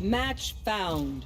Match found.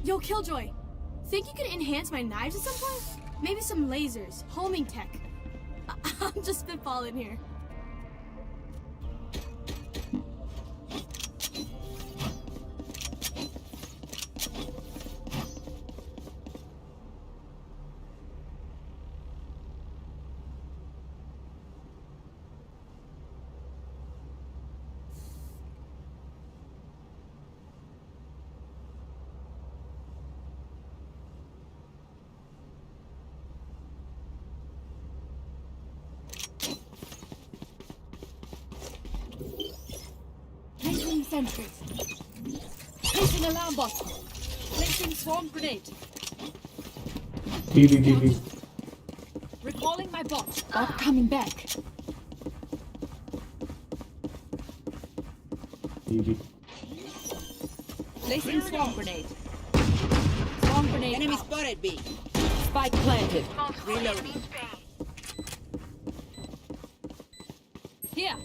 Yo, Killjoy, think you could enhance my knives at some point? Maybe some lasers, homing tech. I'm just spitballing here. Placing sentries. Placing alarm bot. Placing swarm grenade. B. Recalling my bot. Bot coming back. B. Placing swarm grenade. Swarm grenade. Enemy out. spotted B. Spike planted. Reloading. Here.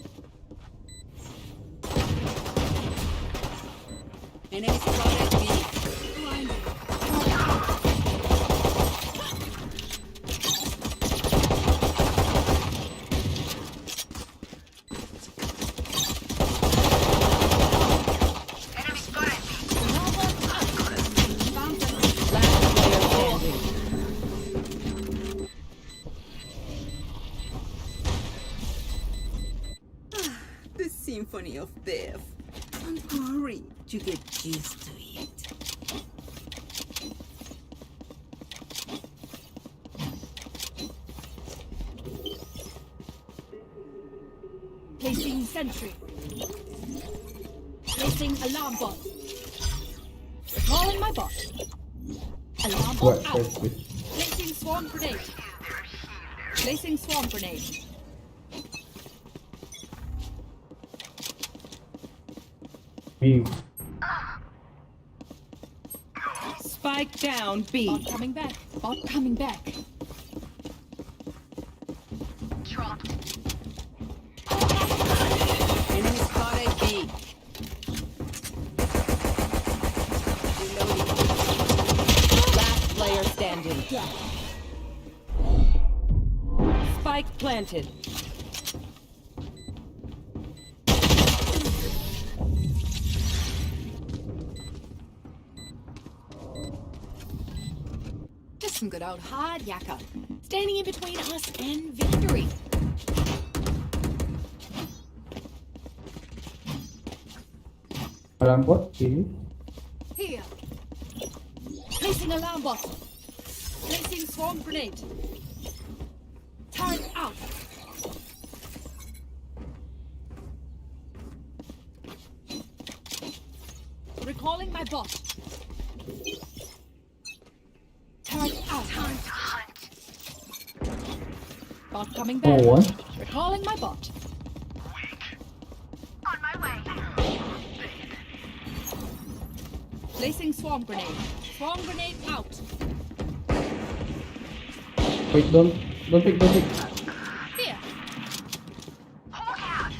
Enemy spotted B. The symphony of death. Don't worry, you get used to it. Placing sentry. Placing alarm bot. Recalling my bot. Alarm bot What? out. That's good. Placing swarm grenade. Placing swarm grenade. B. Spike down B. Bot coming back. Bot coming back. Enemy spotted B. Reloading. Last player standing. Spike planted. Just some good old hard yakka. Standing in between us and victory. Alarm bot. B. Here. Placing alarm bot. Placing swarm grenade. Turret out. bot. Turret out. Time to hunt. Bot coming back. Oh, what? Recalling my bot. On my way. Placing swarm grenade. Swarm grenade out. Wait, don't pick. Here. Hawk out.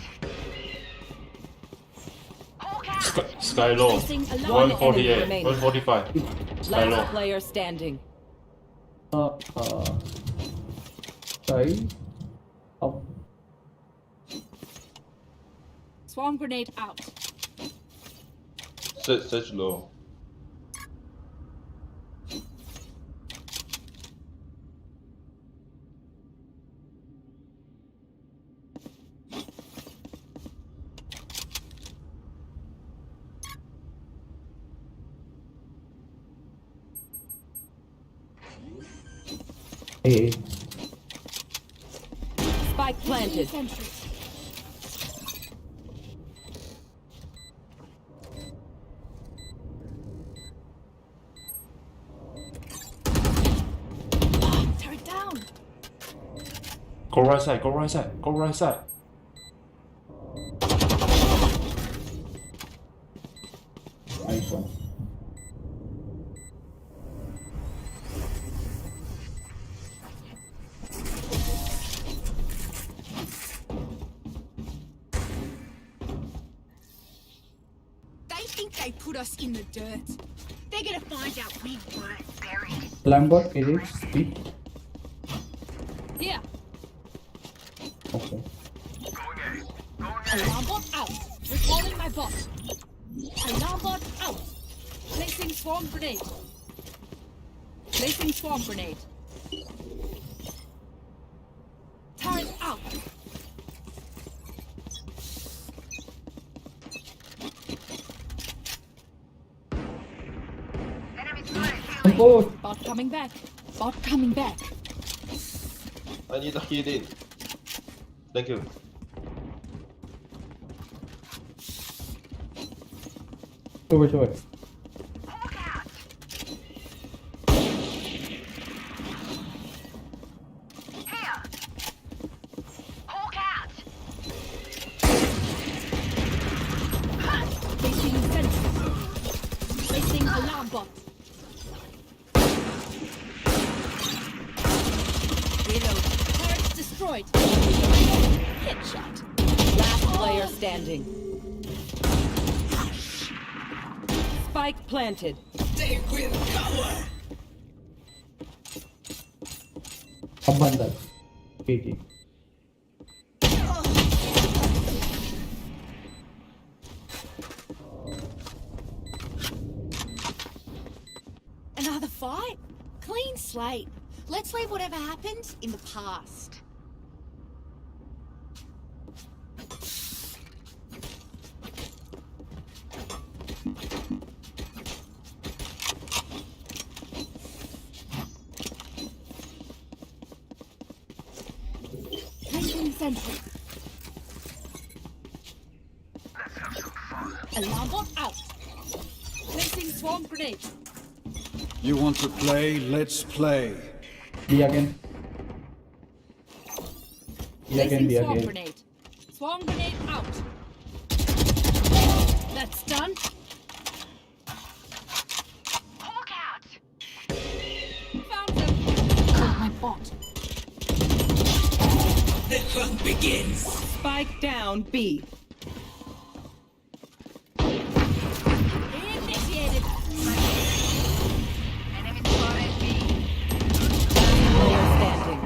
Hawk out. Sky low. Placing alarm. 148, remaining. 145. Sky low. Last player standing. Sky. Up. Swarm grenade out. Such low. Hey. Spike planted. Sentry. Turret down. Go right side, go right side, go right side. Nice one. They think they put us in the dirt. They're gonna find out we weren't buried. Lambert, it is speed. Here. Okay. Alarm bot out. Recalling my bot. Alarm bot out. Placing swarm grenade. Placing swarm grenade. Turret out. Oh, Bot coming back. Bot coming back. I need a heal. Thank you. sure. Hawk out. Here. Hawk out. Placing sentry. Placing alarm bot. Reload. Turret destroyed. Headshot. Last player standing. Spike planted. Abundant. KG. Another fight? Clean slate. Let's leave whatever happened in the past. Placing sentry. Alarm bot out. Placing swarm grenade. You want to play? Let's play. B again. B again, Placing B swarm again. grenade. Swarm grenade out. That's done. Hawk out. Found them. My bot. Spike down B. Initiated. Enemy spotted B. Player standing.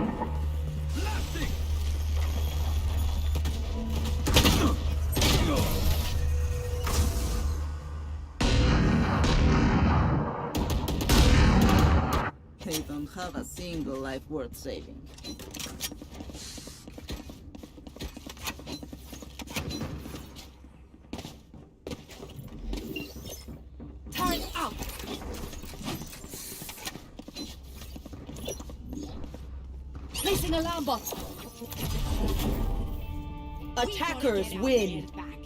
They don't have a single life worth saving. Turret out. Placing alarm bot. Attackers We gotta get our win. band back.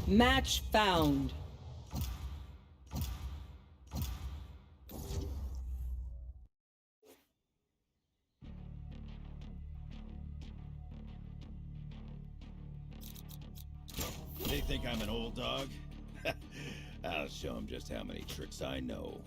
Match found. They think I'm an old dog? I'll show them just how many tricks I know.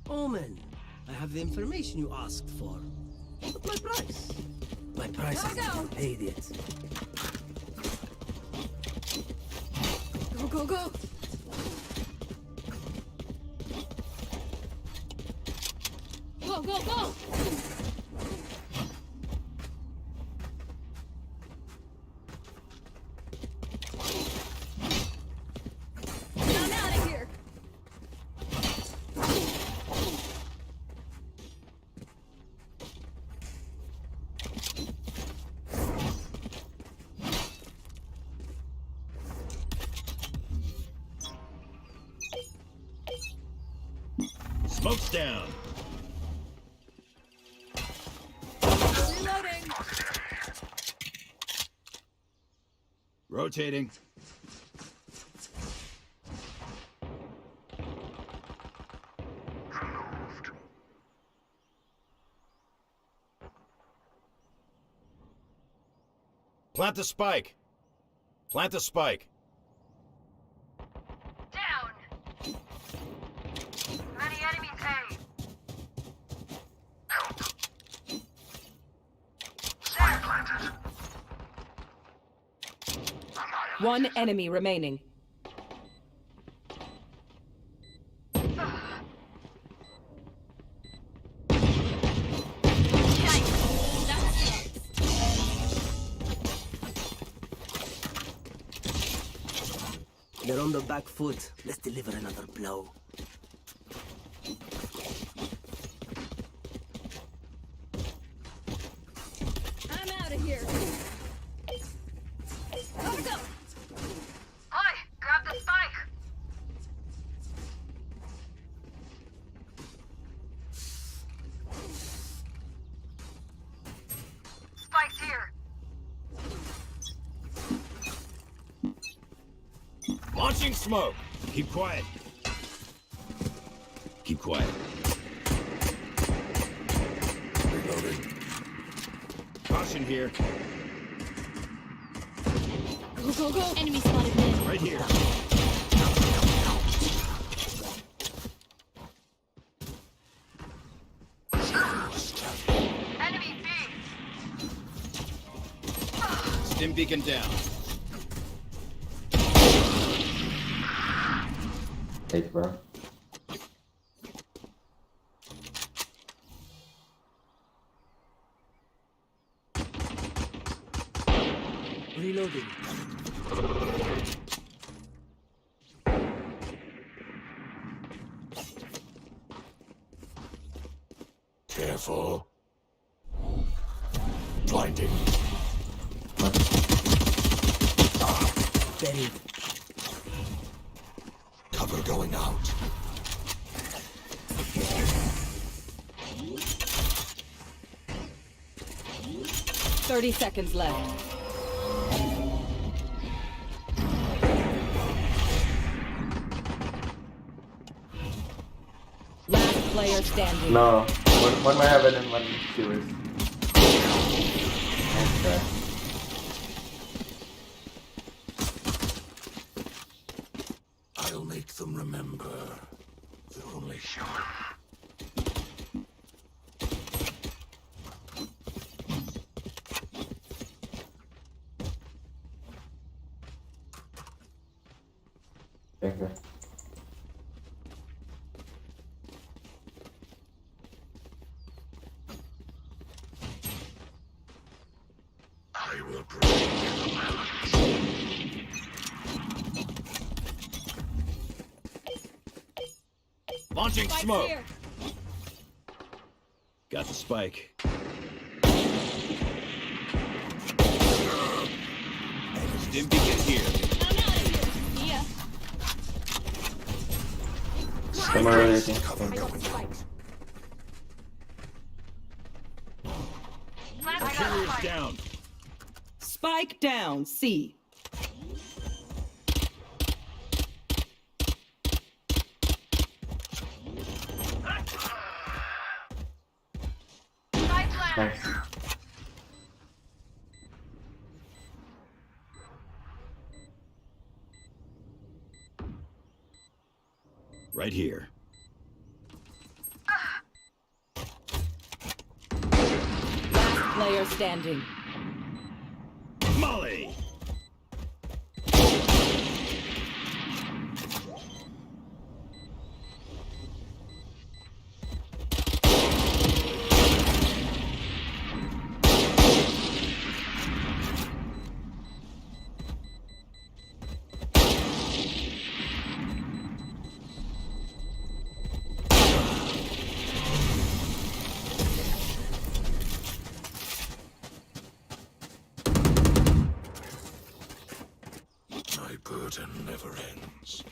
Omen, I have the information you asked for. But my price? My price is not paid yet. Go, go, go! Go, go, go! I'm out of here! Smoke's down. Reloading! Rotating. Plant the spike. Plant the spike. Down. Many enemies A. Shot planted. One enemy remaining. They're on the back foot. Let's deliver another blow. I'm out of here! Gotta go! Oi, grab the spike. Spike's here. Launching smoke. Keep quiet. Keep quiet. Reloading. Caution here. Go, go, go! Enemy spotted mid. Right here. Enemy B. Stim beacon down. Thanks, bro. Reloading. Careful. Blinding. buried. Cover going out. 30 seconds left. Last player standing. No. One may heaven and one sewers. Nice try. I'll make them remember. They're only human. Thank you. I will bring Launching Spike's smoke. here. Got the spike. Stim beacon here. I'm out of here. See ya. Come on, everything. cover I got going the out. spikes. Plant the Carrier's spike. down. Spike down, C. Spike plant. Nice. Right here. Last player standing. Molly. My burden never ends.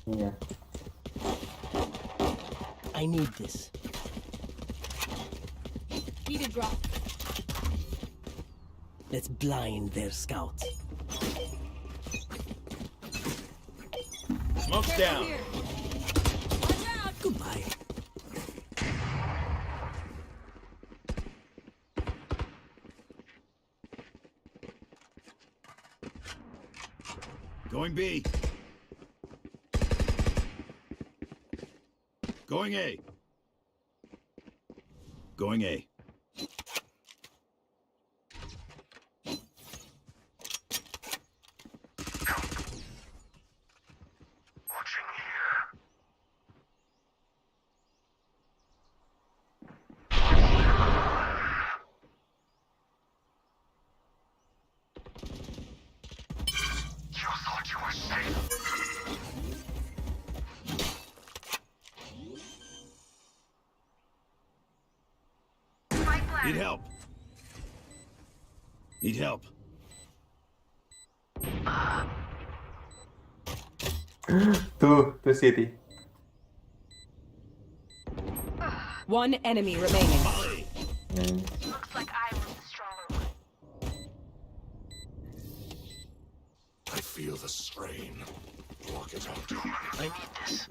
Yeah. I need this. Need a drop. Let's blind their scouts. Smoke's down. Here. Watch out. Goodbye. Going B. Going A. Going A. Watching here. You thought you were safe. Spike plant. Need help. Need help. Two city. One enemy remaining. Molly. Nice. Looks like I was the stronger one. I feel the strain. Block it out. I need this.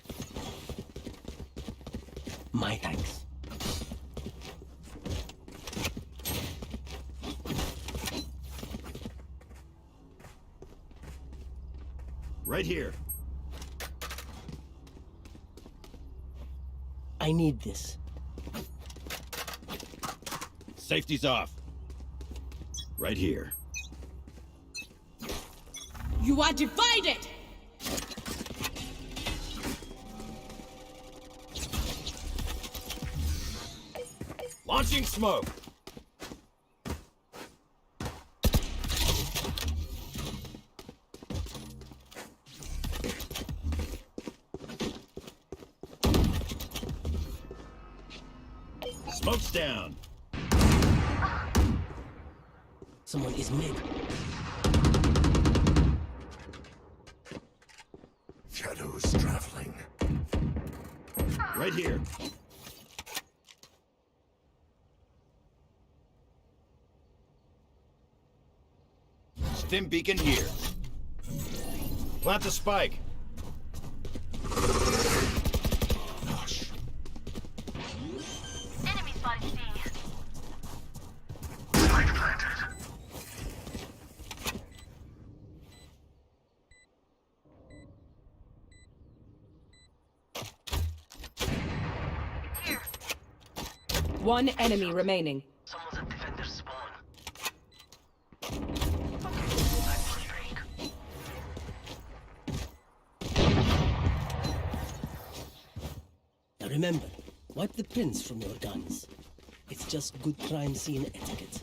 My thanks. Right here. I need this. Safety's off. Right here. You are divided. Launching smoke. Smoke's down. Someone is mid. Shadows traveling. Right here. Stim beacon here. Plant the spike. Enemy spotted C. Spike planted. Here. One enemy remaining. Someone's at defender spawn. Now remember, wipe the prints from your guns. It's just good crime scene etiquette.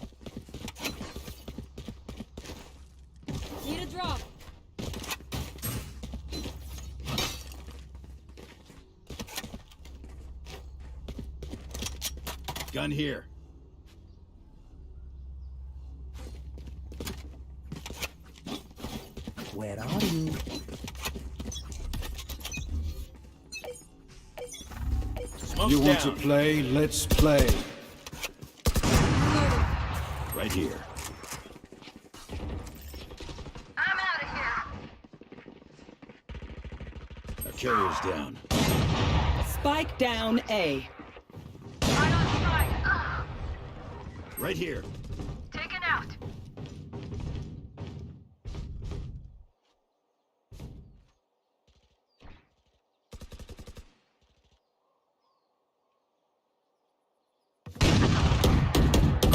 Need a drop. Gun here. Where are you? Smoke's You want down. to play? Let's play. Right here. I'm out of here. Our carrier's down. Spike down A. Right on spike. Right here. Taken out.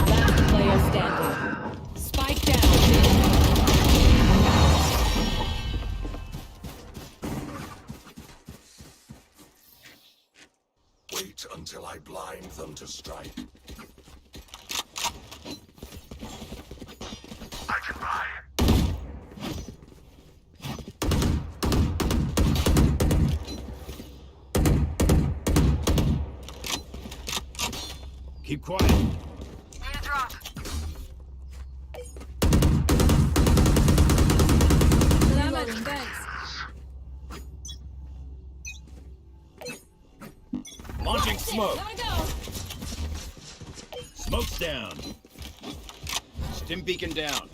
Last player standing. Spike down. Wait until I blind them to strike. I can buy. Keep quiet. Need a drop. Reloading. Thanks. Launching smoke. Gotta go. Smoke's down. Stim beacon down.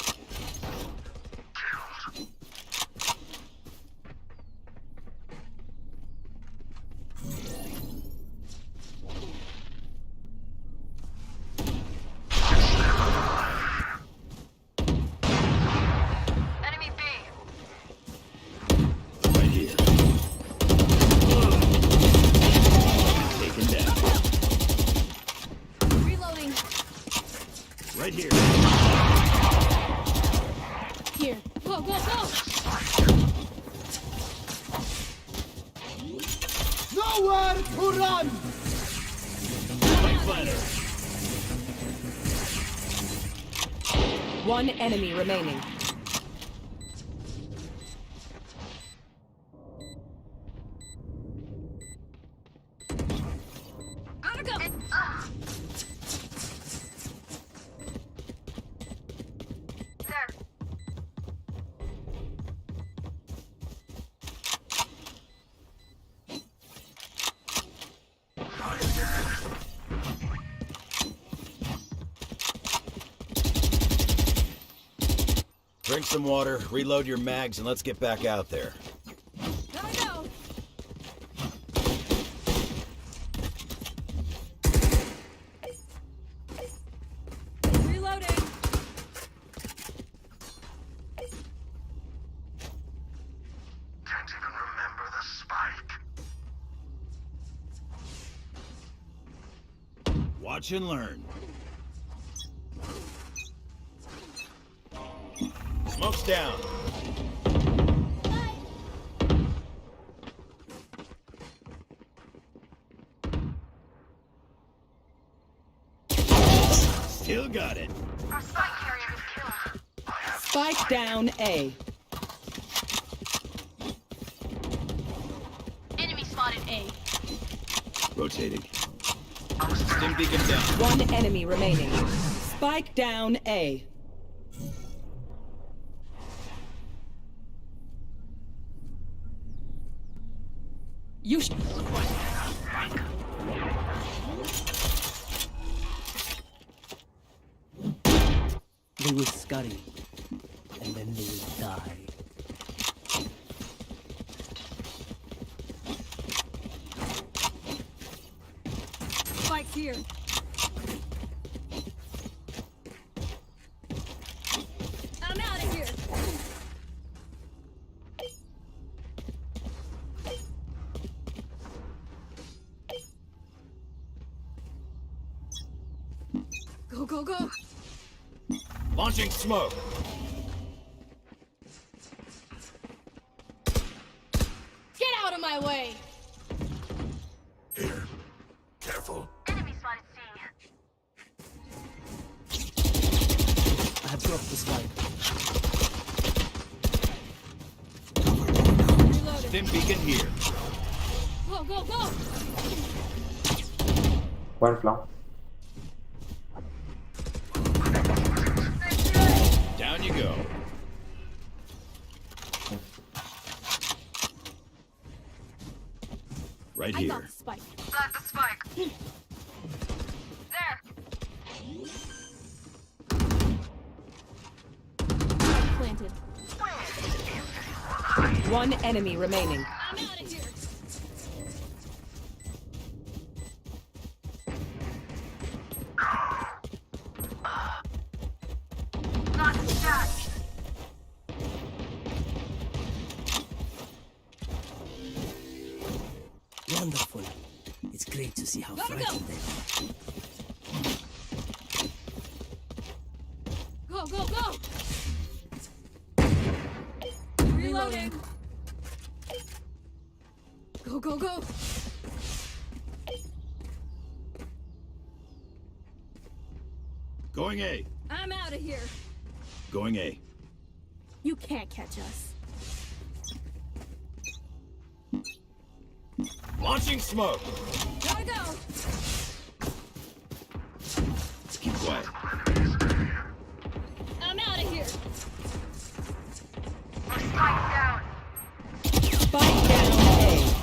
Enemy B. Right here. Taken down. Reloading. Right here. Here. Go, go, go. Nowhere to run! Spike planter. One enemy remaining. Gotta go. There. Drink some water, reload your mags, and let's get back out there. Gotta go. Reloading. Can't even remember the spike. Watch and learn. Smoke's down. Still got it. Our spike carrier is killed. Spike down A. Enemy spotted A. Rotating. Stim beacon down. One enemy remaining. Spike down A. You sh- They will scurry, and then they will die. Spike's here. I'm out of here. Go, go, go. Launching smoke. Get out of my way. Here. Careful. Enemy spotted C. I have dropped the spike. Reloading. Stim beacon here. Go, go, go. One flank. Down you go. Right I got here. the spike. Plant the spike. There. Spike planted. One enemy remaining. I'm out of here. Not shot. Wonderful. It's great to see how Gotta go. frightened they are. Go, go, go. Reloading. Go, go, go. Going A. I'm out of here. Going A. You can't catch us. Launching smoke. Gotta go. Keep quiet. I'm out of here. Spike down. Spike down A.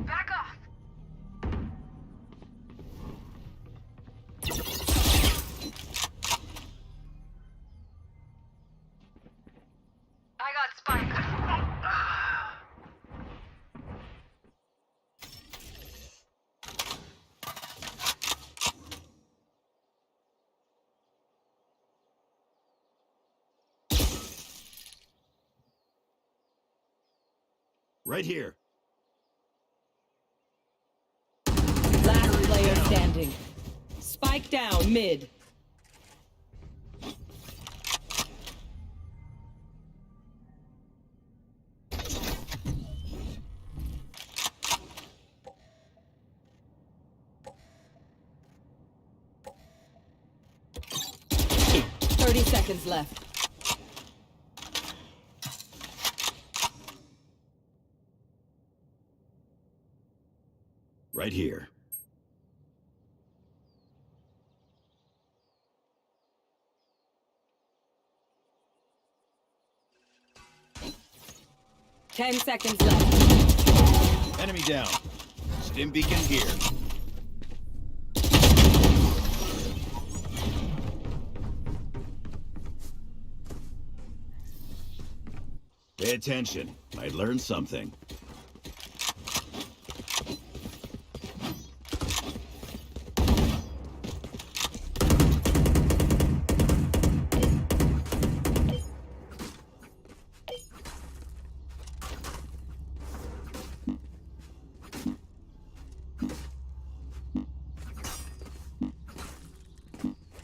Back off. I got spike. Right here. Last player standing. Spike down mid. Thirty seconds left. Right here. Ten seconds left. Enemy down. Stim beacon here. Pay attention. Might learn something.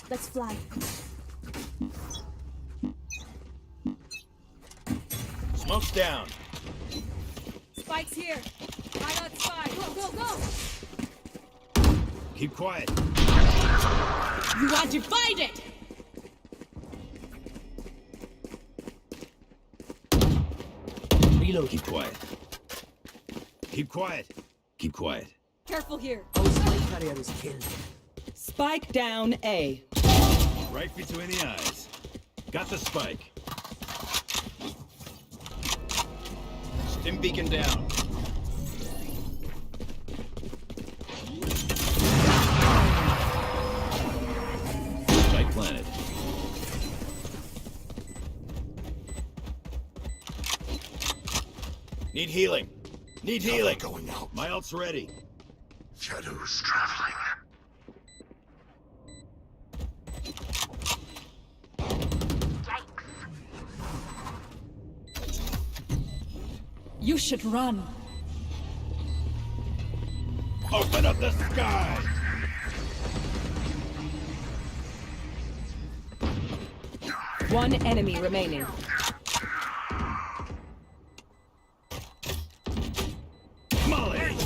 Let's fly. Smoke's down. Spike's here. I got spike. Go, go, go. Keep quiet. You want to fight it? Reload. Keep quiet. Keep quiet. Keep quiet. Careful here. Our spike carrier is killed. Spike down A. Right between the eyes. Got the spike. Stim beacon down. Spike planted. Need healing. Need healing. Going out. My ult's ready. Shadows traveling. You should run. Open up the sky. One enemy remaining. Molly.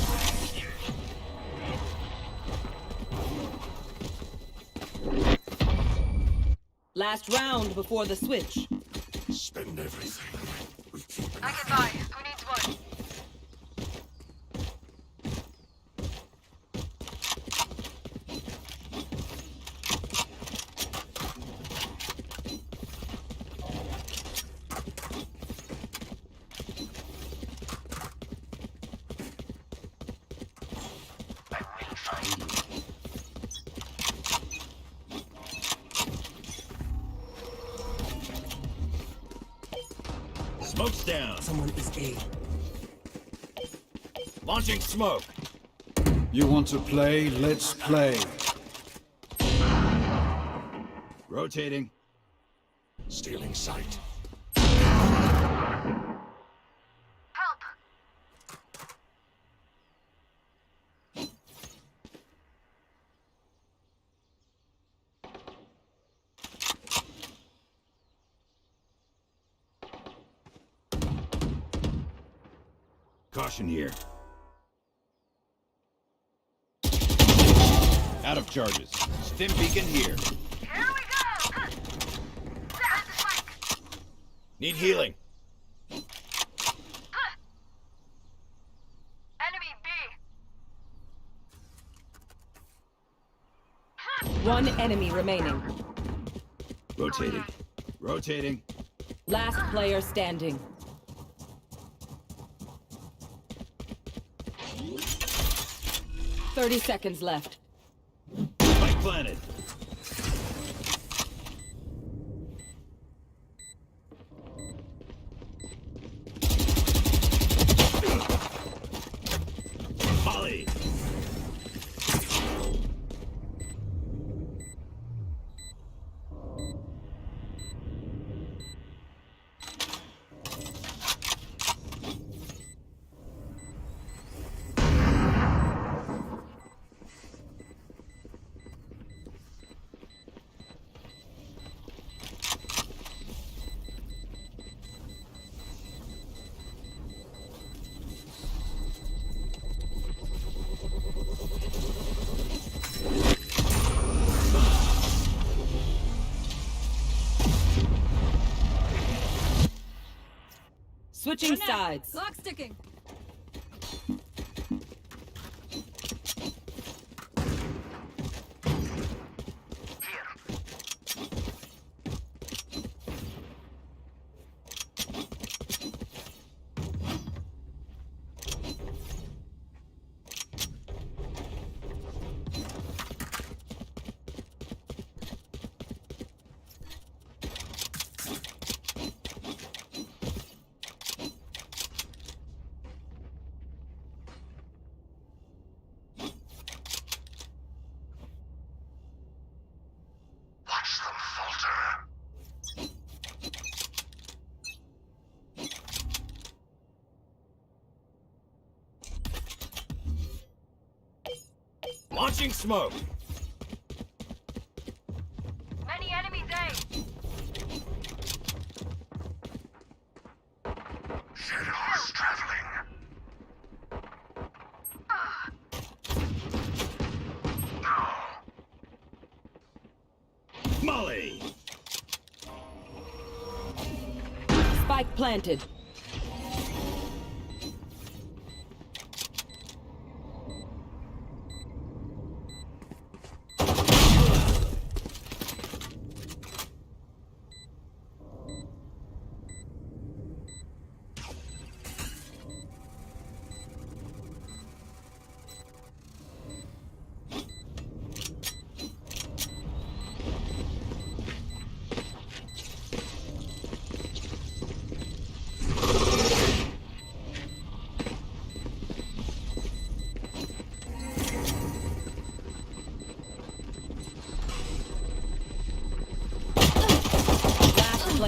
Last round before the switch. Spend everything. We keep it. I can buy. Who needs one? I will find you. Smoke's down. Someone is A. Launching smoke. You want to play? Let's play. Rotating. Stealing sight. Help! Caution here. Out of charges. Stim beacon here. Here we go! There's the spike! Need healing. Enemy B! One enemy remaining. Rotating. Rotating. Last player standing. "30 seconds left. Spike planted. Molly. Switching sides. Clock ticking. Watch them falter. Launching smoke. Many enemies A! Shadows traveling. Molly. Spike planted.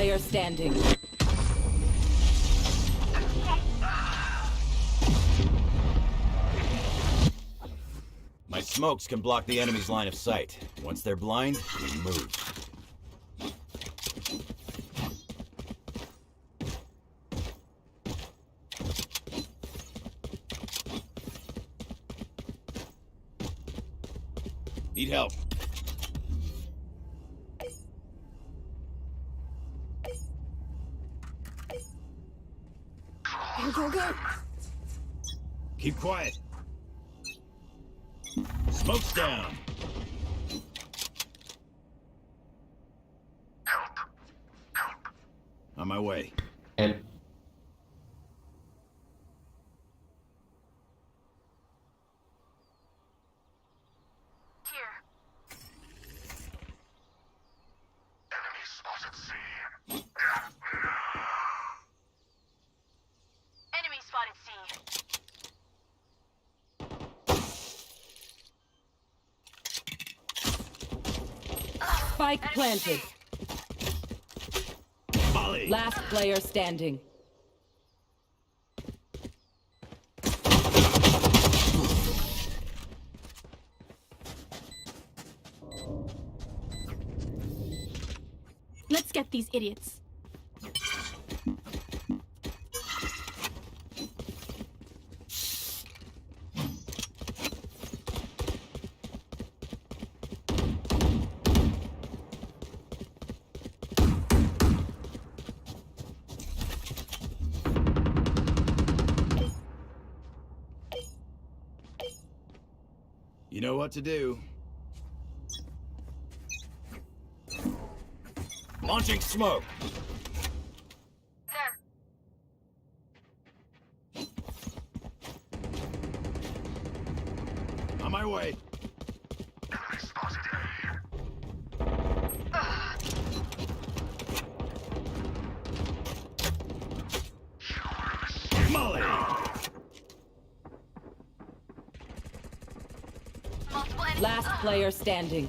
player standing. My smokes can block the enemy's line of sight. Once they're blind, we move. Need help. Go. Keep quiet. Smoke's down. On my way. Help. Here. Enemy spotted C. Enemy spotted C. Spike planted. Molly. Last player standing. Let's get these idiots. You know what to do. Launching smoke. There. On my way. Enemy spotted Molly. multiple enemies. Last player standing.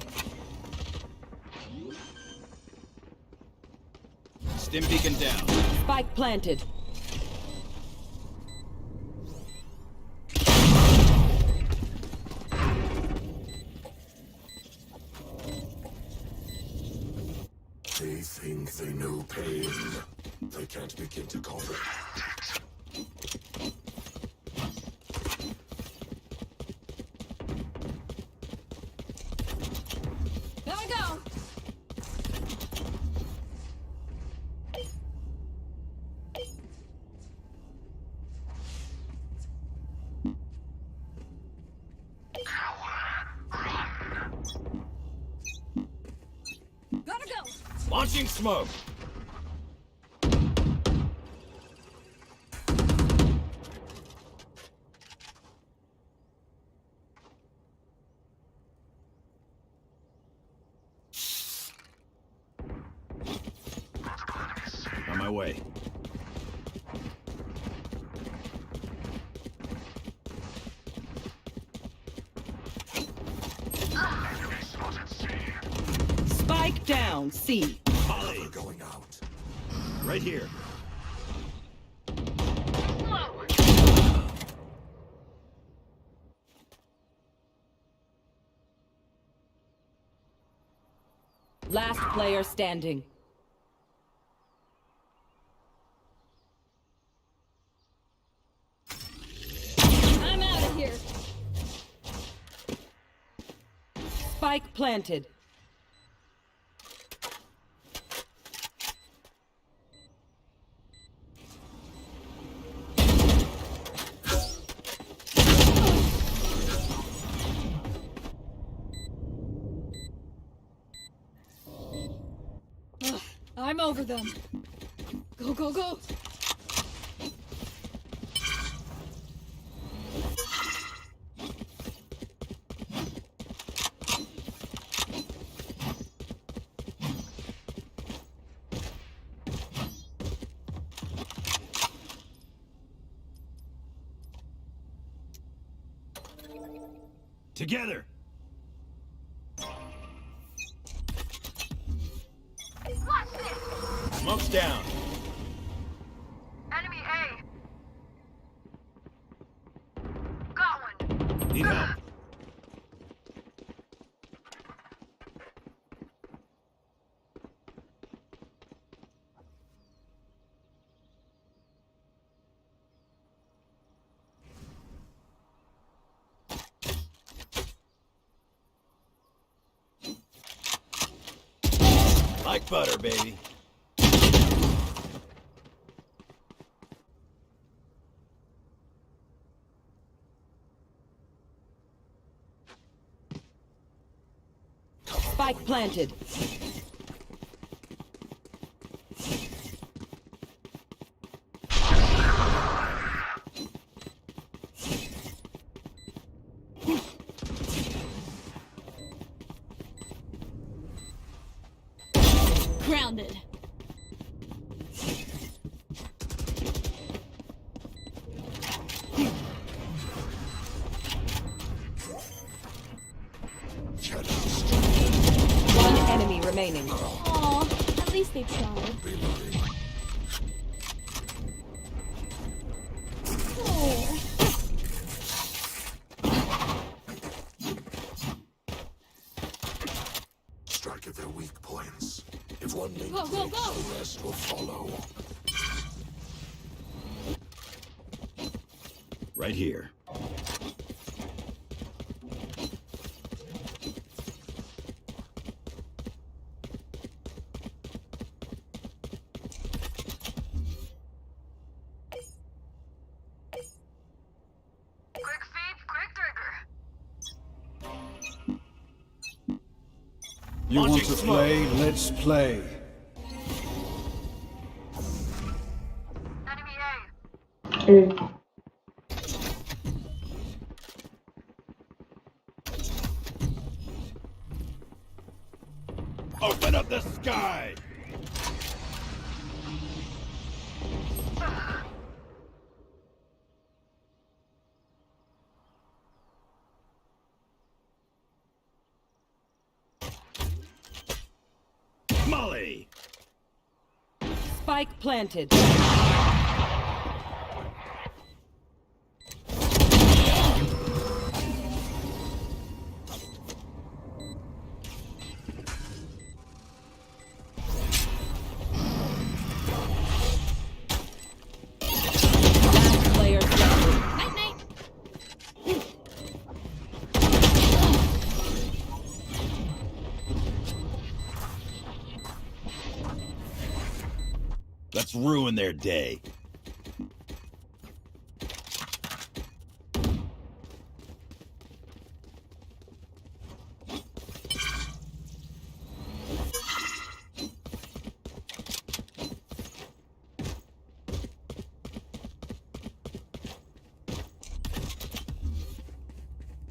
Stim beacon down. Spike planted. They think they know pain. They can't begin to comprehend it. Gotta go. Gotta go. Launching smoke. On my way. Enemy spotted C. Spike down. C. Molly. Going out. Right here. Last player standing. I'm out of here. Spike planted. Ugh, I'm over them. Go. Together. Watch this. Smoke's Smoke's down. Enemy A. Got one. Need help. Like butter, baby. Spike planted. Grounded. One enemy remaining. Aw, at least they tried. Oh. Strike at their weak points. If one link Go, go, breaks, go. the rest will follow. Right here. Quick feet, quick trigger. You want Launching to smoke. play? Let's play. Enemy A. Open up the sky! Molly! Spike planted. Last player standing. Night, night. Let's ruin their day.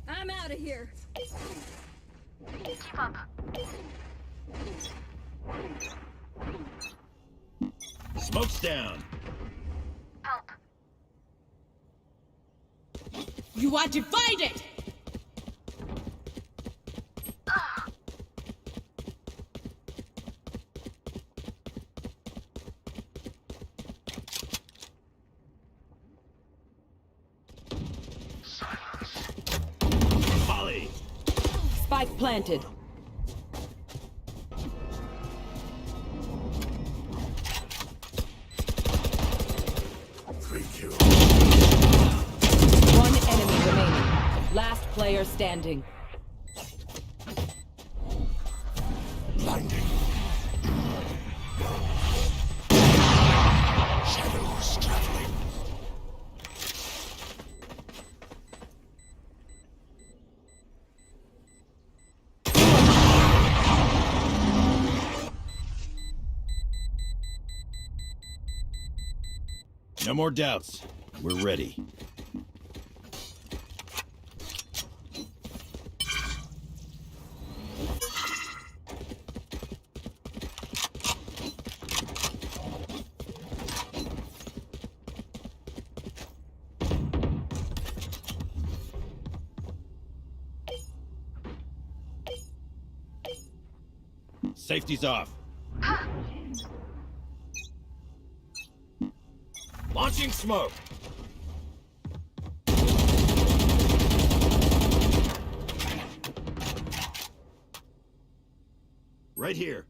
I'm out of here. Keep up. Smoke's down. Help. You are divided! Molly! Spike planted. Three kills. One enemy remaining. Last player standing. Blinding. Shadows traveling. No more doubts. We're ready. Safety's off. Launching smoke. Right here.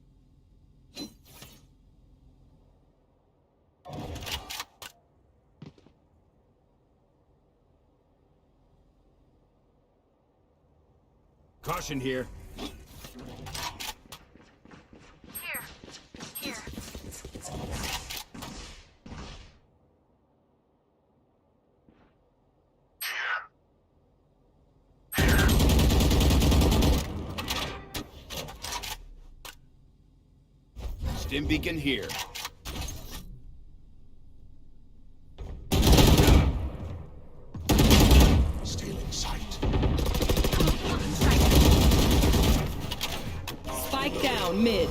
Caution here. Here. Stim beacon here. Stealing sight. Spike down mid.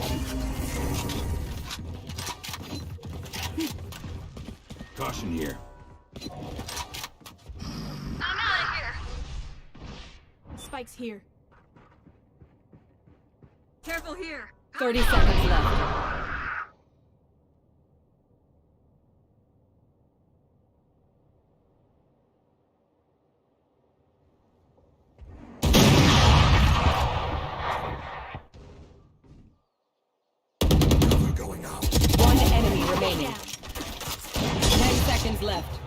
Caution here. Spike's here. Careful here. 30 seconds left. Cover going out. One enemy remaining. 10 seconds left.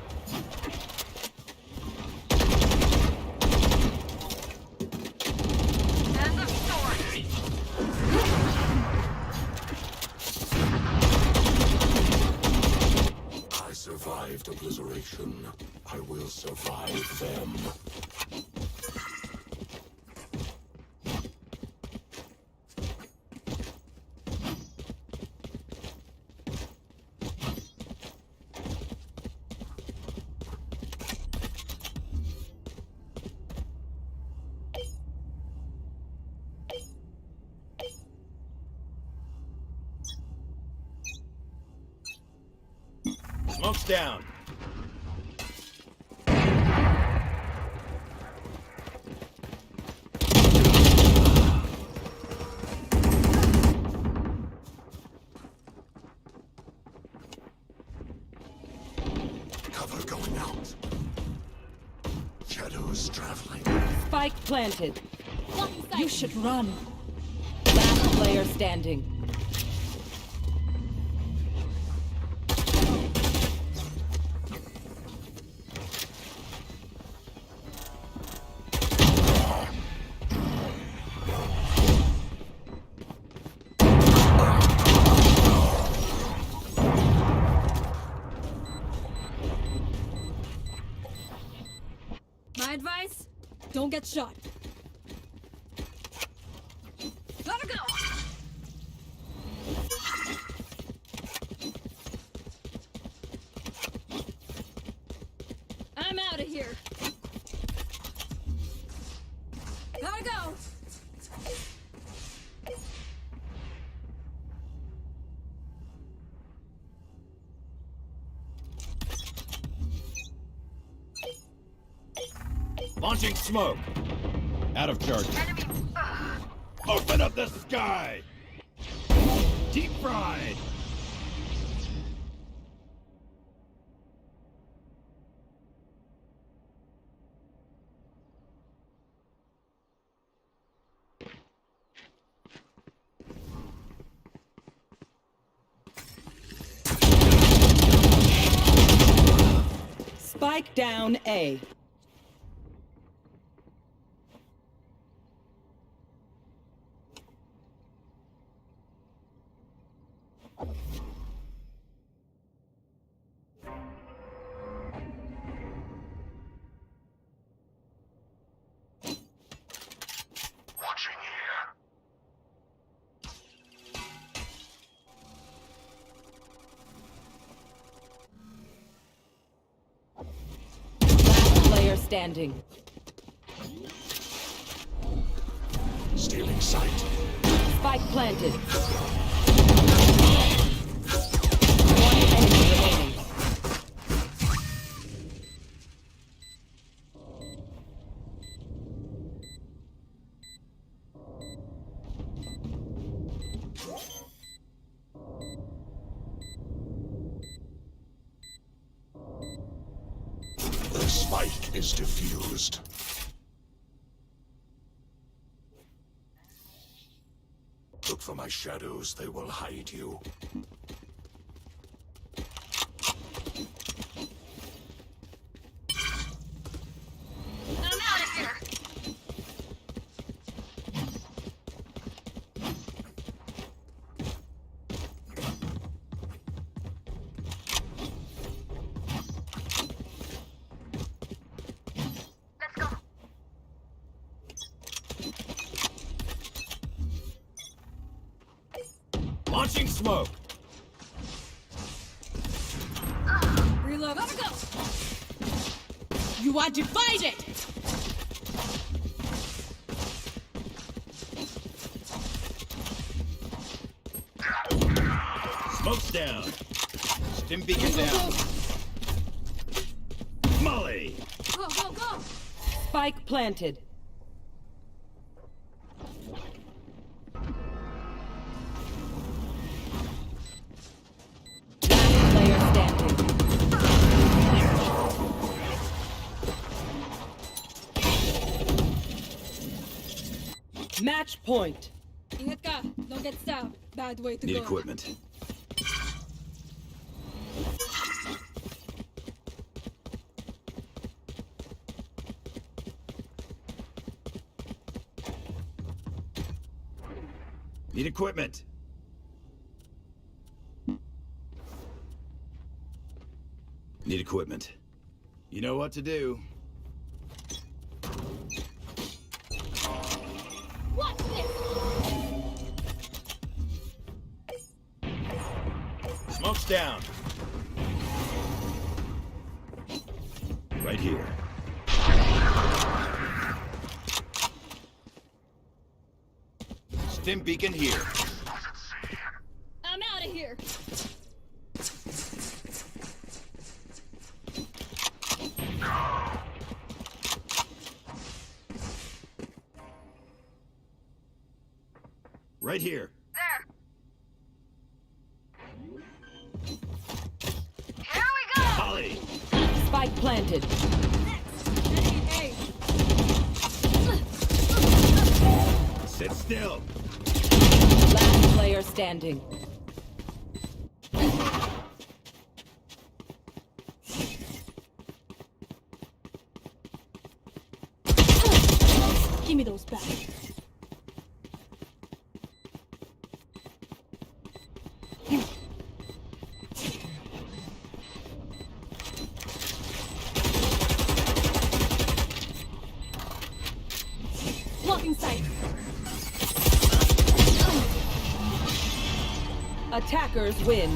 I survived obliteration. I will survive them. Smoke's down. Cover going out. Shadows traveling. Spike planted. You should run. Last player standing. My advice? Don't get shot. Gotta go. I'm out of here. Gotta go. Launching smoke. Out of charge. Open up the sky. Deep fried. Spike down A. Watching here. Last player standing. Stealing sight. Spike planted. One enemy remaining. spike is defused. Look for my shadows, they will hide you. I'm out of here. Let's go. Launching smoke. Reload. Gotta go. You are divided! Smoke's down. Stim beacon down. Molly. Go, go, go. Spike planted. Last player standing. Match point. Ingat ka. Don't get stabbed. Bad way to Need go. equipment. Need equipment. Need equipment. You know what to do. Watch this. Smoke's down. Right here. Stim beacon here. I'm out of here. Right here. There. Here we go. Holly. Spike planted. Hey. Sit still. Last player standing. Give me those back. Blocking sight. Attackers win.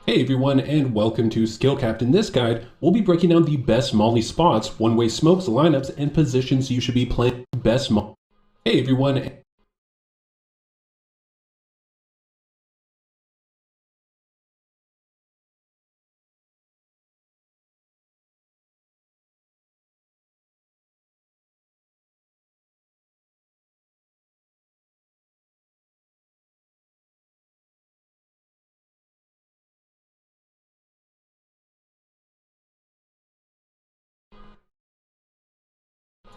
Hey everyone, and welcome to Skill Capped. In this guide, we'll be breaking down the best molly spots, one-way smokes, lineups, and positions you should be playing best molly. Hey everyone.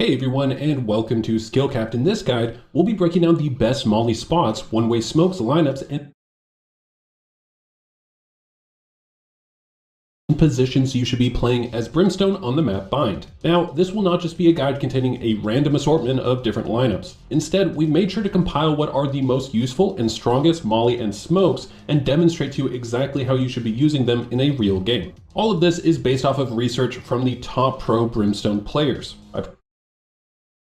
Hey everyone, and welcome to Skill Capped. In this guide, we'll be breaking down the best molly spots, one-way smokes, lineups, and positions you should be playing as Brimstone on the map Bind. Now, this will not just be a guide containing a random assortment of different lineups. Instead, we've made sure to compile what are the most useful and strongest molly and smokes and demonstrate to you exactly how you should be using them in a real game. All of this is based off of research from the top pro Brimstone players. I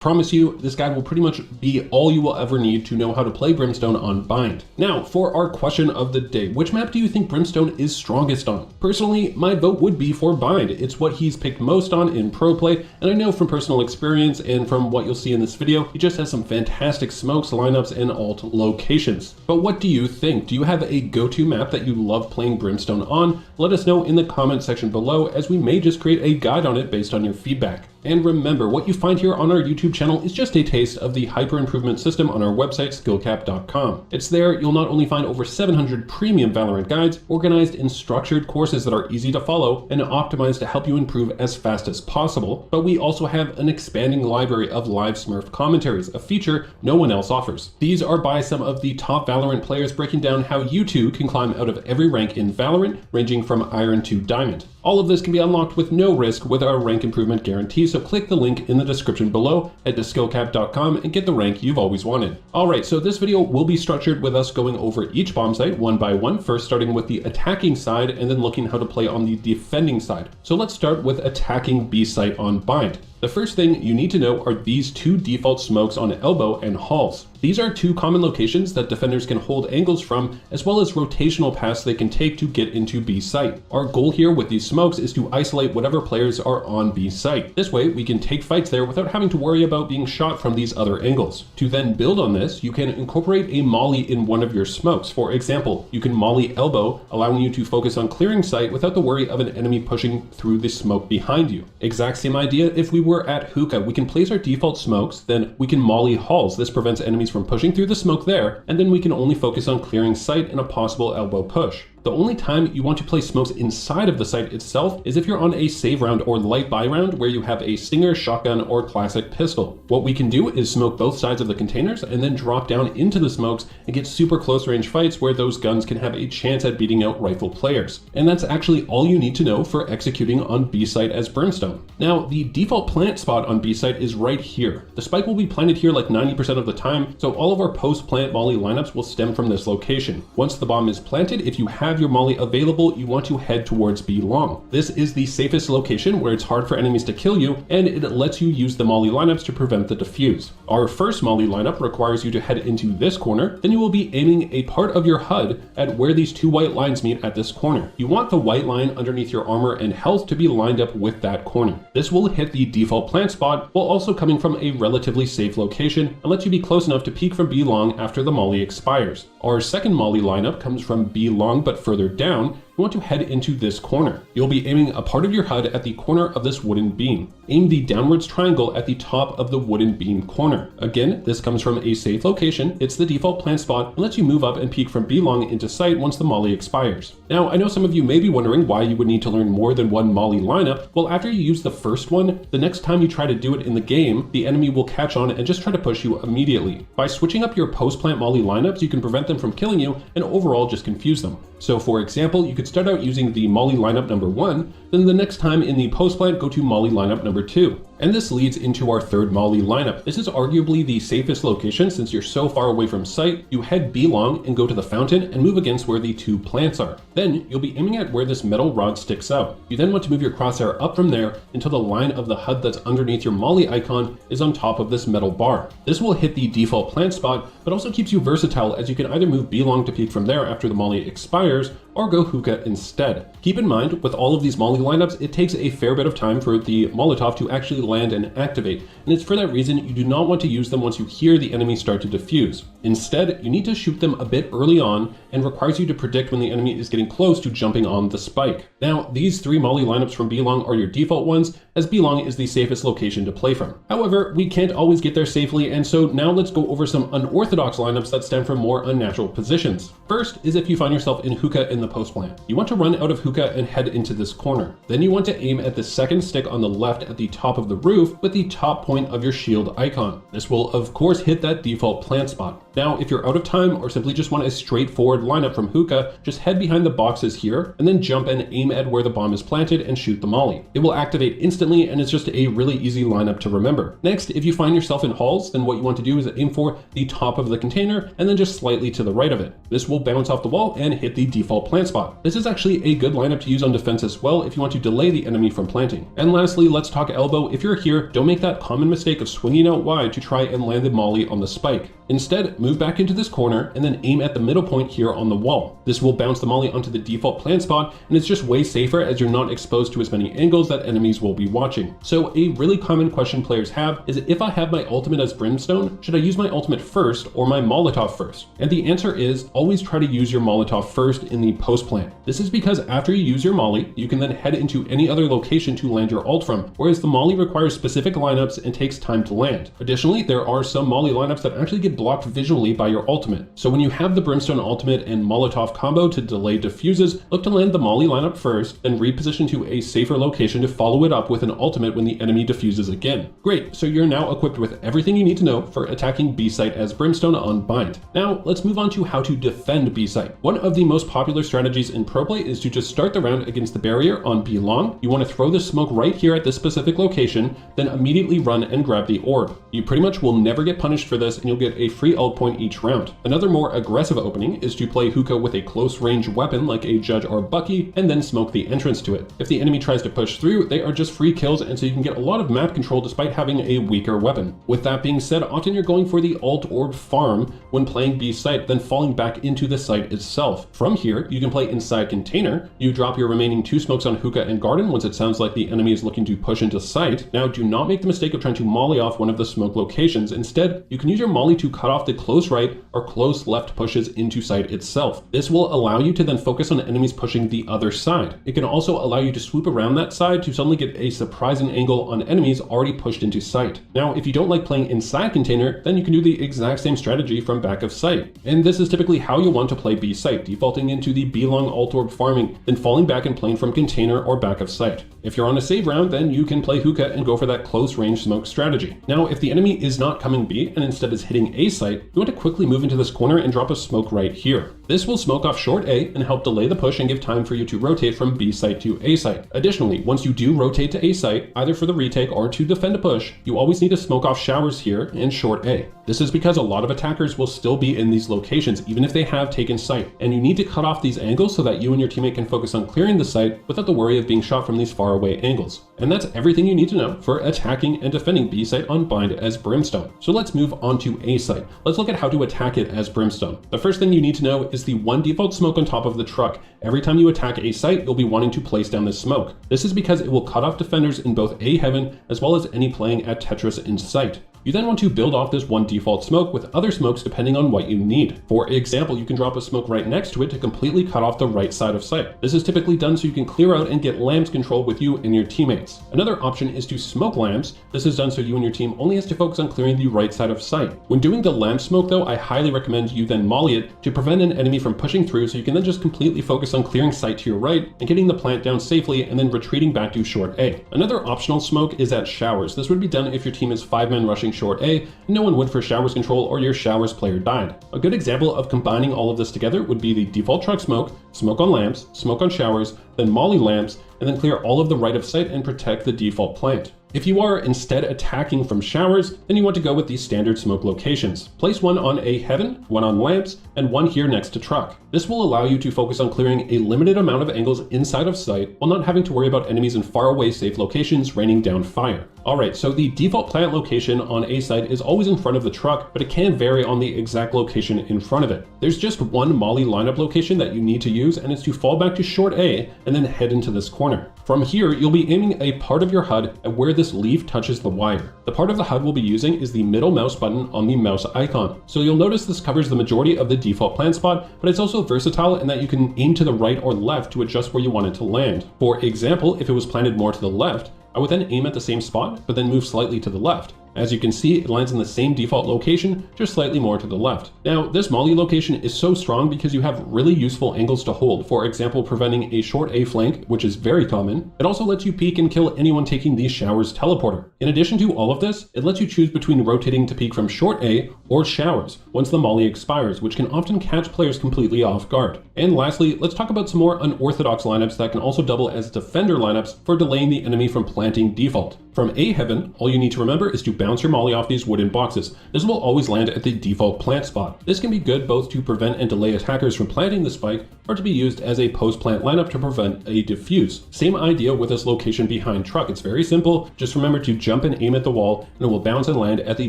promise you, this guide will pretty much be all you will ever need to know how to play Brimstone on Bind. Now, for our question of the day, which map do you think Brimstone is strongest on? Personally, my vote would be for Bind. It's what he's picked most on in pro play, and I know from personal experience and from what you'll see in this video, he just has some fantastic smokes, lineups, and alt locations. But what do you think? Do you have a go-to map that you love playing Brimstone on? Let us know in the comment section below, as we may just create a guide on it based on your feedback. And remember, what you find here on our YouTube channel is just a taste of the hyper improvement system on our website, skillcap.com. It's there you'll not only find over 700 premium Valorant guides, organized in structured courses that are easy to follow and optimized to help you improve as fast as possible, but we also have an expanding library of live Smurf commentaries, a feature no one else offers. These are by some of the top Valorant players, breaking down how you too can climb out of every rank in Valorant, ranging from Iron to Diamond. All of this can be unlocked with no risk with our rank improvement guarantee, so click the link in the description below, head to skillcap.com and get the rank you've always wanted. Alright, so this video will be structured with us going over each bomb site one by one, first starting with the attacking side and then looking how to play on the defending side. So let's start with attacking B site on Bind. The first thing you need to know are these two default smokes on elbow and halls. These are two common locations that defenders can hold angles from, as well as rotational paths they can take to get into B site. Our goal here with these smokes is to isolate whatever players are on B site. This way, we can take fights there without having to worry about being shot from these other angles. To then build on this, you can incorporate a molly in one of your smokes. For example, you can molly elbow, allowing you to focus on clearing sight without the worry of an enemy pushing through the smoke behind you. Exact same idea if we were at hookah. We can place our default smokes, then we can molly halls. This prevents enemies from pushing through the smoke there, and then we can only focus on clearing sight in a possible elbow push. The only time you want to place smokes inside of the site itself is if you're on a save round or light buy round where you have a stinger, shotgun, or classic pistol. What we can do is smoke both sides of the containers and then drop down into the smokes and get super close range fights where those guns can have a chance at beating out rifle players. And that's actually all you need to know for executing on B site as Brimstone. Now, the default plant spot on B site is right here. The spike will be planted here like 90% of the time, so all of our post-plant molly lineups will stem from this location. Once the bomb is planted, if you have your molly available, you want to head towards B long. This is the safest location where it's hard for enemies to kill you, and it lets you use the molly lineups to prevent the defuse. Our first molly lineup requires you to head into this corner, then you will be aiming a part of your HUD at where these two white lines meet at this corner. You want the white line underneath your armor and health to be lined up with that corner. This will hit the default plant spot while also coming from a relatively safe location and lets you be close enough to peek from B long after the molly expires. Our second molly lineup comes from B long but further down. You want to head into this corner. You'll be aiming a part of your HUD at the corner of this wooden beam. Aim the downwards triangle at the top of the wooden beam corner. Again, this comes from a safe location. It's the default plant spot and lets you move up and peek from B long into sight once the molly expires. Now, I know some of you may be wondering why you would need to learn more than one molly lineup. Well, after you use the first one, the next time you try to do it in the game, the enemy will catch on and just try to push you immediately. By switching up your post-plant molly lineups, you can prevent them from killing you and overall just confuse them. So for example, you could start out using the molly lineup number 1, then the next time in the post plant go to molly lineup number 2. And this leads into our third molly lineup. This is arguably the safest location since you're so far away from sight. You head B long and go to the fountain and move against where the 2 plants are. Then you'll be aiming at where this metal rod sticks out. You then want to move your crosshair up from there until the line of the HUD that's underneath your molly icon is on top of this metal bar. This will hit the default plant spot, but also keeps you versatile as you can either move B long to peek from there after the molly expires, or go hookah instead. Keep in mind, with all of these molly lineups, it takes a fair bit of time for the Molotov to actually land and activate, and it's for that reason you do not want to use them once you hear the enemy start to defuse. Instead, you need to shoot them a bit early on, and requires you to predict when the enemy is getting close to jumping on the spike. Now, these 3 molly lineups from B long are your default ones, as B long is the safest location to play from. However, we can't always get there safely, and so now let's go over some unorthodox lineups that stem from more unnatural positions. First is if you find yourself in hookah in the post plant. You want to run out of hookah and head into this corner. Then you want to aim at the second stick on the left at the top of the roof with the top point of your shield icon. This will of course hit that default plant spot. Now, if you're out of time or simply just want a straightforward lineup from hookah, just head behind the boxes here and then jump and aim at where the bomb is planted and shoot the molly. It will activate instantly and it's just a really easy lineup to remember. Next, if you find yourself in halls, then what you want to do is aim for the top of the container and then just slightly to the right of it. This will bounce off the wall and hit the default plant spot. This is actually a good lineup to use on defense as well if you want to delay the enemy from planting. And lastly, let's talk elbow. If you're here, don't make that common mistake of swinging out wide to try and land the molly on the spike. Instead, move back into this corner and then aim at the middle point here on the wall. This will bounce the molly onto the default plant spot, and it's just way safer as you're not exposed to as many angles that enemies will be watching. So a really common question players have is, if I have my ultimate as Brimstone, should I use my ultimate first or my Molotov first? And the answer is always try to use your Molotov first in the post plant. This is because after you use your molly, you can then head into any other location to land your ult from, whereas the molly requires specific lineups and takes time to land. Additionally, there are some molly lineups that actually get blocked visually by your ultimate. So when you have the Brimstone ultimate and Molotov combo to delay diffuses, look to land the molly lineup first, then reposition to a safer location to follow it up with an ultimate when the enemy diffuses again. Great, so you're now equipped with everything you need to know for attacking B site as Brimstone on Bind. Now let's move on to how to defend B site. One of the most popular strategies in pro play is to just start the round against the barrier on B long. You want to throw the smoke right here at this specific location, then immediately run and grab the orb. You pretty much will never get punished for this, and you'll get a free ult point each round. Another more aggressive opening is to play hookah with a close range weapon like a Judge or Bucky, and then smoke the entrance to it. If the enemy tries to push through, they are just free kills, and so you can get a lot of map control despite having a weaker weapon. With that being said, often you're going for the ult orb farm when playing B site, then falling back into the site itself. From here, you can play inside container. You drop your remaining 2 smokes on hookah and garden once it sounds like the enemy is looking to push into site. Now, do not make the mistake of trying to molly off one of the smoke locations. Instead, you can use your molly to cut off the close right or close left pushes into site itself. This will allow you to then focus on enemies pushing the other side. It can also allow you to swoop around that side to suddenly get a surprising angle on enemies already pushed into site. Now, if you don't like playing inside container, then you can do the exact same strategy from back of site. And this is typically how you want to play B site, defaulting into the B long ult orb farming, then falling back and playing from container or back of site. If you're on a save round, then you can play hookah and go for that close range smoke strategy. Now, if the enemy is not coming B and instead is hitting A site, you want to quickly move into this corner and drop a smoke right here. This will smoke off short A and help delay the push and give time for you to rotate from B site to A site. Additionally, once you do rotate to A site, either for the retake or to defend a push, you always need to smoke off showers here and short A. This is because a lot of attackers will still be in these locations even if they have taken site, and you need to cut off these angles so that you and your teammate can focus on clearing the site without the worry of being shot from these far away angles. And that's everything you need to know for attacking and defending B site on Bind as Brimstone. So let's move on to A site. Let's look at how to attack it as Brimstone. The first thing you need to know is the one default smoke on top of the truck. Every time you attack A site, you'll be wanting to place down this smoke. This is because it will cut off defenders in both A heaven as well as any playing at Tetris in sight. You then want to build off this one default smoke with other smokes depending on what you need. For example, you can drop a smoke right next to it to completely cut off the right side of sight. This is typically done so you can clear out and get lamps control with you and your teammates. Another option is to smoke lamps. This is done so you and your team only has to focus on clearing the right side of sight. When doing the lamp smoke though, I highly recommend you then molly it to prevent an enemy from pushing through, so you can then just completely focus on clearing sight to your right and getting the plant down safely and then retreating back to short A. Another optional smoke is at showers. This would be done if your team is 5 men rushing short A, no one would for showers control or your showers player died. A good example of combining all of this together would be the default truck smoke, smoke on lamps, smoke on showers, then molly lamps, and then clear all of the right of sight and protect the default plant. If you are instead attacking from showers, then you want to go with these standard smoke locations. Place one on A heaven, one on lamps, and one here next to truck. This will allow you to focus on clearing a limited amount of angles inside of sight while not having to worry about enemies in faraway safe locations raining down fire. Alright, so the default plant location on A site is always in front of the truck, but it can vary on the exact location in front of it. There's just one molly lineup location that you need to use, and it's to fall back to short A and then head into this corner. From here, you'll be aiming a part of your HUD at where this leaf touches the wire. The part of the HUD we'll be using is the middle mouse button on the mouse icon. So you'll notice this covers the majority of the default plant spot, but it's also versatile in that you can aim to the right or left to adjust where you want it to land. For example, if it was planted more to the left, I would then aim at the same spot, but then move slightly to the left. As you can see, it lands in the same default location, just slightly more to the left. Now, this molly location is so strong because you have really useful angles to hold, for example, preventing a short A flank, which is very common. It also lets you peek and kill anyone taking the showers teleporter. In addition to all of this, it lets you choose between rotating to peek from short A or showers once the molly expires, which can often catch players completely off guard. And lastly, let's talk about some more unorthodox lineups that can also double as defender lineups for delaying the enemy from planting default. From A heaven, all you need to remember is to bounce your molly off these wooden boxes. This will always land at the default plant spot. This can be good both to prevent and delay attackers from planting the spike, or to be used as a post-plant lineup to prevent a defuse. Same idea with this location behind truck. It's very simple. Just remember to jump and aim at the wall, and it will bounce and land at the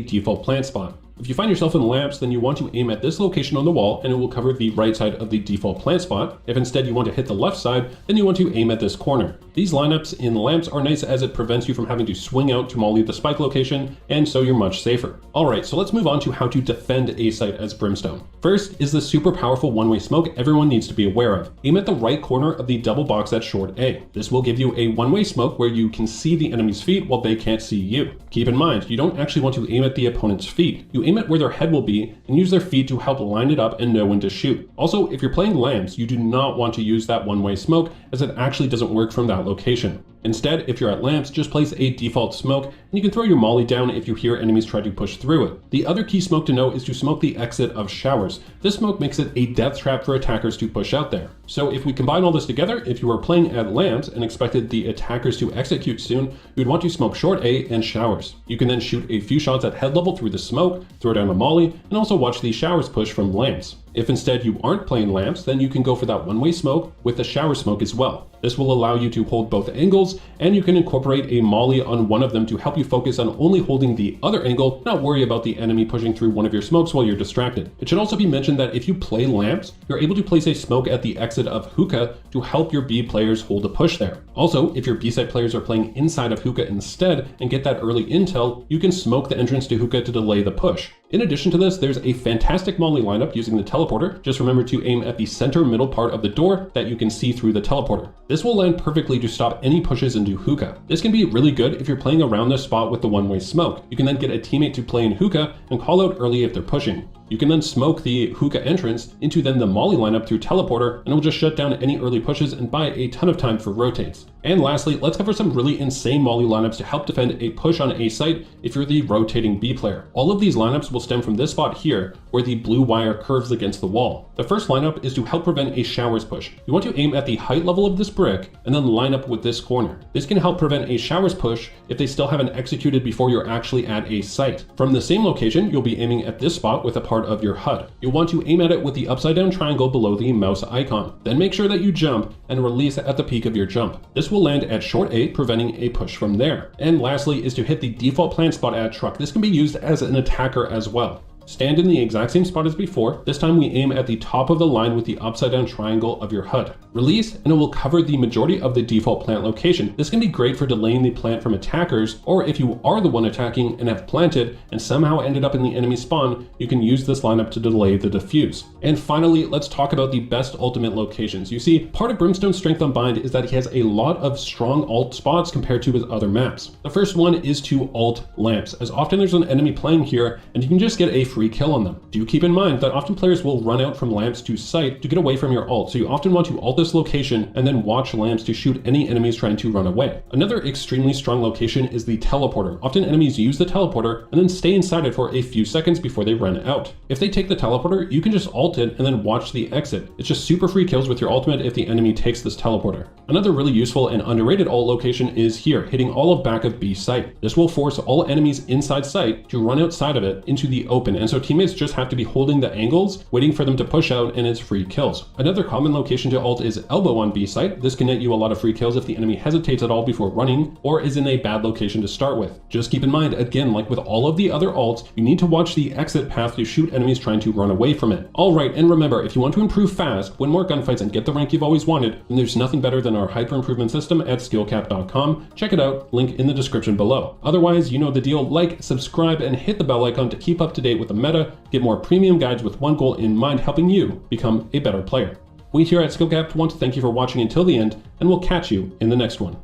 default plant spot. If you find yourself in lamps, then you want to aim at this location on the wall and it will cover the right side of the default plant spot. If instead you want to hit the left side, then you want to aim at this corner. These lineups in lamps are nice as it prevents you from having to swing out to molly the spike location, and so you're much safer. Alright, so let's move on to how to defend A site as Brimstone. First is the super powerful one-way smoke everyone needs to be aware of. Aim at the right corner of the double box at short A. This will give you a one-way smoke where you can see the enemy's feet while they can't see you. Keep in mind, you don't actually want to aim at the opponent's feet. You aim at where their head will be and use their feet to help line it up and know when to shoot. Also, if you're playing lamps, you do not want to use that one-way smoke as it actually doesn't work from that location. Instead, if you're at lamps, just place a default smoke and you can throw your molly down if you hear enemies try to push through it. The other key smoke to know is to smoke the exit of showers. This smoke makes it a death trap for attackers to push out there. So if we combine all this together, if you are playing at lamps and expected the attackers to execute soon, you would want to smoke short A and showers. You can then shoot a few shots at head level through the smoke, throw down a molly, and also watch the showers push from lamps. If instead you aren't playing lamps, then you can go for that one-way smoke with the shower smoke as well. This will allow you to hold both angles, and you can incorporate a molly on one of them to help you focus on only holding the other angle, not worry about the enemy pushing through one of your smokes while you're distracted. It should also be mentioned that if you play lamps, you're able to place a smoke at the exit of hookah to help your B players hold a push there. Also, if your B side players are playing inside of hookah instead and get that early intel, you can smoke the entrance to hookah to delay the push. In addition to this, there's a fantastic molly lineup using the teleporter. Just remember to aim at the center middle part of the door that you can see through the teleporter. This will land perfectly to stop any pushes into hookah. This can be really good if you're playing around this spot with the one-way smoke. You can then get a teammate to play in hookah and call out early if they're pushing. You can then smoke the hookah entrance into then the molly lineup through teleporter, and it will just shut down any early pushes and buy a ton of time for rotates. And lastly, let's cover some really insane molly lineups to help defend a push on A site if you're the rotating B player. All of these lineups will stem from this spot here, where the blue wire curves against the wall. The first lineup is to help prevent a showers push. You want to aim at the height level of this brick and then line up with this corner. This can help prevent a showers push if they still haven't executed before you're actually at a site. From the same location, you'll be aiming at this spot with a part of your HUD. You'll want to aim at it with the upside down triangle below the mouse icon. Then make sure that you jump and release at the peak of your jump. This will land at short A, preventing a push from there. And lastly is to hit the default plant spot at truck. This can be used as an attacker as well. Stand in the exact same spot as before. This time we aim at the top of the line with the upside down triangle of your HUD. Release, and it will cover the majority of the default plant location. This can be great for delaying the plant from attackers, or if you are the one attacking and have planted and somehow ended up in the enemy spawn, you can use this lineup to delay the defuse. And finally, let's talk about the best ultimate locations. You see, part of Brimstone's strength on Bind is that he has a lot of strong ult spots compared to his other maps. The first one is to ult lamps, as often there's an enemy playing here, and you can just get a free free kill on them. Do keep in mind that often players will run out from lamps to sight to get away from your ult, so you often want to ult this location and then watch lamps to shoot any enemies trying to run away. Another extremely strong location is the teleporter. Often enemies use the teleporter and then stay inside it for a few seconds before they run out. If they take the teleporter, you can just ult it and then watch the exit. It's just super free kills with your ultimate if the enemy takes this teleporter. Another really useful and underrated ult location is here, hitting all of back of B site. This will force all enemies inside sight to run outside of it into the open, and so teammates just have to be holding the angles, waiting for them to push out, and it's free kills. Another common location to ult is elbow on B site. This can net you a lot of free kills if the enemy hesitates at all before running, or is in a bad location to start with. Just keep in mind, again, like with all of the other ults, you need to watch the exit path to shoot enemies trying to run away from it. Alright, and remember, if you want to improve fast, win more gunfights, and get the rank you've always wanted, then there's nothing better than our hyper improvement system at skillcap.com. Check it out, link in the description below. Otherwise, you know the deal. Like, subscribe, and hit the bell icon to keep up to date with the meta, get more premium guides with one goal in mind, helping you become a better player. We here at SkillCap want to thank you for watching until the end, and we'll catch you in the next one.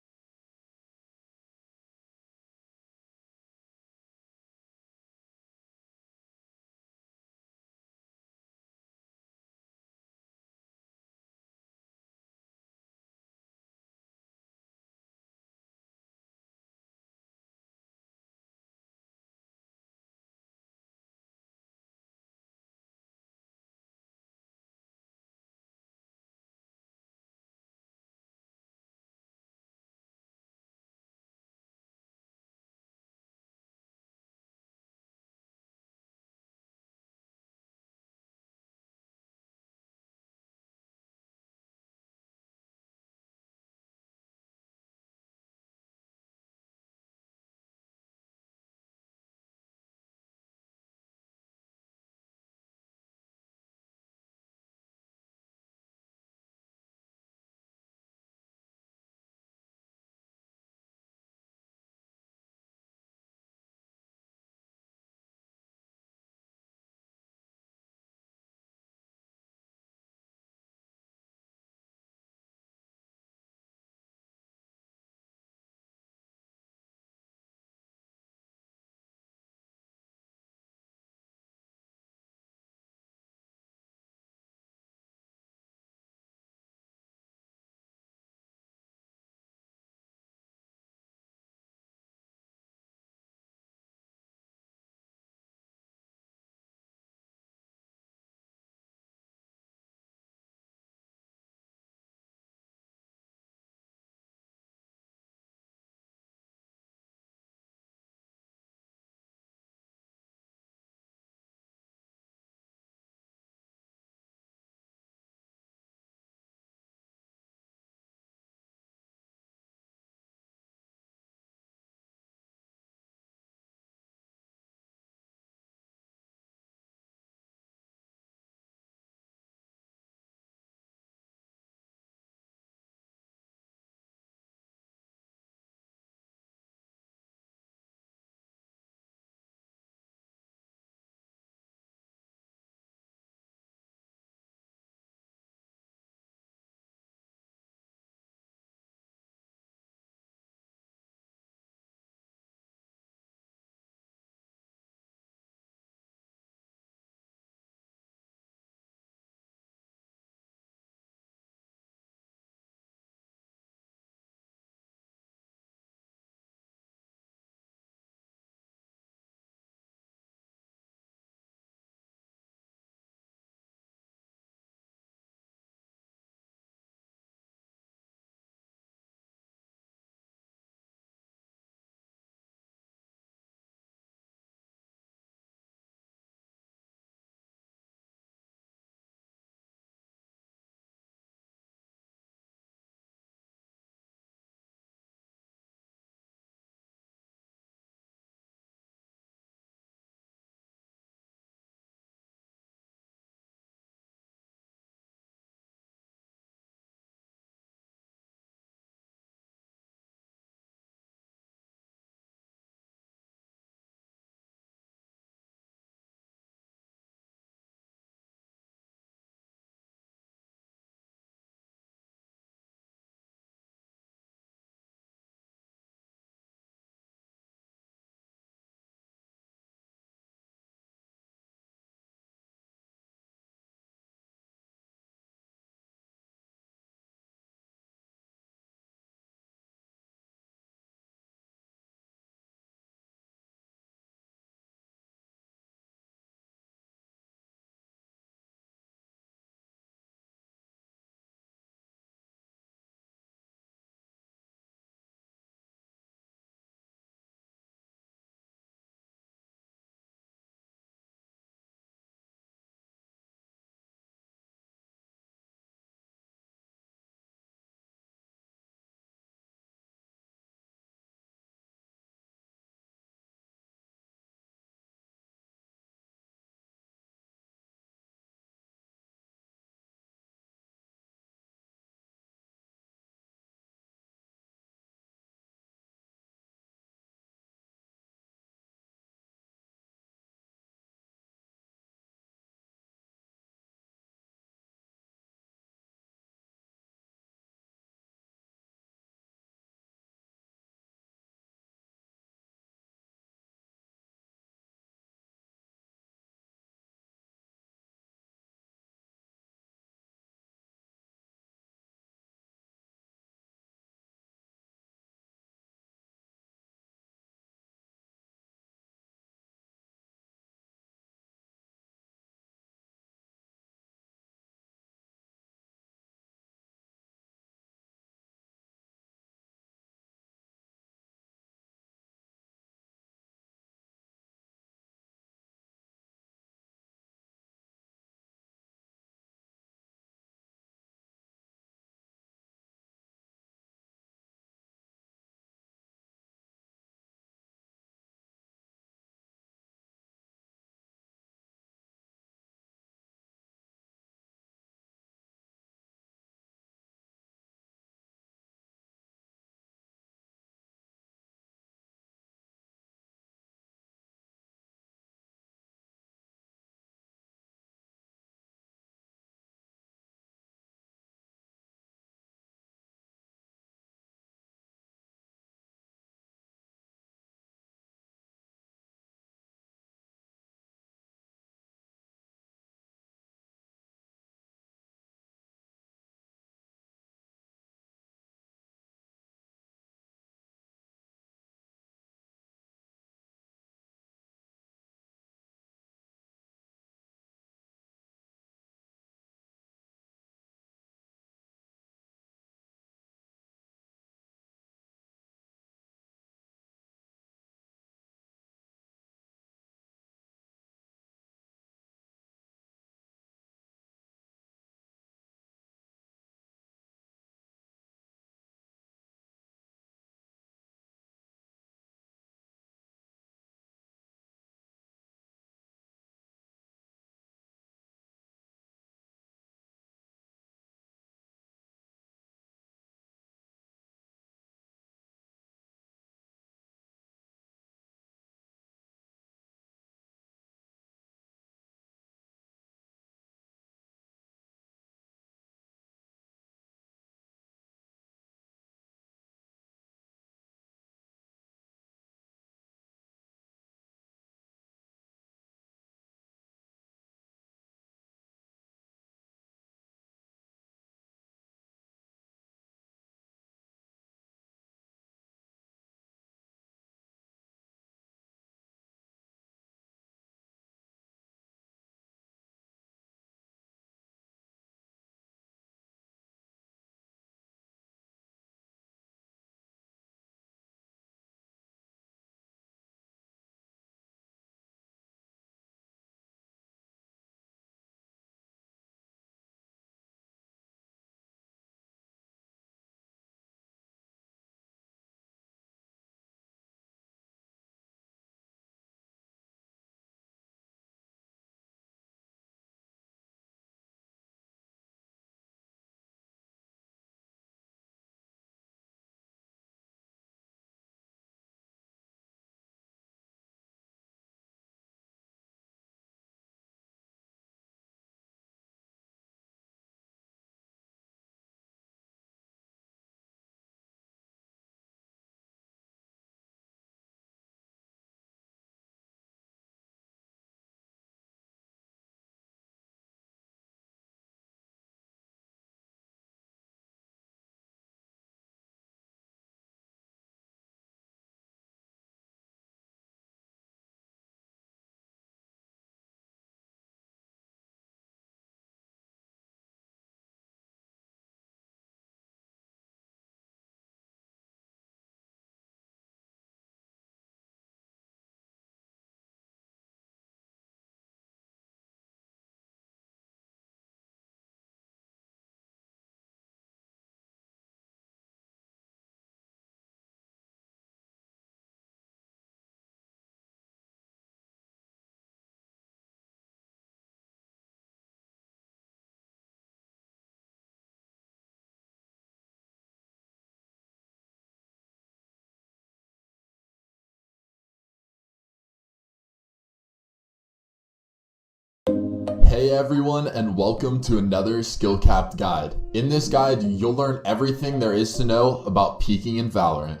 Hey everyone, and welcome to another skill capped guide. In this guide, you'll learn everything there is to know about peeking in Valorant.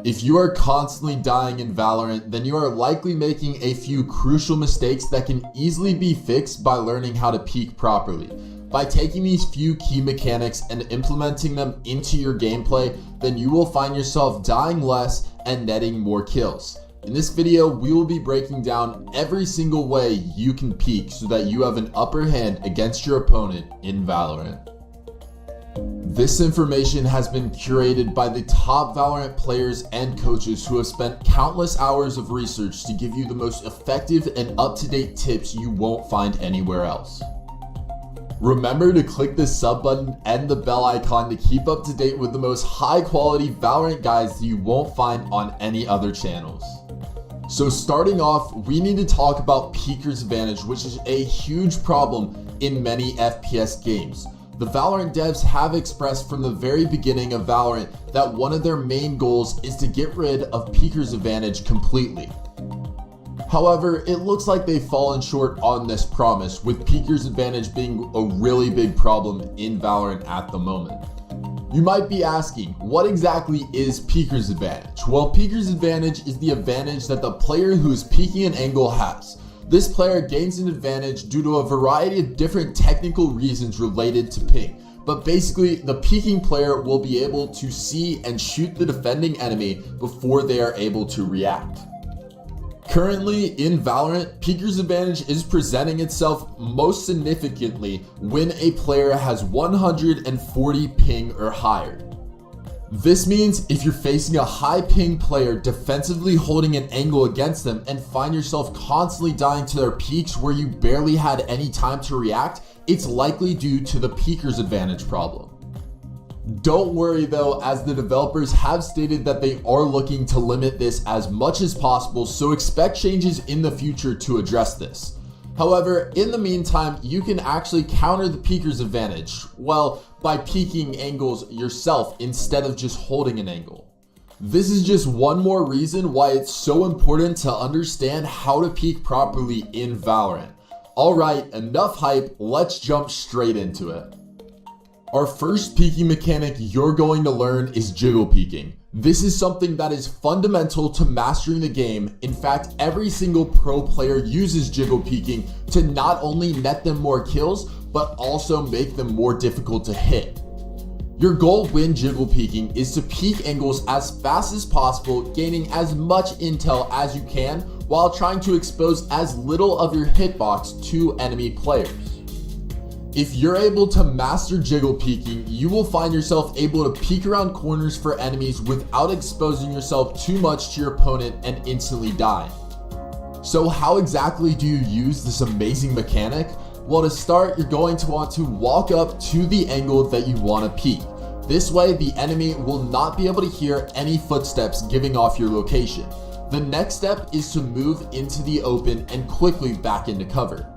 If you are constantly dying in Valorant, then you are likely making a few crucial mistakes that can easily be fixed by learning how to peek properly. By taking these few key mechanics and implementing them into your gameplay, then you will find yourself dying less and netting more kills. In this video, we will be breaking down every single way you can peek so that you have an upper hand against your opponent in Valorant. This information has been curated by the top Valorant players and coaches who have spent countless hours of research to give you the most effective and up-to-date tips you won't find anywhere else. Remember to click the sub button and the bell icon to keep up to date with the most high quality Valorant guides that you won't find on any other channels. So starting off, we need to talk about Peeker's Advantage, which is a huge problem in many FPS games. The Valorant devs have expressed from the very beginning of Valorant that one of their main goals is to get rid of Peeker's Advantage completely. However, it looks like they've fallen short on this promise, with Peeker's Advantage being a really big problem in Valorant at the moment. You might be asking, what exactly is Peeker's Advantage? Well, Peeker's Advantage is the advantage that the player who is peeking an angle has. This player gains an advantage due to a variety of different technical reasons related to ping. But basically, the peeking player will be able to see and shoot the defending enemy before they are able to react. Currently in Valorant, Peeker's Advantage is presenting itself most significantly when a player has 140 ping or higher. This means if you're facing a high ping player defensively holding an angle against them and find yourself constantly dying to their peeks where you barely had any time to react, it's likely due to the Peeker's Advantage problem. Don't worry though, as the developers have stated that they are looking to limit this as much as possible, so expect changes in the future to address this. However, in the meantime, you can actually counter the Peeker's Advantage, well, by peeking angles yourself instead of just holding an angle. This is just one more reason why it's so important to understand how to peek properly in Valorant. Alright, enough hype, let's jump straight into it. Our first peeking mechanic you're going to learn is Jiggle Peeking. This is something that is fundamental to mastering the game. In fact, every single pro player uses Jiggle Peeking to not only net them more kills, but also make them more difficult to hit. Your goal when Jiggle Peeking is to peek angles as fast as possible, gaining as much intel as you can while trying to expose as little of your hitbox to enemy players. If you're able to master Jiggle Peeking, you will find yourself able to peek around corners for enemies without exposing yourself too much to your opponent and instantly dying. So how exactly do you use this amazing mechanic? Well, to start, you're going to want to walk up to the angle that you want to peek. This way, the enemy will not be able to hear any footsteps giving off your location. The next step is to move into the open and quickly back into cover.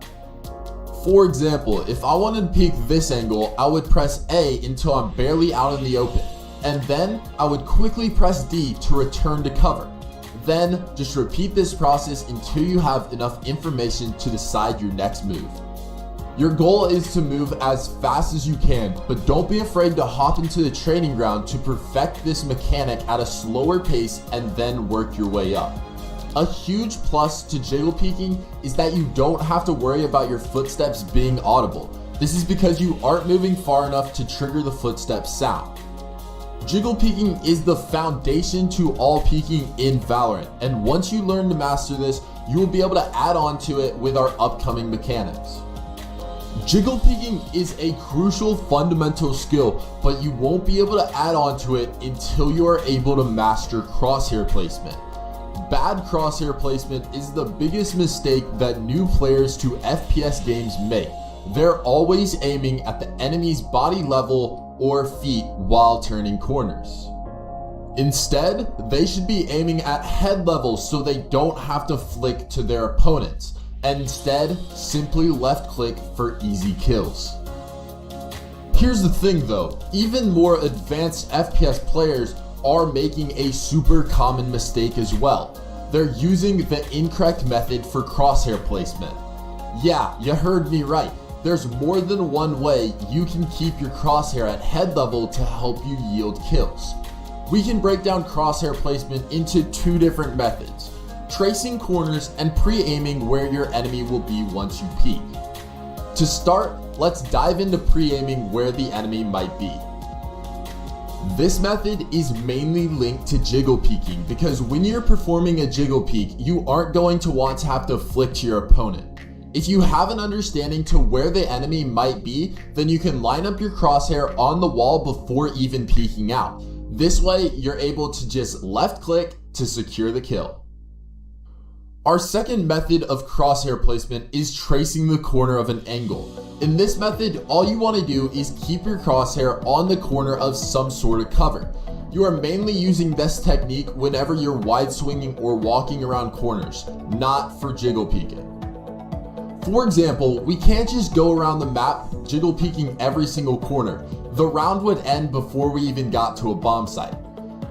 For example, if I wanted to peek this angle, I would press A until I'm barely out in the open, and then I would quickly press D to return to cover. Then just repeat this process until you have enough information to decide your next move. Your goal is to move as fast as you can, but don't be afraid to hop into the training ground to perfect this mechanic at a slower pace and then work your way up. A huge plus to Jiggle Peeking is that you don't have to worry about your footsteps being audible. This is because you aren't moving far enough to trigger the footsteps sound. Jiggle Peeking is the foundation to all peeking in Valorant, and once you learn to master this, you will be able to add on to it with our upcoming mechanics. Jiggle Peeking is a crucial fundamental skill, but you won't be able to add on to it until you are able to master Crosshair Placement. Bad crosshair placement is the biggest mistake that new players to FPS games make. They're always aiming at the enemy's body level or feet while turning corners. Instead, they should be aiming at head level so they don't have to flick to their opponents, and instead simply left click for easy kills. Here's the thing though, even more advanced FPS players are making a super common mistake as well. They're using the incorrect method for crosshair placement. Yeah, you heard me right. There's more than one way you can keep your crosshair at head level to help you yield kills. We can break down crosshair placement into two different methods: tracing corners and pre-aiming where your enemy will be once you peek. To start, let's dive into pre-aiming where the enemy might be. This method is mainly linked to jiggle peeking because when you're performing a jiggle peek, you aren't going to want to have to flick to your opponent. If you have an understanding to where the enemy might be, then you can line up your crosshair on the wall before even peeking out. This way, you're able to just left click to secure the kill. Our second method of crosshair placement is tracing the corner of an angle. In this method, all you want to do is keep your crosshair on the corner of some sort of cover. You are mainly using this technique whenever you're wide swinging or walking around corners, not for jiggle peeking. For example, we can't just go around the map jiggle peeking every single corner. The round would end before we even got to a bomb site.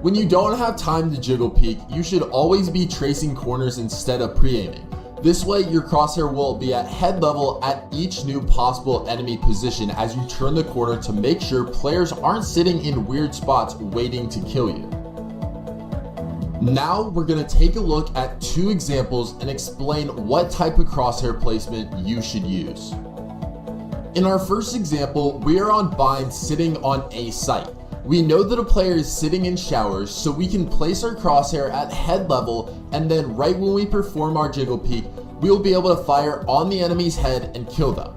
When you don't have time to jiggle peek, you should always be tracing corners instead of pre-aiming. This way, your crosshair will be at head level at each new possible enemy position as you turn the corner to make sure players aren't sitting in weird spots waiting to kill you. Now we're going to take a look at two examples and explain what type of crosshair placement you should use. In our first example, we are on bind sitting on a site. We know that a player is sitting in showers, so we can place our crosshair at head level, and then right when we perform our jiggle peek, we'll be able to fire on the enemy's head and kill them.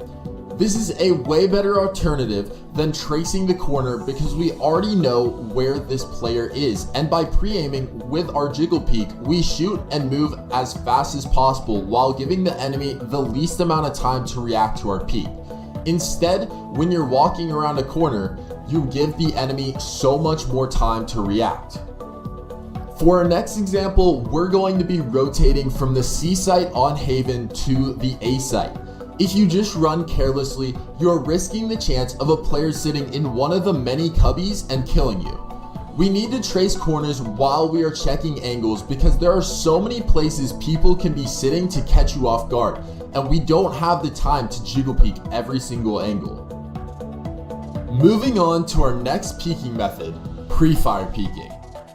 This is a way better alternative than tracing the corner because we already know where this player is, and by pre-aiming with our jiggle peek, we shoot and move as fast as possible while giving the enemy the least amount of time to react to our peek. Instead, when you're walking around a corner, you give the enemy so much more time to react. For our next example, we're going to be rotating from the C site on Haven to the A site. If you just run carelessly, you're risking the chance of a player sitting in one of the many cubbies and killing you. We need to trace corners while we are checking angles because there are so many places people can be sitting to catch you off guard, and we don't have the time to jiggle peek every single angle. Moving on to our next peeking method, pre-fire peeking.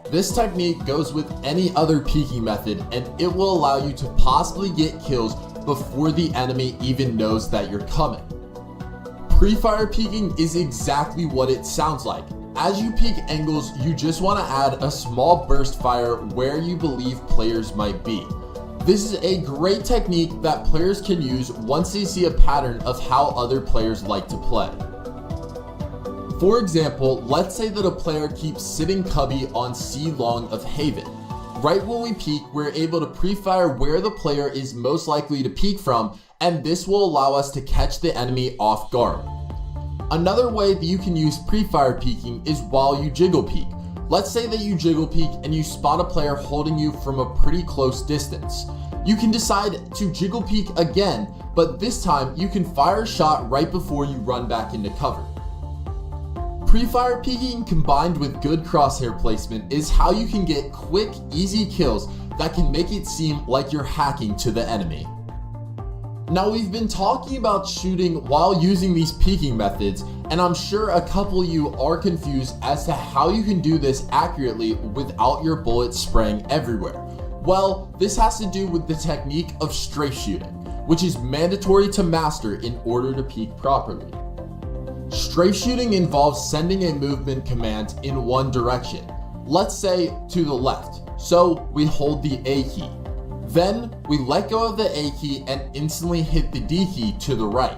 This technique goes with any other peeking method, and it will allow you to possibly get kills before the enemy even knows that you're coming. Pre-fire peeking is exactly what it sounds like. As you peek angles, you just want to add a small burst fire where you believe players might be. This is a great technique that players can use once they see a pattern of how other players like to play. For example, let's say that a player keeps sitting cubby on C long of Haven. Right when we peek, we're able to pre-fire where the player is most likely to peek from, and this will allow us to catch the enemy off guard. Another way that you can use pre-fire peeking is while you jiggle peek. Let's say that you jiggle peek and you spot a player holding you from a pretty close distance. You can decide to jiggle peek again, but this time you can fire a shot right before you run back into cover. Pre-fire peeking combined with good crosshair placement is how you can get quick, easy kills that can make it seem like you're hacking to the enemy. Now we've been talking about shooting while using these peeking methods, and I'm sure a couple of you are confused as to how you can do this accurately without your bullets spraying everywhere. Well, this has to do with the technique of strafe shooting, which is mandatory to master in order to peek properly. Strafe shooting involves sending a movement command in one direction, let's say to the left, so we hold the A key. Then we let go of the A key and instantly hit the D key to the right.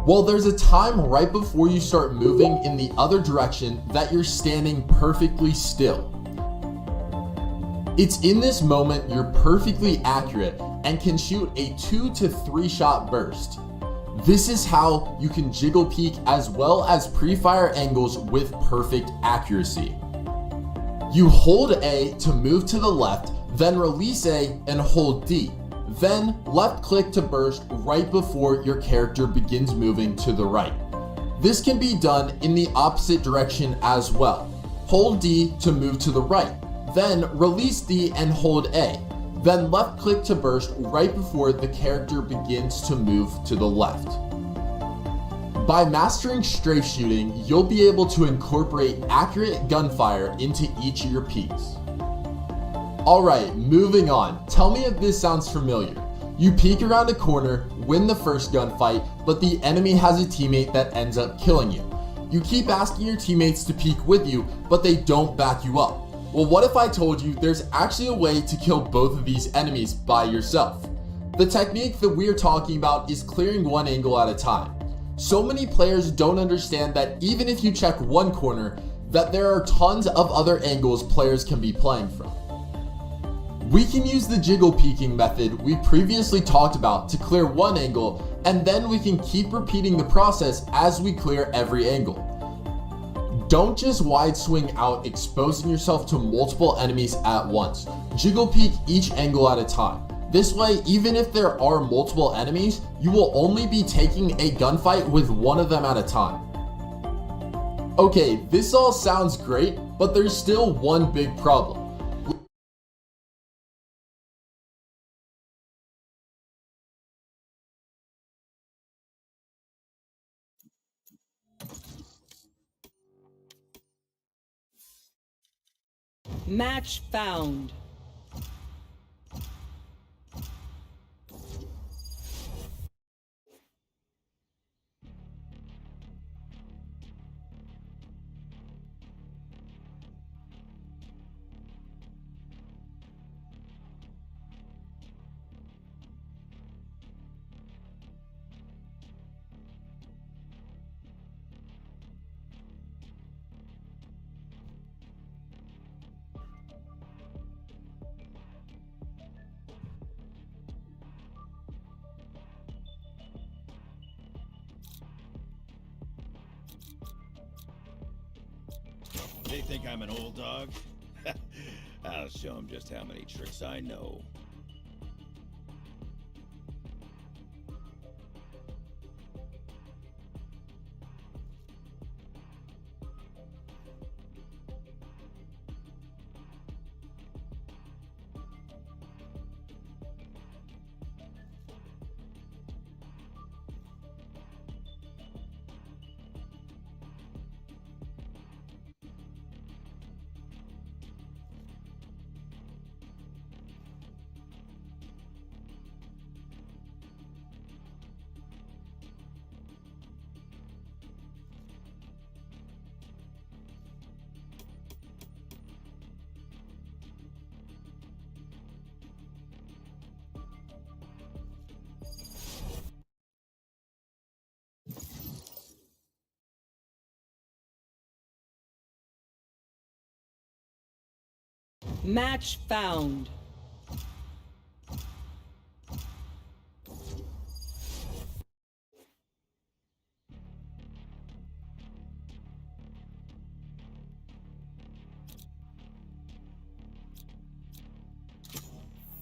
Well, there's a time right before you start moving in the other direction that you're standing perfectly still. It's in this moment you're perfectly accurate and can shoot a 2 to 3 shot burst. This is how you can jiggle peek as well as pre-fire angles with perfect accuracy. You hold A to move to the left, then release A and hold D. Then left click to burst right before your character begins moving to the right. This can be done in the opposite direction as well. Hold D to move to the right, then release D and hold A. then left click to burst right before the character begins to move to the left. By mastering strafe shooting, you'll be able to incorporate accurate gunfire into each of your peeks. Alright, moving on. Tell me if this sounds familiar. You peek around a corner, win the first gunfight, but the enemy has a teammate that ends up killing you. You keep asking your teammates to peek with you, but they don't back you up. Well, what if I told you there's actually a way to kill both of these enemies by yourself? The technique that we're talking about is clearing one angle at a time. So many players don't understand that even if you check one corner, that there are tons of other angles players can be playing from. We can use the jiggle peeking method we previously talked about to clear one angle, and then we can keep repeating the process as we clear every angle. Don't just wide swing out, exposing yourself to multiple enemies at once. Jiggle peek each angle at a time. This way, even if there are multiple enemies, you will only be taking a gunfight with one of them at a time. Okay, this all sounds great, but there's still one big problem. Match found. They think I'm an old dog? I'll show them just how many tricks I know. Match found.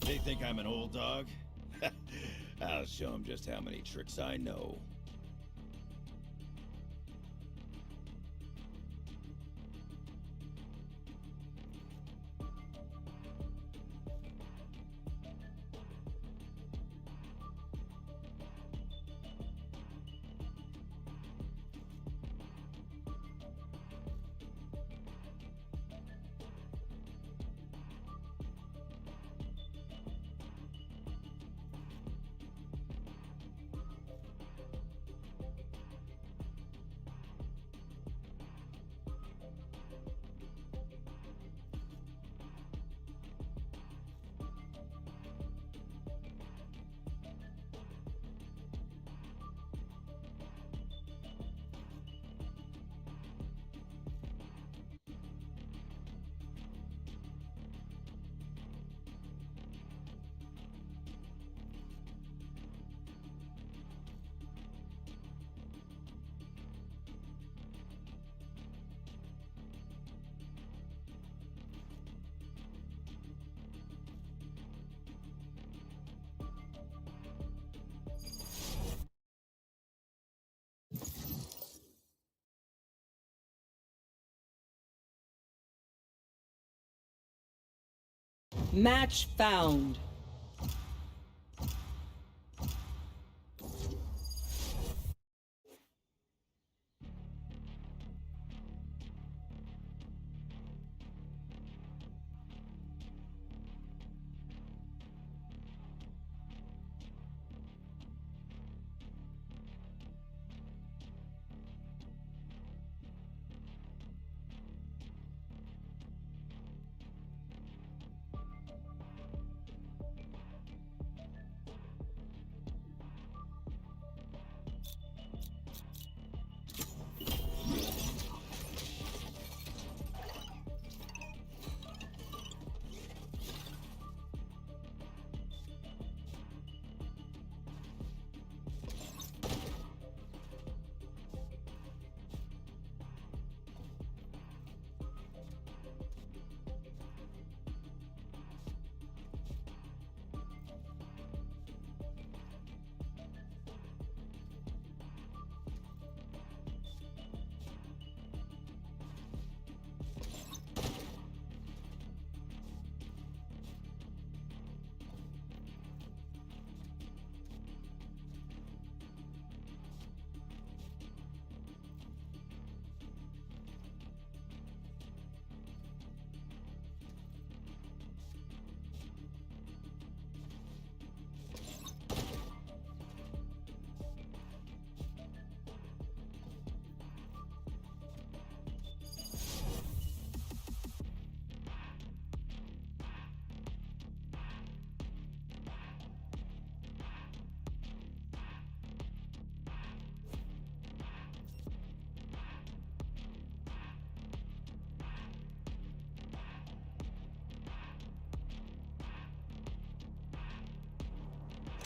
They think I'm an old dog? I'll show them just how many tricks I know. Match found.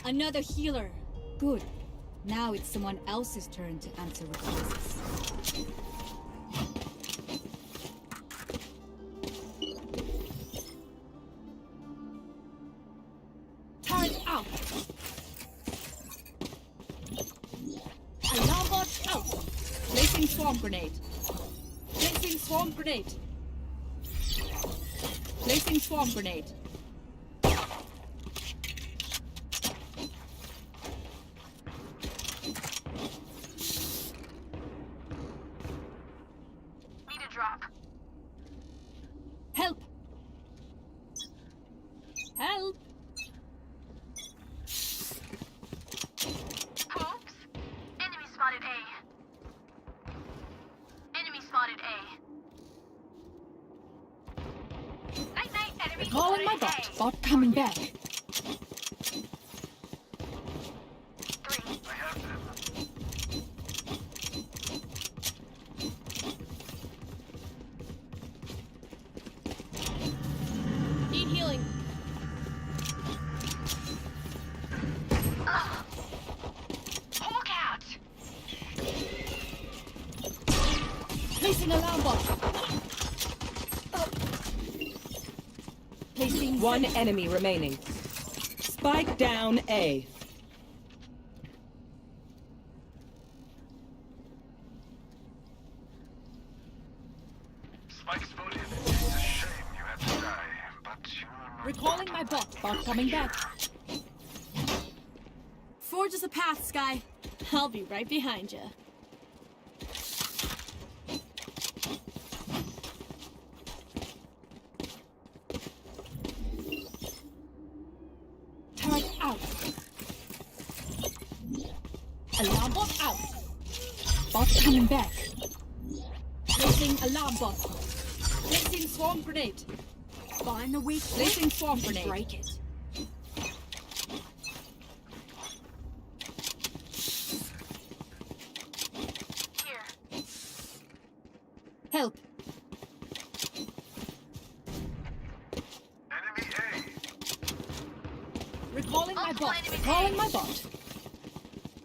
Another healer. Good. Now it's someone else's turn to answer requests. Turret out. Alarm bot out. Placing swarm grenade. Placing swarm grenade. Placing swarm grenade. Need a drop. Help! Help! Oops. Enemy spotted A. Enemy spotted A. Night night, enemy Calling my spotted bot. Bot coming back. Need healing. Hawk out. Placing alarm bot. Placing One enemy remaining. Spike down A. Spike spotted. It's a shame you had to die, but you are not. Recalling my bot. Bot coming back. Forge us a path, Sky. I'll be right behind you. Turret out. Alarm bot out. Bot coming back. Placing alarm bot. Placing swarm grenade. Find the weak Placing swarm grenade. break it. Here. Help. Enemy A. Recalling my bot. enemy Recalling my bot.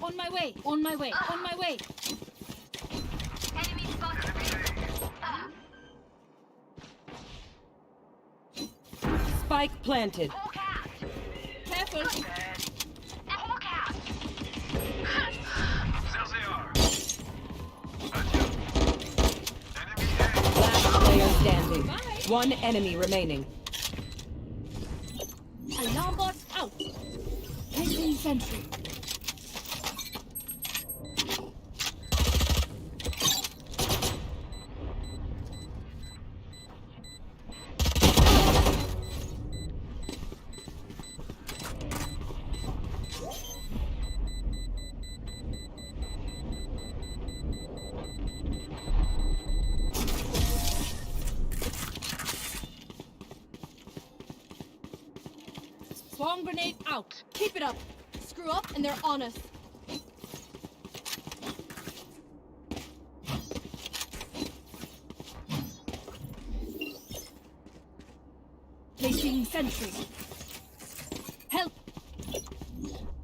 On my way. On my way. On my way. Enemy spotted. Spike planted. Hawk out. Careful. Hawk out. There they are. Adieu. Enemy A. Last player standing. One enemy remaining. Alarm bot out. Placing sentry. Swarm grenade out. Keep it up. Screw up and they're on us. Placing sentry. Help.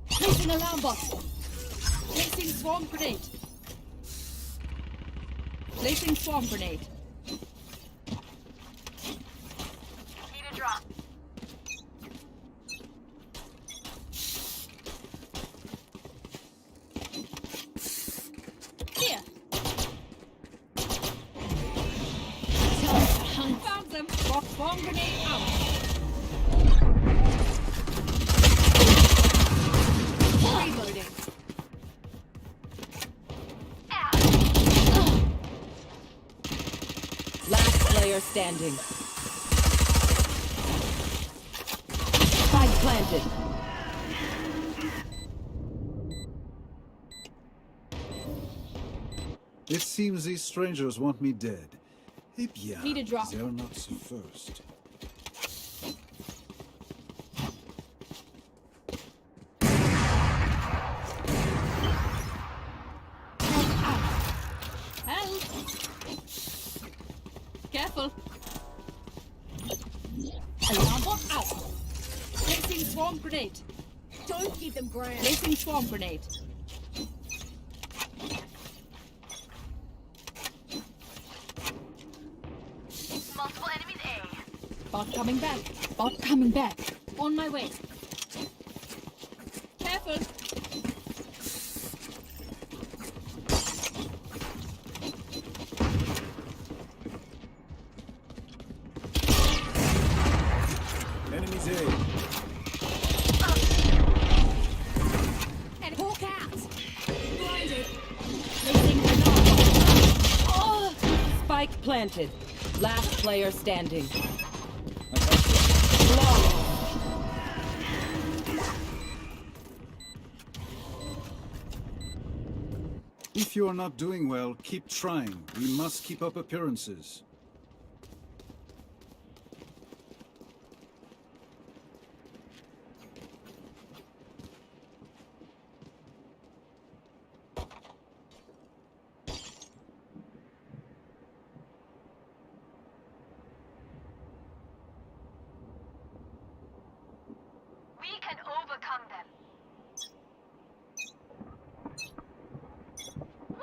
Placing alarm bot. Placing swarm grenade. Placing swarm grenade. Need a drop. Here. Found them. Swarm grenade out. Reloading. Last player standing. Spike planted. It seems these strangers want me dead. Eh bien, Need a drop. they're not the first. Help. Careful. Alarm bot out. Placing swarm grenade. Don't give them ground. Placing swarm grenade. Multiple enemies A. Bot coming back. Bot coming back. On my way. Careful. Enemies A. And hawk out. Blinded. Placing grenade. Oh! Spike planted. Last player standing. If you are not doing well, keep trying. We must keep up appearances. We can overcome them.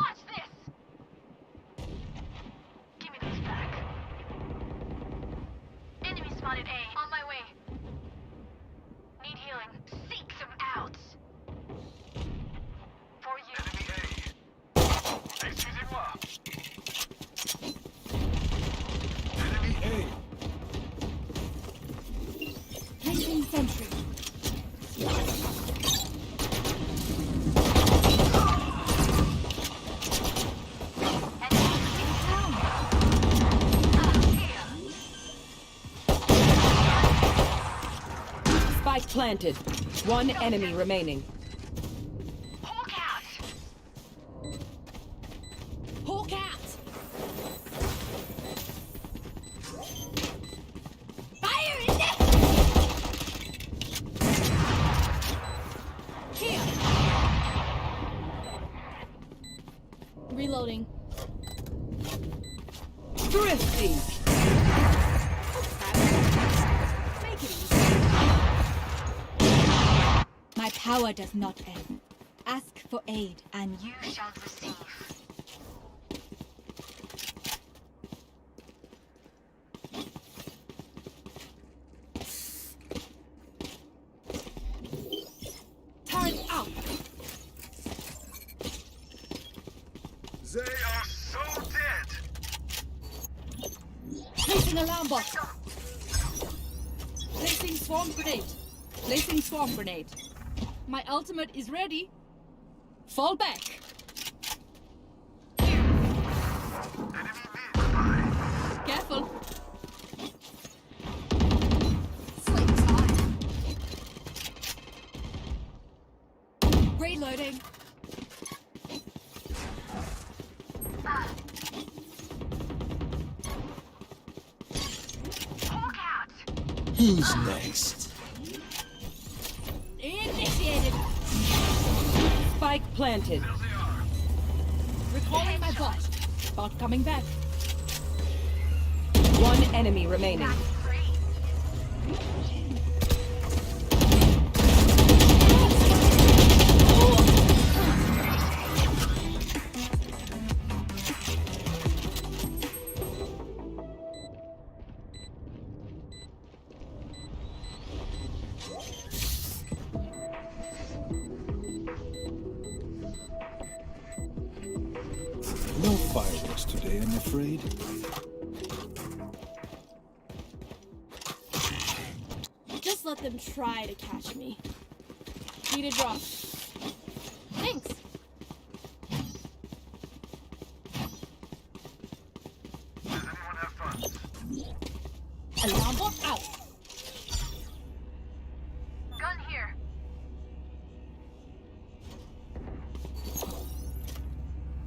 Watch this! Give me those back. Enemy spotted A. On my way. Need healing. Seek them out. For you. Excusez-moi. Enemy A. Placing sentry. Spike planted. One enemy remaining. Hawk out! Hawk out. Fire in there. Here. Reloading. Thrifty. Make it easy. My power does not end. Ask for aid and You shall receive. Turret out. They are so dead. Placing alarm bot. Placing swarm grenade. Placing swarm grenade. My ultimate is ready. Fall back. Careful. Sleep tight. Reloading. Hawk out! Who's next? Initiated. Spike planted. Recalling my bot. Bot coming back. One enemy remaining. No fireworks today, I'm afraid. Just let them try to catch me. Need a drop. Thanks. Does anyone have fun? Alarm bot out. Gun here.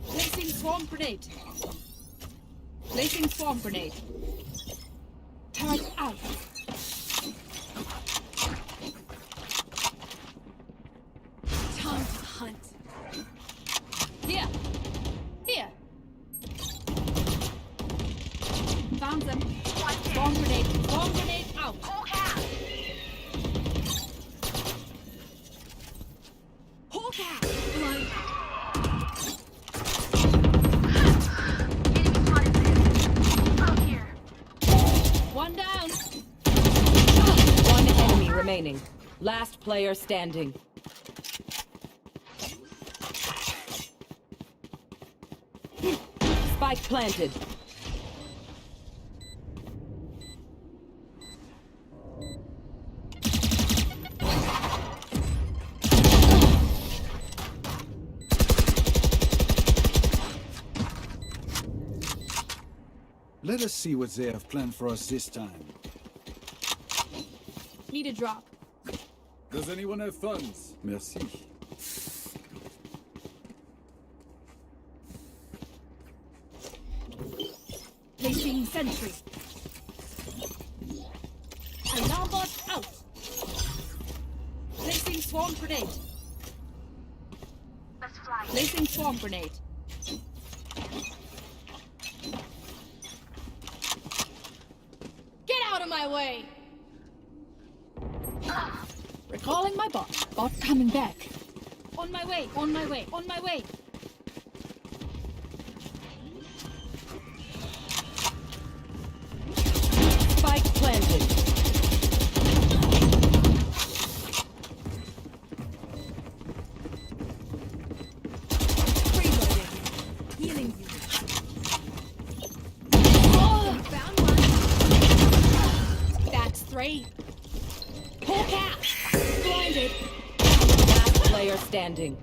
Placing swarm grenade. Placing swarm grenade. Turret out. Time to hunt. Here. Here. Found them. Swarm grenade. Swarm grenade out. Hawk out! One down. One enemy remaining. Last player standing. Spike planted. Let us see what they have planned for us this time. Need a drop. Does anyone have funds? Merci. Placing sentry. Alarm bot out. Placing swarm grenade. Let's fly. Placing swarm grenade. Get out of my way! Recalling my bot. Bot coming back. On my way, on my way, on my way. Spike planted. Reloading. Healing you. Found one. That's three. Pull cap. Blinded. Last player standing.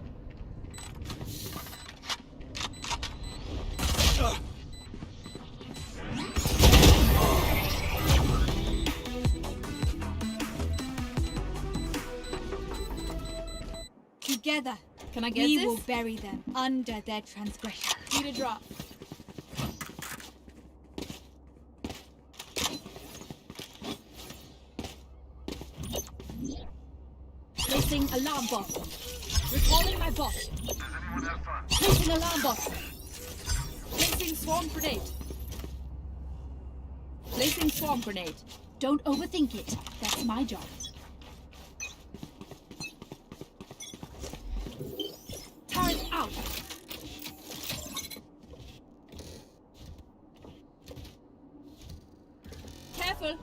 Together, Can I get we this? will bury them under their transgression. Need a drop. Placing alarm bot. Recalling my bot. Placing alarm bot. Placing swarm grenade. Placing swarm grenade. Don't overthink it. That's my job. Turret out. Careful.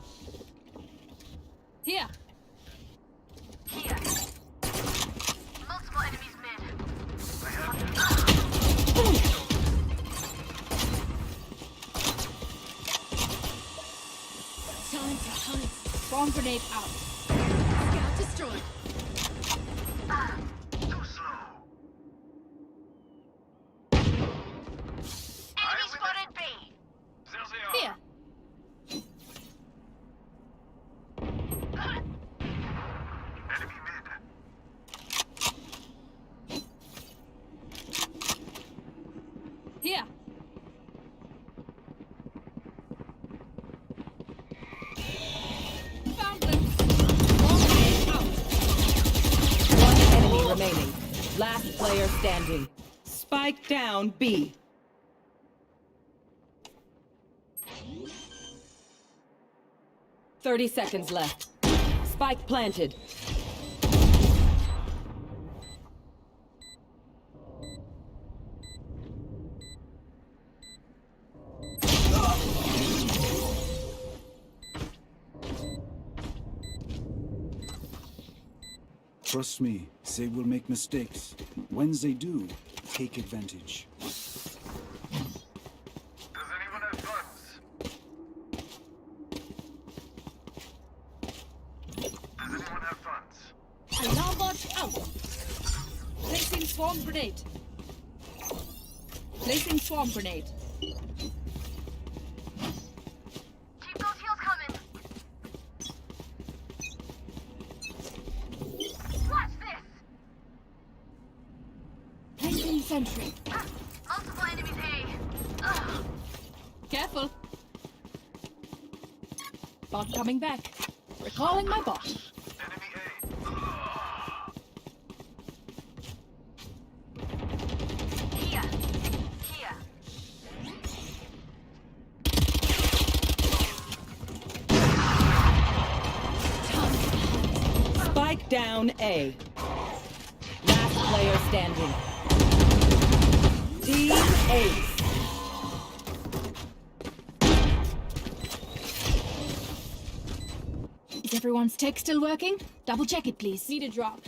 Here. Here. Multiple enemies mid. Time to hunt. Swarm grenade out. Scout destroyed. Too slow. Enemy spotted B. There they are. Here. Enemy mid. Here. Found them. Swarm grenade out. One enemy remaining. Last player standing. Spike down B. Thirty seconds left. Spike planted. Trust me, they will make mistakes. When they do, take advantage. Does anyone have funds? Does anyone have funds? Alarm bot out. Placing swarm grenade. Placing swarm grenade. Keep those heels coming. Watch this. Placing sentry. Multiple enemies A. Ugh. Careful. Bot coming back. Recalling my bot. Enemy Here. Here. Spike down A. Last player standing. Team Ace. Is everyone's tech still working? Double check it, please. Need a drop.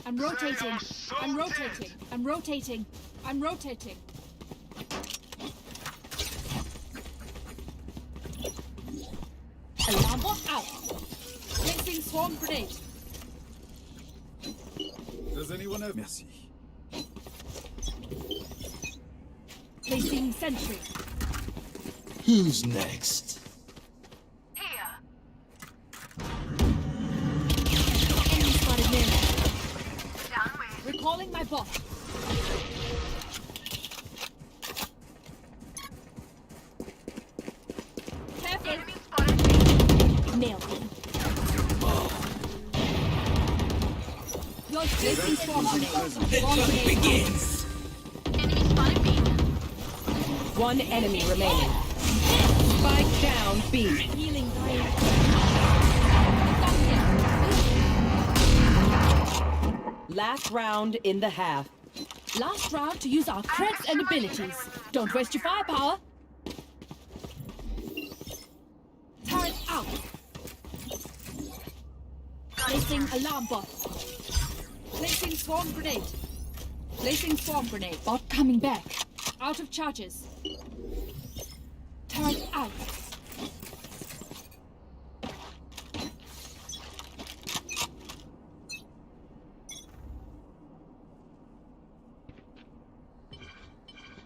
I'm rotating. I'm rotating. I'm rotating. I'm rotating. Alarm bot out. Placing swarm grenade. Does anyone have... Merci. Placing sentry. Who's next? Enemy spotted near me. Recalling my bot. Careful. Nailed him. Your placing swarm grenade. Swarm grenade begins. One enemy remaining. Spike down B. Healing grenade. Last round in the half. Last round to use our creds and abilities. Don't waste your firepower. Turret out. Placing alarm bot. Placing swarm grenade. Placing swarm grenade. Bot coming back. Out of charges. Turret out.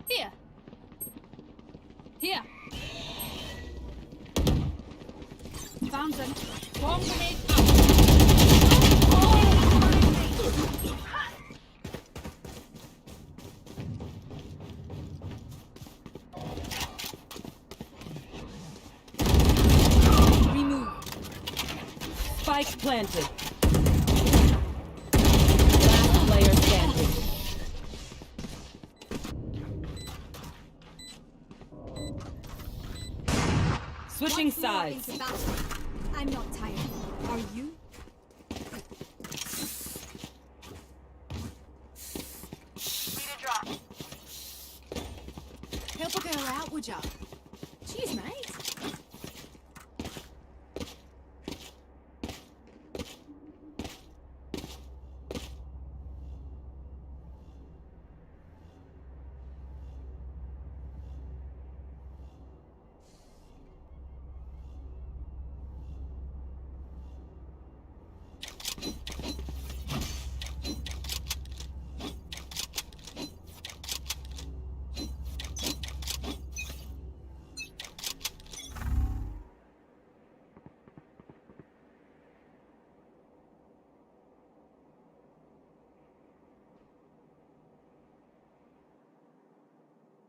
Here. Here. Found them. Swarm grenade out. Remove. Spike planted. Last player standing. Switching sides. I'm not tired. Are you? Help a girl out, would ya? Cheers, mate.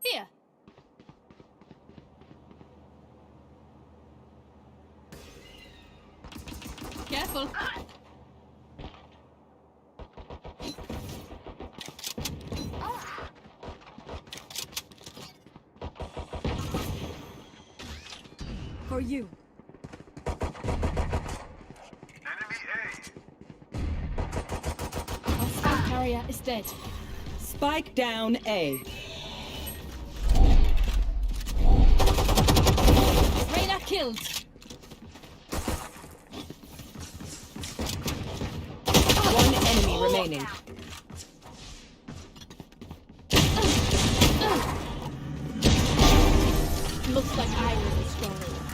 Here. Careful. For you. Our spike carrier is dead. Spike down A. Reyna killed. One enemy remaining. Looks like I was the stronger one.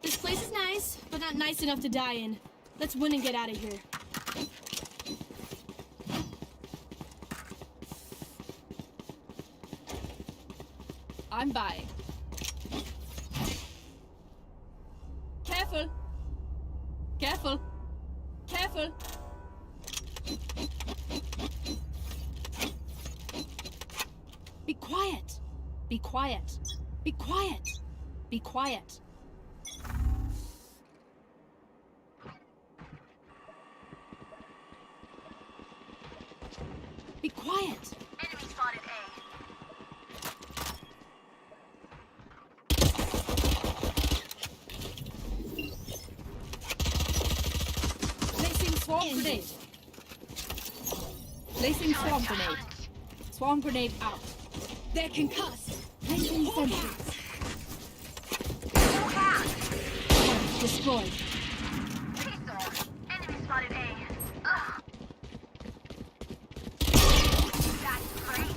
This place is nice, but not nice enough to die in. Let's win and get out of here. I'm buying. Careful. Careful. Careful. Be quiet. Be quiet. Be quiet. Be quiet. Be quiet. Enemy spotted A. Placing swarm grenade. Placing swarm grenade. Swarm grenade out. They're concussed. Placing sentry. Destroyed. Enemy spotted A. Ugh. That's great.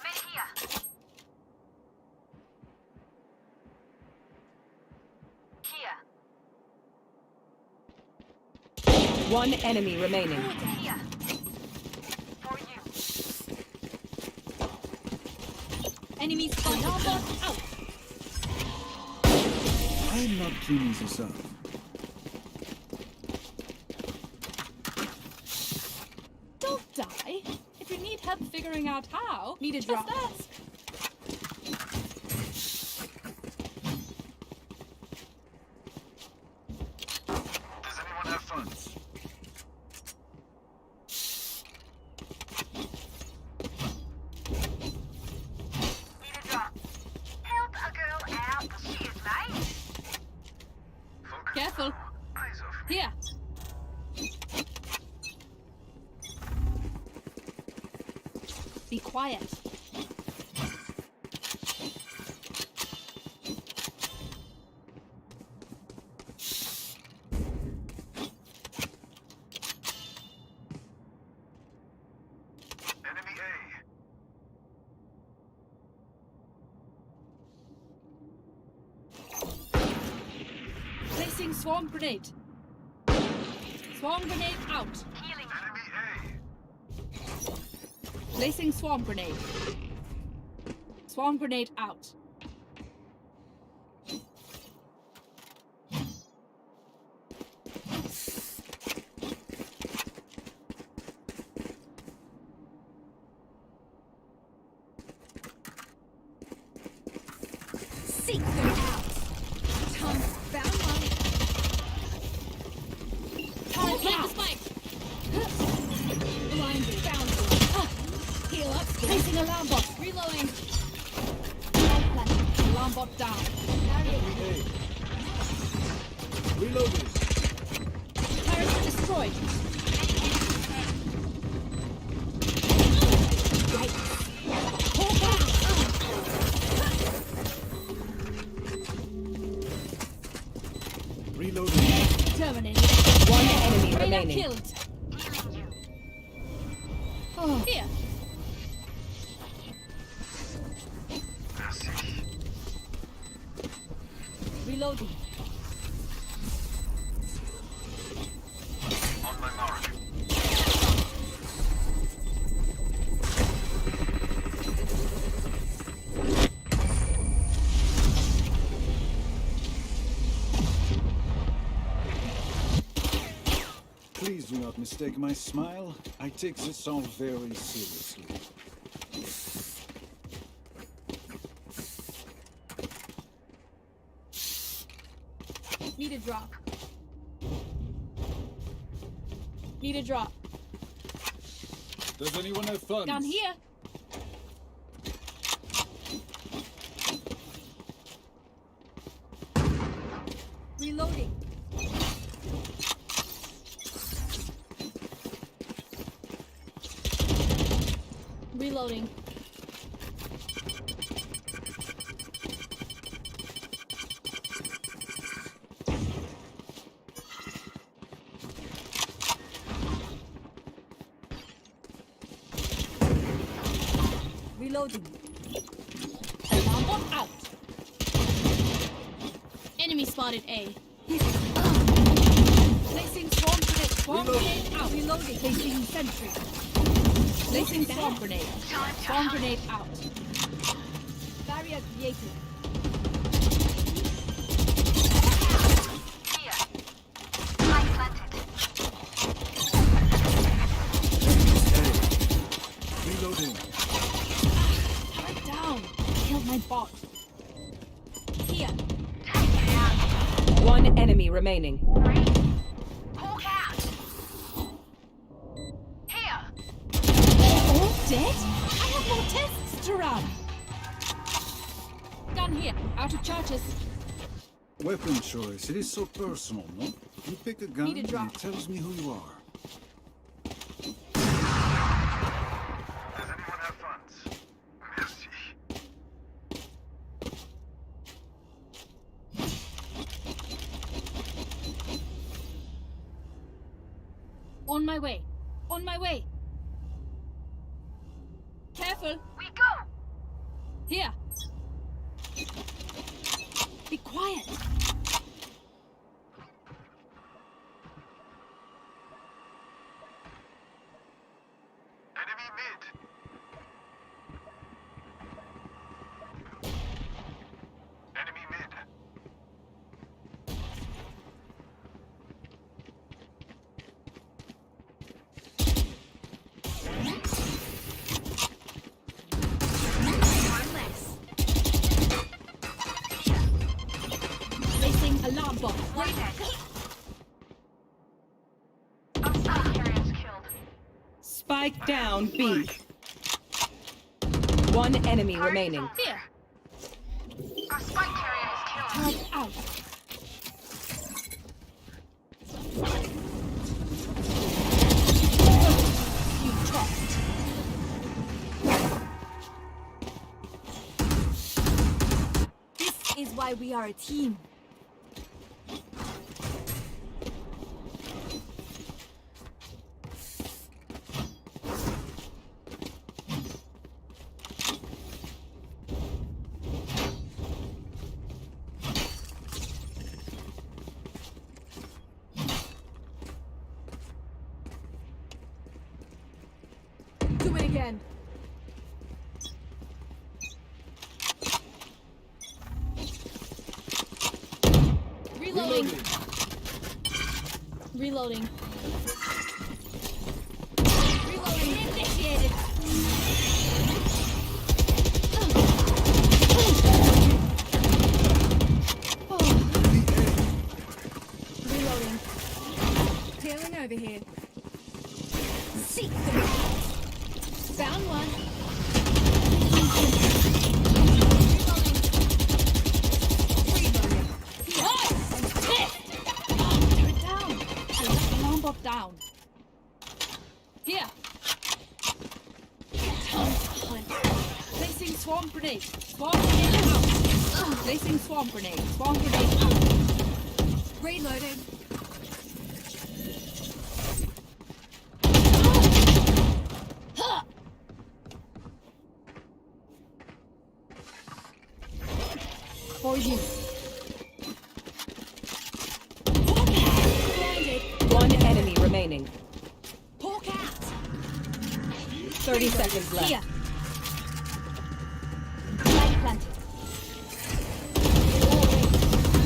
Many here. Here. One enemy remaining. Here. For you. Enemy spotted. Out. I'm not cleaning this up. Don't die. If you need help figuring out how, Need a just drop. ask. Does anyone have funds? Need a drop. Help a girl out. She is nice. Careful. Eyes off. Here. Be quiet. Enemy A. Placing swarm grenade. Swarm grenade out. Healing. Enemy Placing swarm grenade. Swarm grenade out. Seek them out. Tom found one. Plant the spike. Blinded. Found one. Heal up. Placing alarm bot. Reloading. Alarm bot down. A. Reloading. Turret destroyed. Reloading. Terminated. One enemy Reyna remaining. killed. Oh. Here. Reloading. On my mark. Please do not mistake my smile. I take this all very seriously. Need a drop. Need a drop. Does anyone have funds? Down here. Reloading. Reloading. Reloading. Alarm bot out. Enemy spotted A. Placing swarm grenade. Swarm grenade out. Reloading. Placing sentry. Placing swarm grenade. Swarm grenade out. Barrier created. Here. Light planted. Reloading. Right down. Killed my bot. Here. One enemy remaining. Hawk out. Here. All dead? I have more tests to run. Gun here. Out of charges. Weapon choice. It is so personal, no? You pick a gun Need a and drop. it tells me who you are. my way. On my way. Careful. We go! Here. Be quiet. Enemy mid. Enemy mid. One less. Placing alarm bot. One dead. Our spike carrier's killed. Spike down B. One enemy remaining. Here. Our spike carrier is killed. Turret out. You tossed. This is why we are a team. Do it again. Reloading. Reloading. Reloading. Initiated. Reloading. Tailing over here. Seek them. Found one. Reloading. Here. I'm pissed. Turn it down. I left the alarm bot down. Here. Time to hunt. Placing swarm grenade. Swarm grenade out. Placing swarm grenade. Swarm grenade out. Reloading. Huh. For you. Blinded. One enemy remaining. Hawk out. 30 seconds left. Here. Light planted.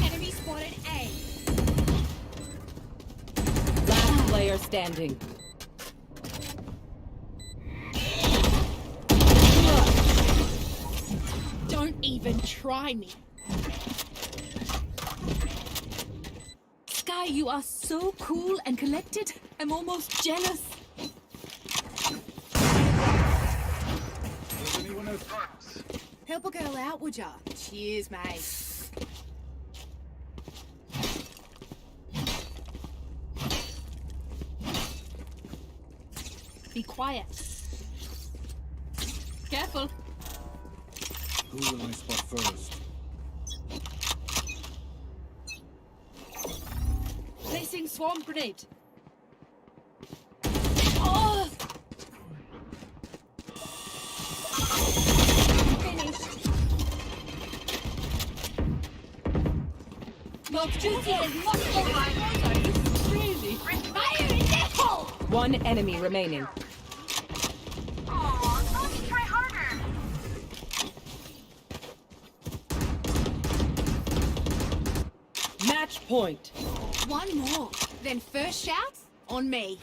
Enemy spotted A. Last player standing. Don't even try me. Sky, you are so cool and collected. I'm almost jealous. Does anyone else? Help a girl out, would ya? Cheers, mate. Be quiet. Careful. Who will I spot first? Placing swarm grenade. Oh! Finished. Not juicy and not crazy. Fire in the hole! One enemy remaining. Aw, don't you try harder. Match point. One more. Then first shout on me.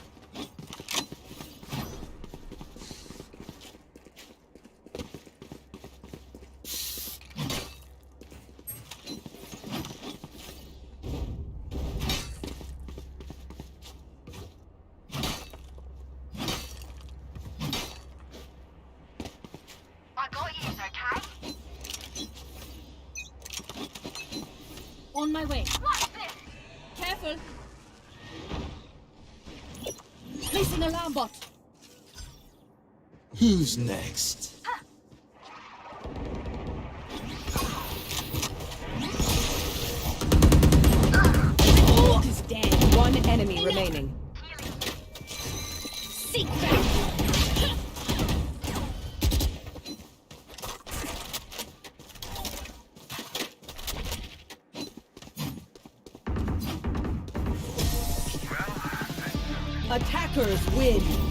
I got you, okay? On my way. Watch this. Careful. Placing alarm bot. Who's next? Bot is dead. One enemy remaining. Seek back! Attackers win.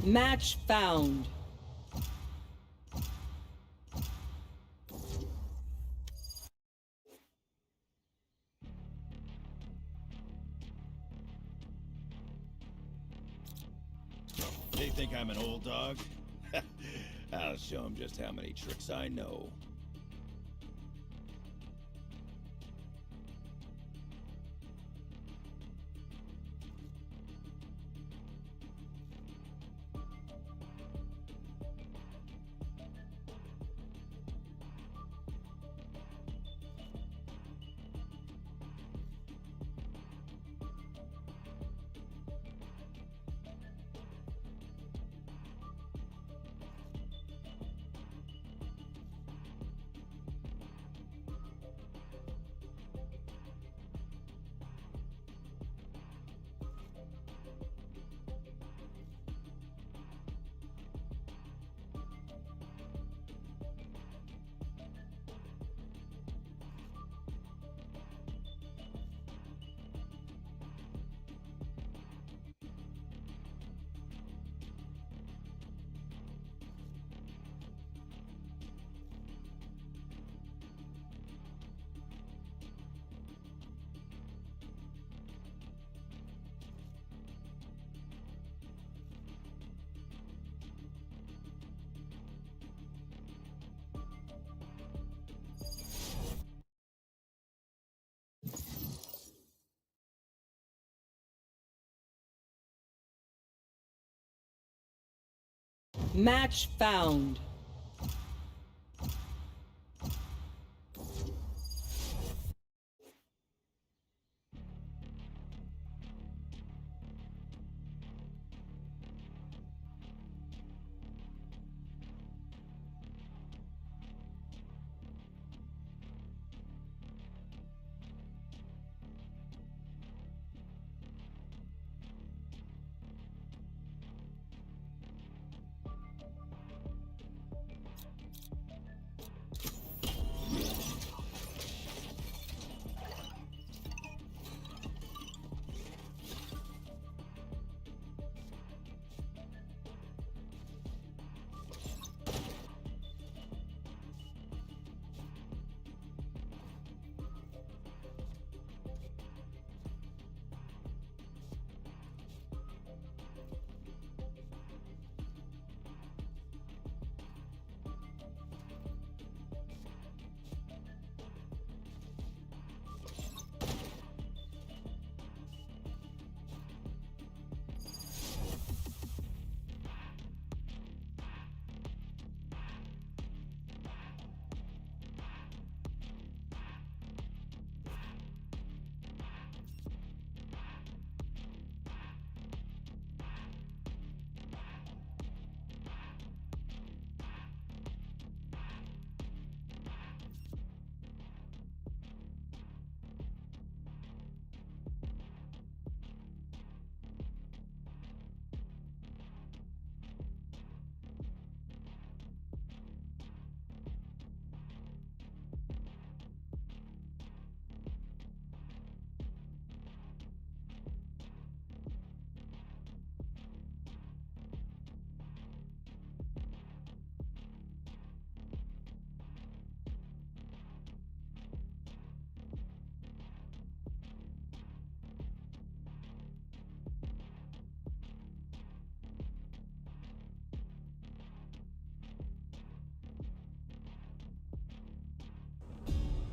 Match found. They think I'm an old dog? I'll show them just how many tricks I know. Match found.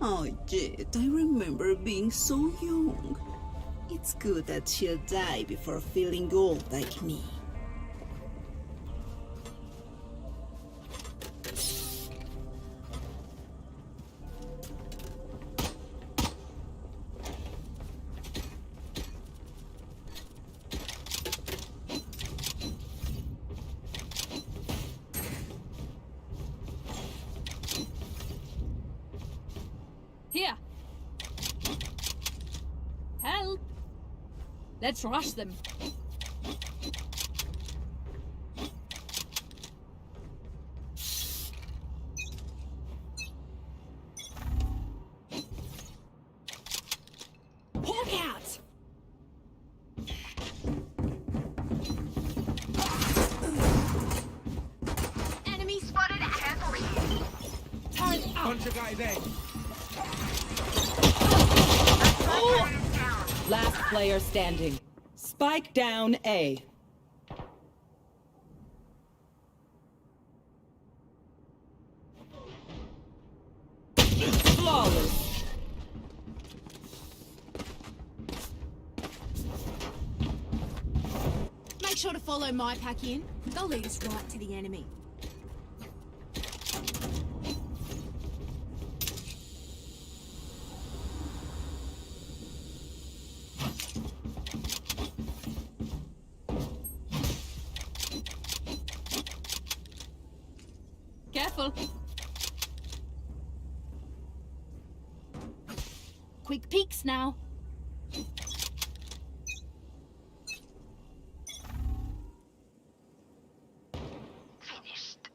Oh, Jet, I remember being so young. It's good that she'll die before feeling old like me. Here. Help. Let's rush them. Hawk out. Enemy spotted at Castle Hill. Turret out. Punch a guy there. Last player standing. Spike down A. Flawless. Make sure to follow my pack in. They'll lead us right to the enemy. Careful. Quick peeks now. Finished.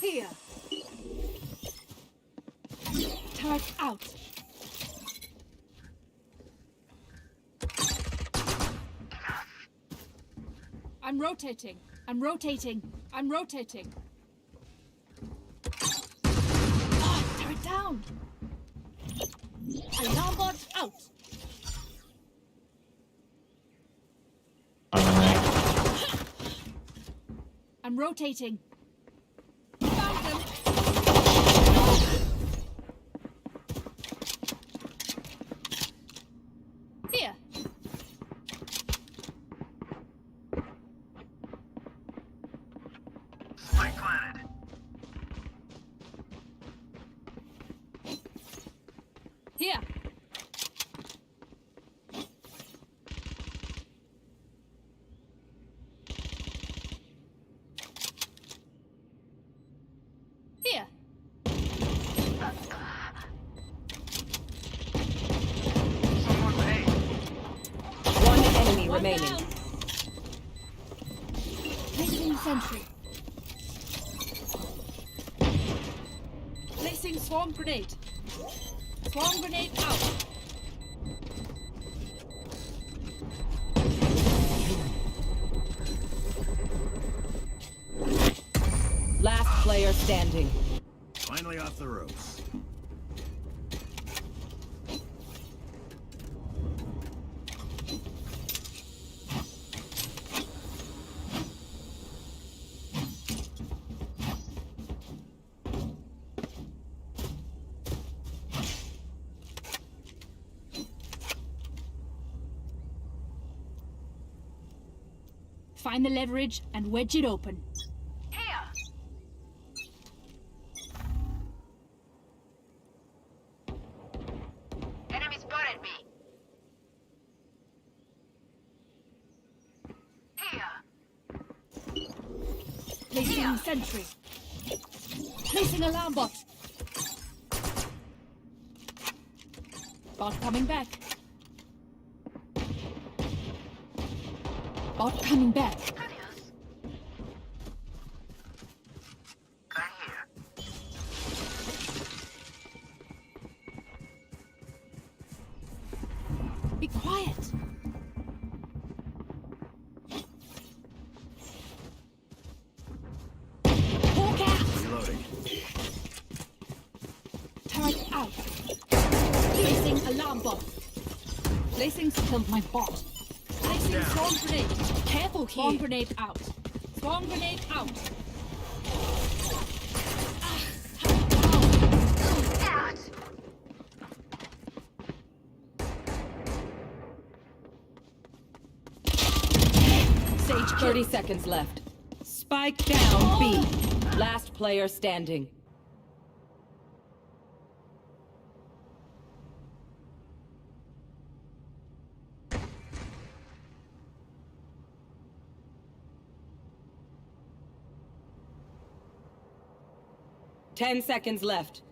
Here. Turret out. I'm rotating. I'm rotating. I'm rotating. Ah, turret down. Alarm bot out. I'm rotating. Found them. Here. Spike planted. Here. Here. Someone paid. One enemy remaining. Down. Placing sentry. Placing swarm grenade. Swarm grenade out. Last player standing. Finally off the ropes. Find the leverage and wedge it open. Here. Enemy spotted me. Here. Placing sentry. Placing alarm bot. Bot coming back. Bot coming back. Adios. Right here. Be quiet. Hawk out. Reloading. Turret out. Placing alarm bot. Placing Killed my bot. Placing swarm grenade. Careful Swarm here. grenade out. Swarm grenade out. Out! Sage 30 seconds left. Spike down B. Last player standing. Ten seconds left.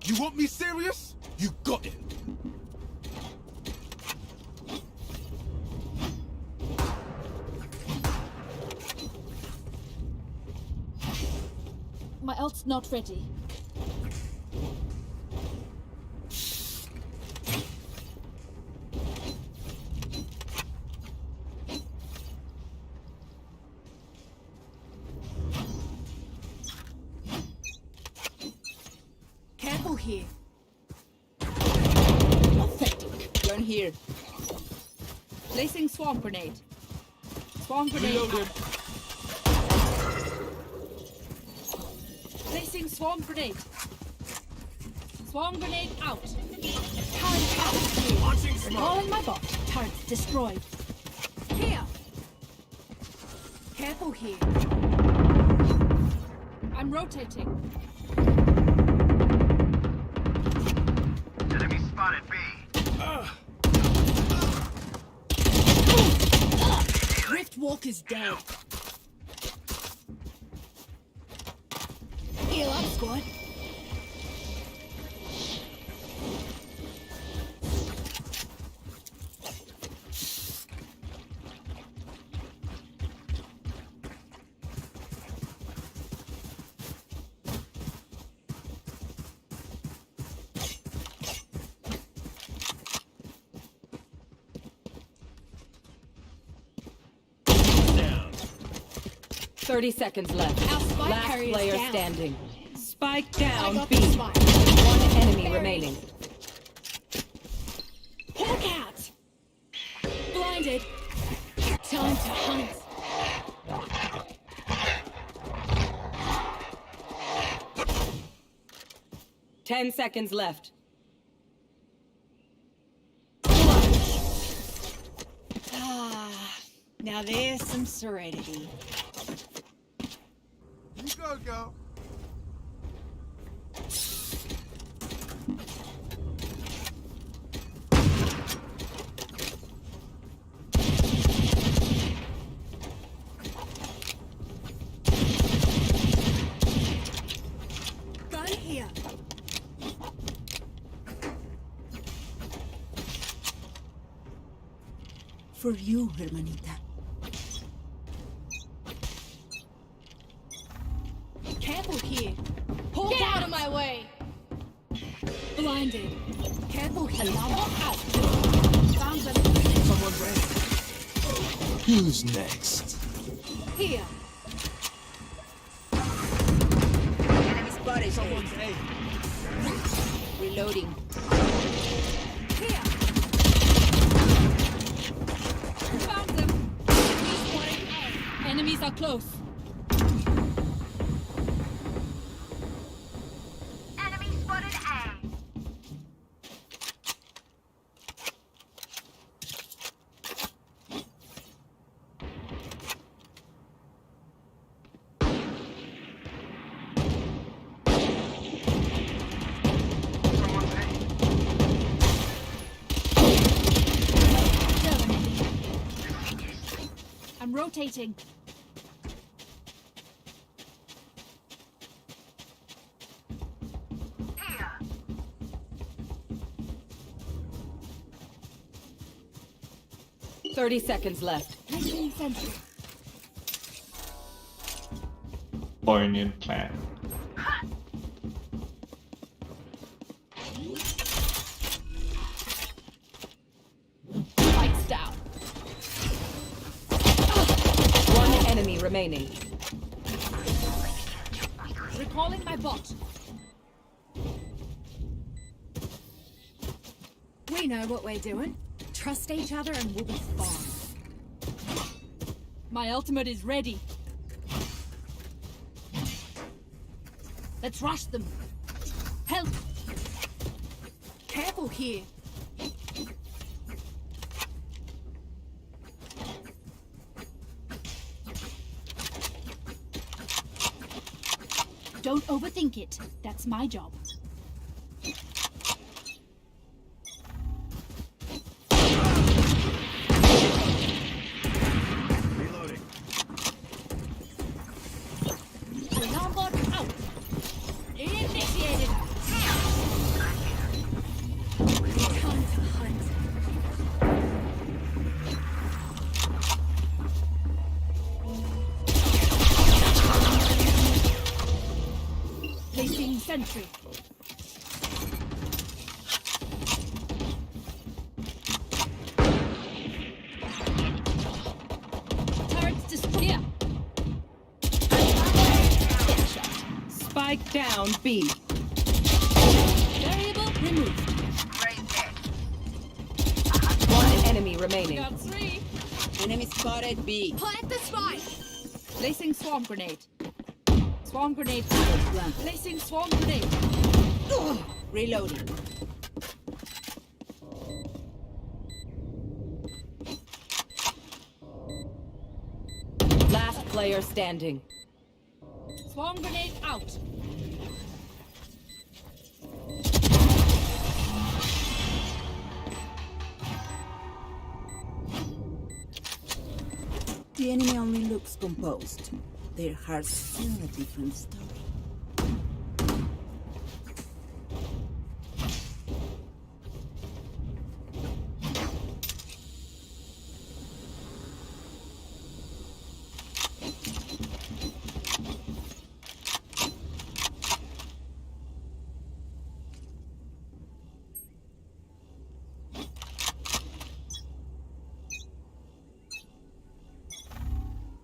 You want me serious? You got it. My ult's not ready. Careful here. Gun here. Placing swarm grenade. Swarm grenade. Reloaded. Placing swarm grenade. Swarm grenade out. Turret out. Launching smoke. Calling my bot. Turret destroyed. Here. Careful here. I'm rotating. Enemy spotted B. Rift Walker's dead. Heal up, squad. Down. 30 seconds left. Our spike Last carrier's player down. standing. Spike I down got B. the spike. One enemy remaining. Hawk out. Blinded. Time to hunt. Ten seconds left. Now there's some serenity. You go, girl. Gun here. For you, hermanita. Careful here. Pull Get down. out of my way. Blinded. Careful here. Hawk out. Found them. Someone ready? Who's next? Here. Enemy spotted. Someone's A. Reloading. Here. Found them. Enemies are close. Enemy spotted A. I'm rotating. Here. 30 seconds left. Placing sentry. Poignant plan. Lights down. One enemy remaining. Recalling my bot. We know what we're doing. Trust each other and we'll be fine. My ultimate is ready. Let's rush them. Help! Careful here. Don't overthink it. That's my job. Reloading. Alarm bot out. Initiated. Time to hunt. Placing sentry. Turrets destroyed. Spike down B. Variable removed. One enemy remaining. Got 3. Enemy spotted B. Plant the spike. Placing swarm grenade. Swarm grenade. Placing swarm grenade. Reloading. Last player standing. Swarm grenade out. The enemy only looks composed. Their hearts tell a different story.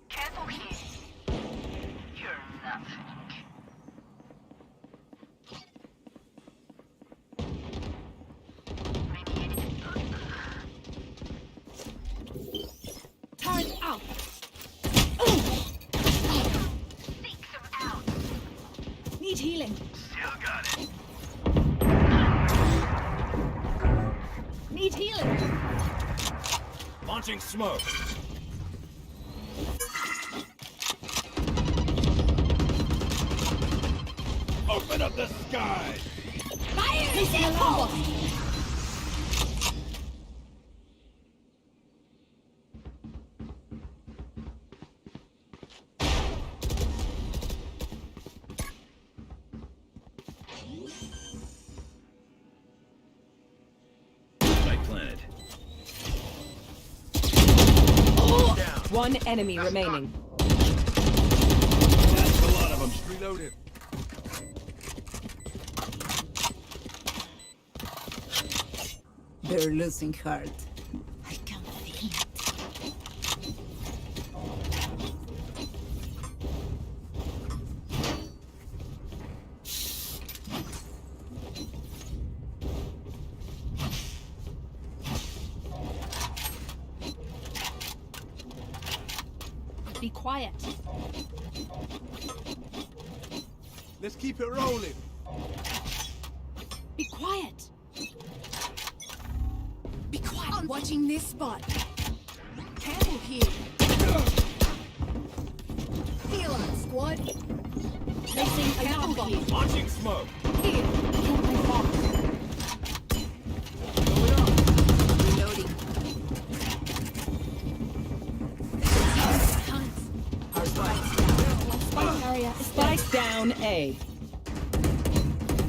Careful here. You're nothing. Turret out. Seek them out. Need healing. Still got it. Need healing. Launching smoke. Open up the sky. Fire is alarm. Spike planted. Down. One enemy remaining. That's a lot of them. Reloaded. They're losing heart. I can feel it. Be quiet. Let's keep it rolling. Be quiet. Be quiet. I'm watching this spot. Careful here. Heal on, squad. Placing alarm bot. Launching smoke. Here. Kill my bot. Reloading. Hunt. Our spikes. Spike area is Spike down A.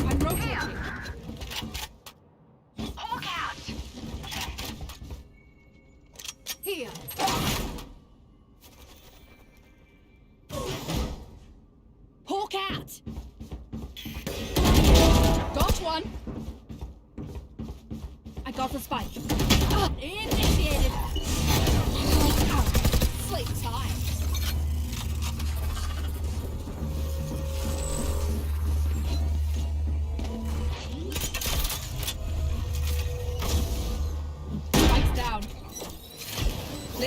I'm rotating. Hawk out. Here. Hawk out. Got one. I got the spike. Initiated. Hawk out. Sleep tight.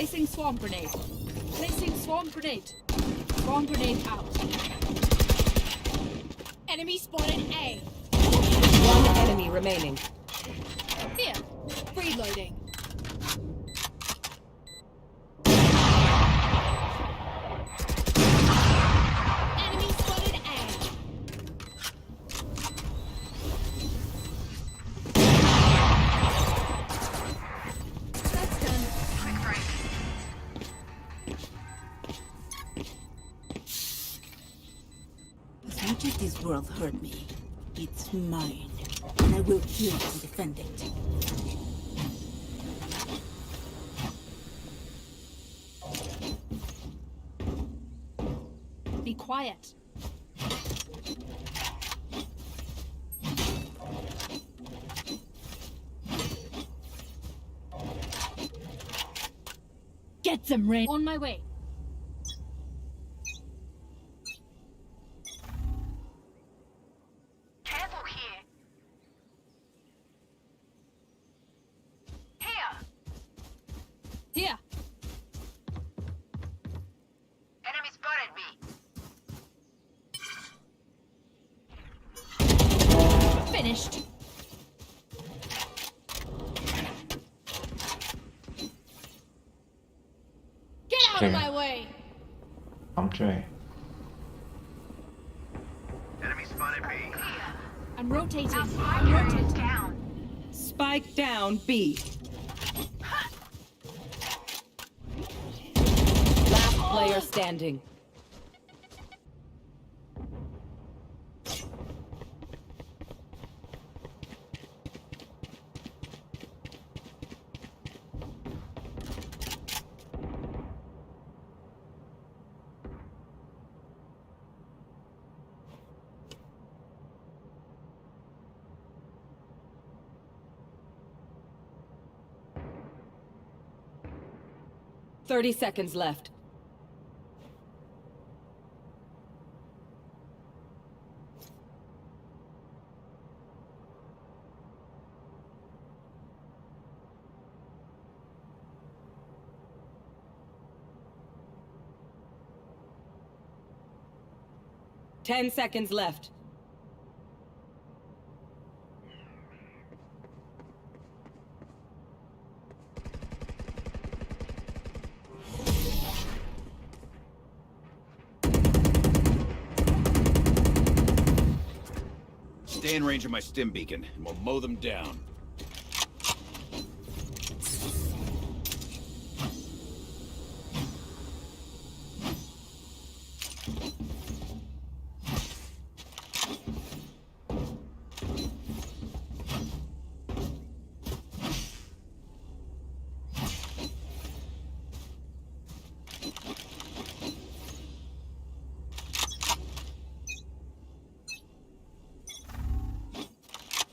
Placing swarm grenade. Placing swarm grenade. Swarm grenade out. Enemy spotted A. One enemy remaining. Here. Reloading. Enemy spotted A. That's done. Quick break. As much as this world hurt me, it's mine, and I will kill to defend it. Be quiet. Get them, Rain. On my way. Careful here. Here. Here. Enemy spotted me. Finished. Get out of my way. I'm Jay. Enemy spotted me. I'm rotating. I'm rotating. Down. Spike down B. Last player standing. Thirty seconds left. Ten seconds left. Stay in range of my stim beacon, and we'll mow them down.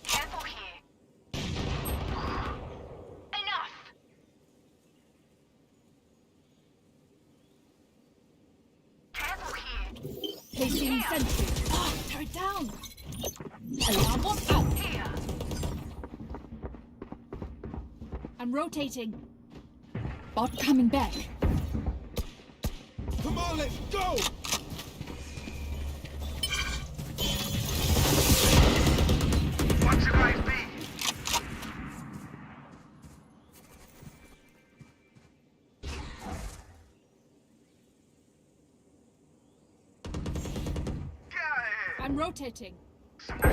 Careful here. Enough. Careful here. Placing sentry. Ah, tear it down. Alarm bot out. Here. I'm rotating. Bot coming back. Come on, let's go! Watch your guys be. I'm rotating.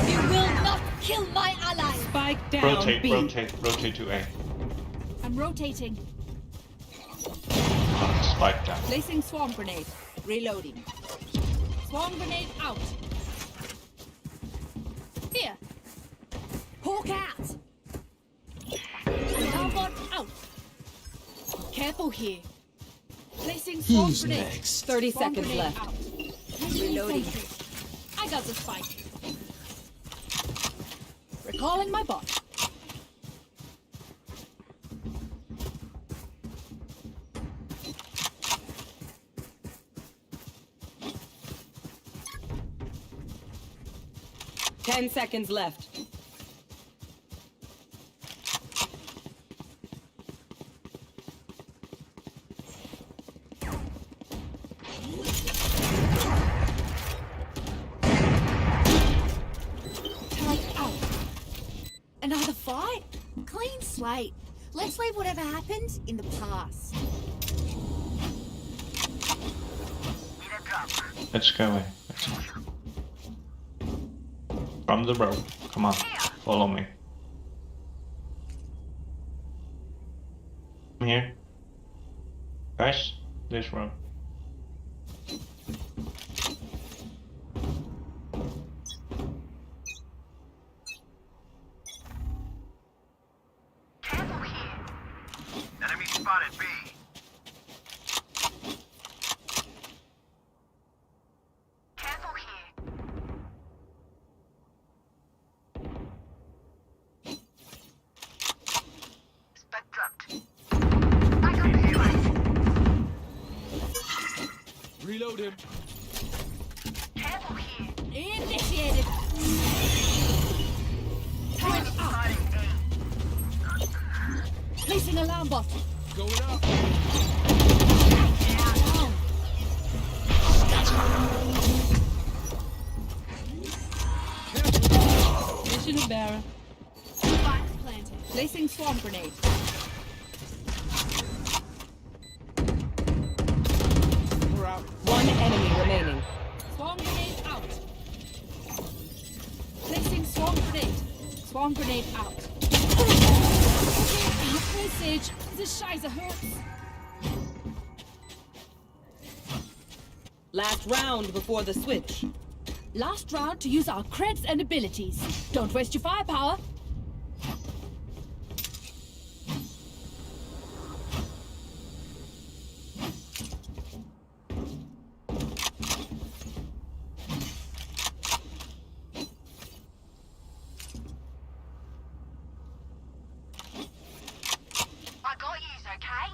You will not kill my ally. Spike down Rotate, B. rotate to A. I'm rotating. Spike down. Placing swarm grenade. Reloading. Swarm grenade out. Here. Hawk out. Alarm bot out. Careful here. Placing swarm grenade. 30 Swarm seconds grenade left. out. Reloading. I got the spike. Recalling my bot. Ten seconds left. late. Let's leave whatever happened in the past. Let's go away. From the road. Come on. Follow me. Come here. Guys, this road. Careful here. Enemy spotted B. Careful here. Spec dropped. I got the Reload him. Careful here. Initiated. Time up. Placing alarm bot. Going up. Mission bearer. Spike planted. Placing swarm grenade. We're out. One enemy remaining. Swarm grenade out. Placing swarm grenade. Swarm grenade out. Message. This Scheiße hurts. Last round before the switch. Last round to use our creds and abilities. Don't waste your firepower. I got yous, okay?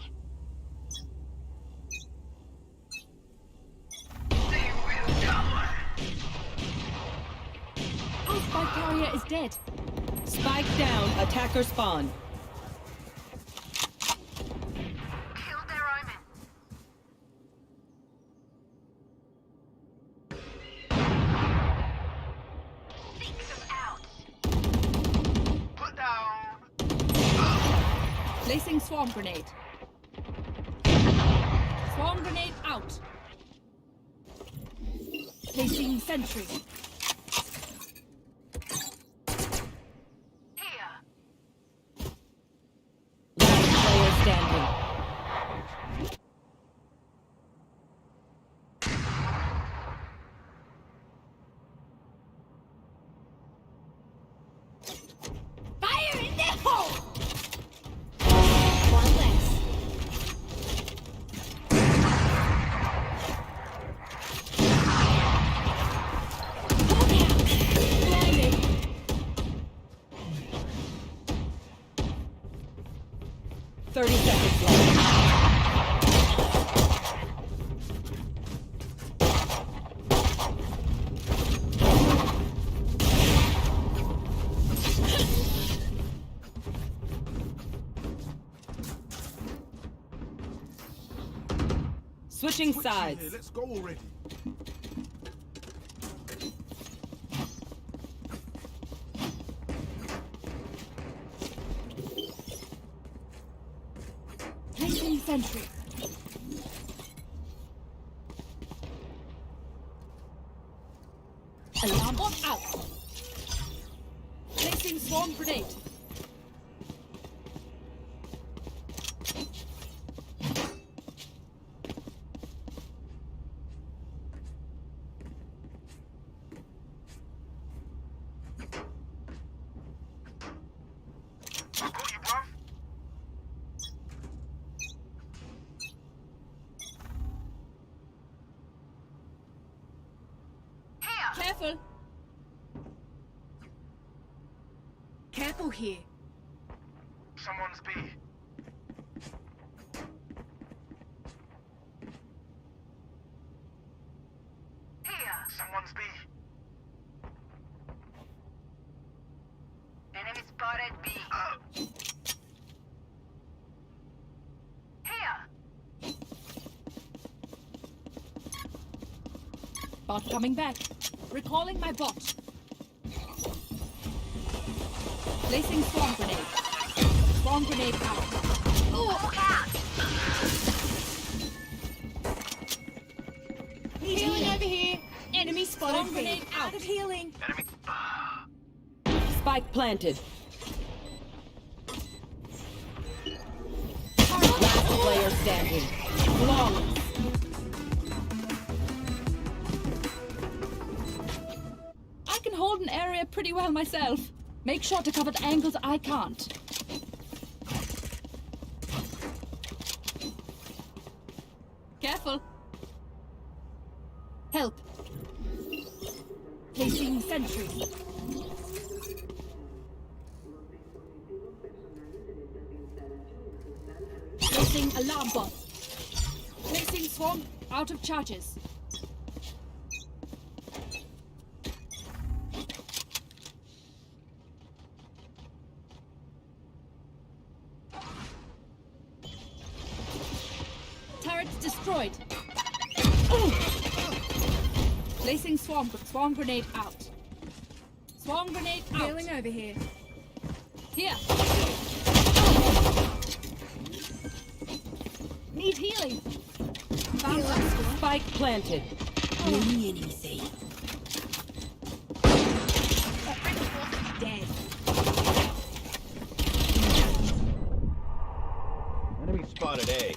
They will die. Our spike carrier is dead. Spike down, attacker spawn. Killed their omen. Fix them out. Put down. Placing swarm grenade. Swarm grenade out. Placing sentry. Here. Last player standing. Fire in the hole! One less. Blinding. Thirty seconds left. Switching Here, sides. let's go already. Placing sentry. Alarm bot out. Placing swarm grenade. I got you, bruv. Here. Careful. Careful here. Someone's B. Here. Someone's B. Enemy spotted B. Here. Bot coming back. Recalling my bot. Placing swarm grenade. Bomb grenade out. Look out! Healing over here. Enemy spotted. Bomb grenade Out of healing. Spike planted. Last player standing. Flawless. I can hold an area pretty well myself. Make sure to cover the angles I can't. Careful. Help. Placing sentry. Placing alarm bot. Placing swarm out of charges. Turrets destroyed. Placing swarm grenade out. Swarm grenade out. Healing over here. Here. Need healing. Found one. Spike planted. Any enemy safe. Dead. Enemy spotted A.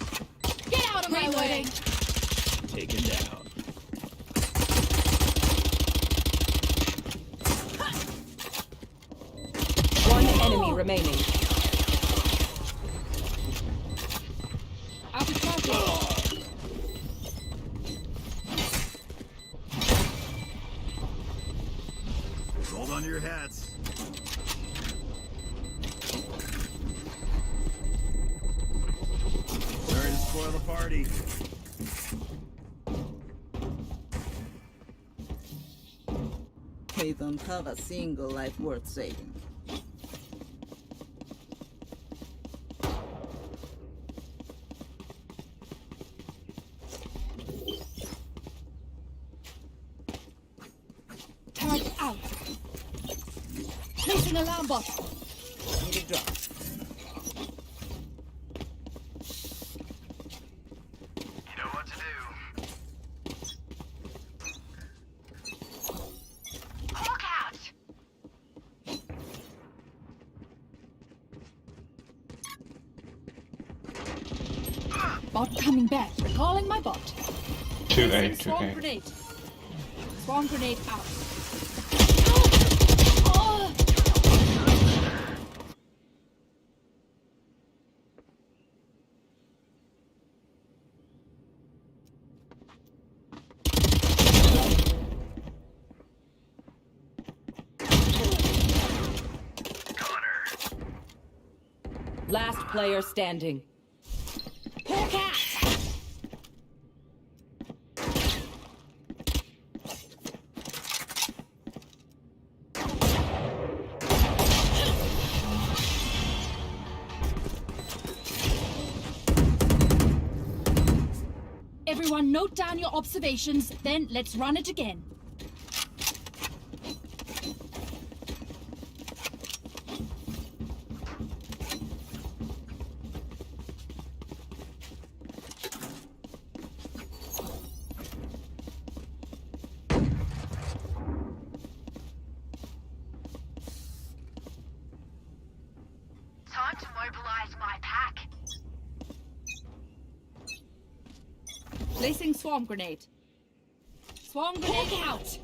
Get out of my way. Taken down. One enemy remaining. Out of charges. Hold on to your hats. Sorry to spoil the party. They don't have a single life worth saving. Turret out. Placing alarm bot. Need a drop. You know what to do. Look out! Bot coming back. Recalling my bot. 2A, Swarm 2A. grenade. Swarm grenade out. Last player standing. Hawk out. Everyone note down your observations, then let's run it again. Time to mobilize my pack. Placing swarm grenade. Swarm grenade out.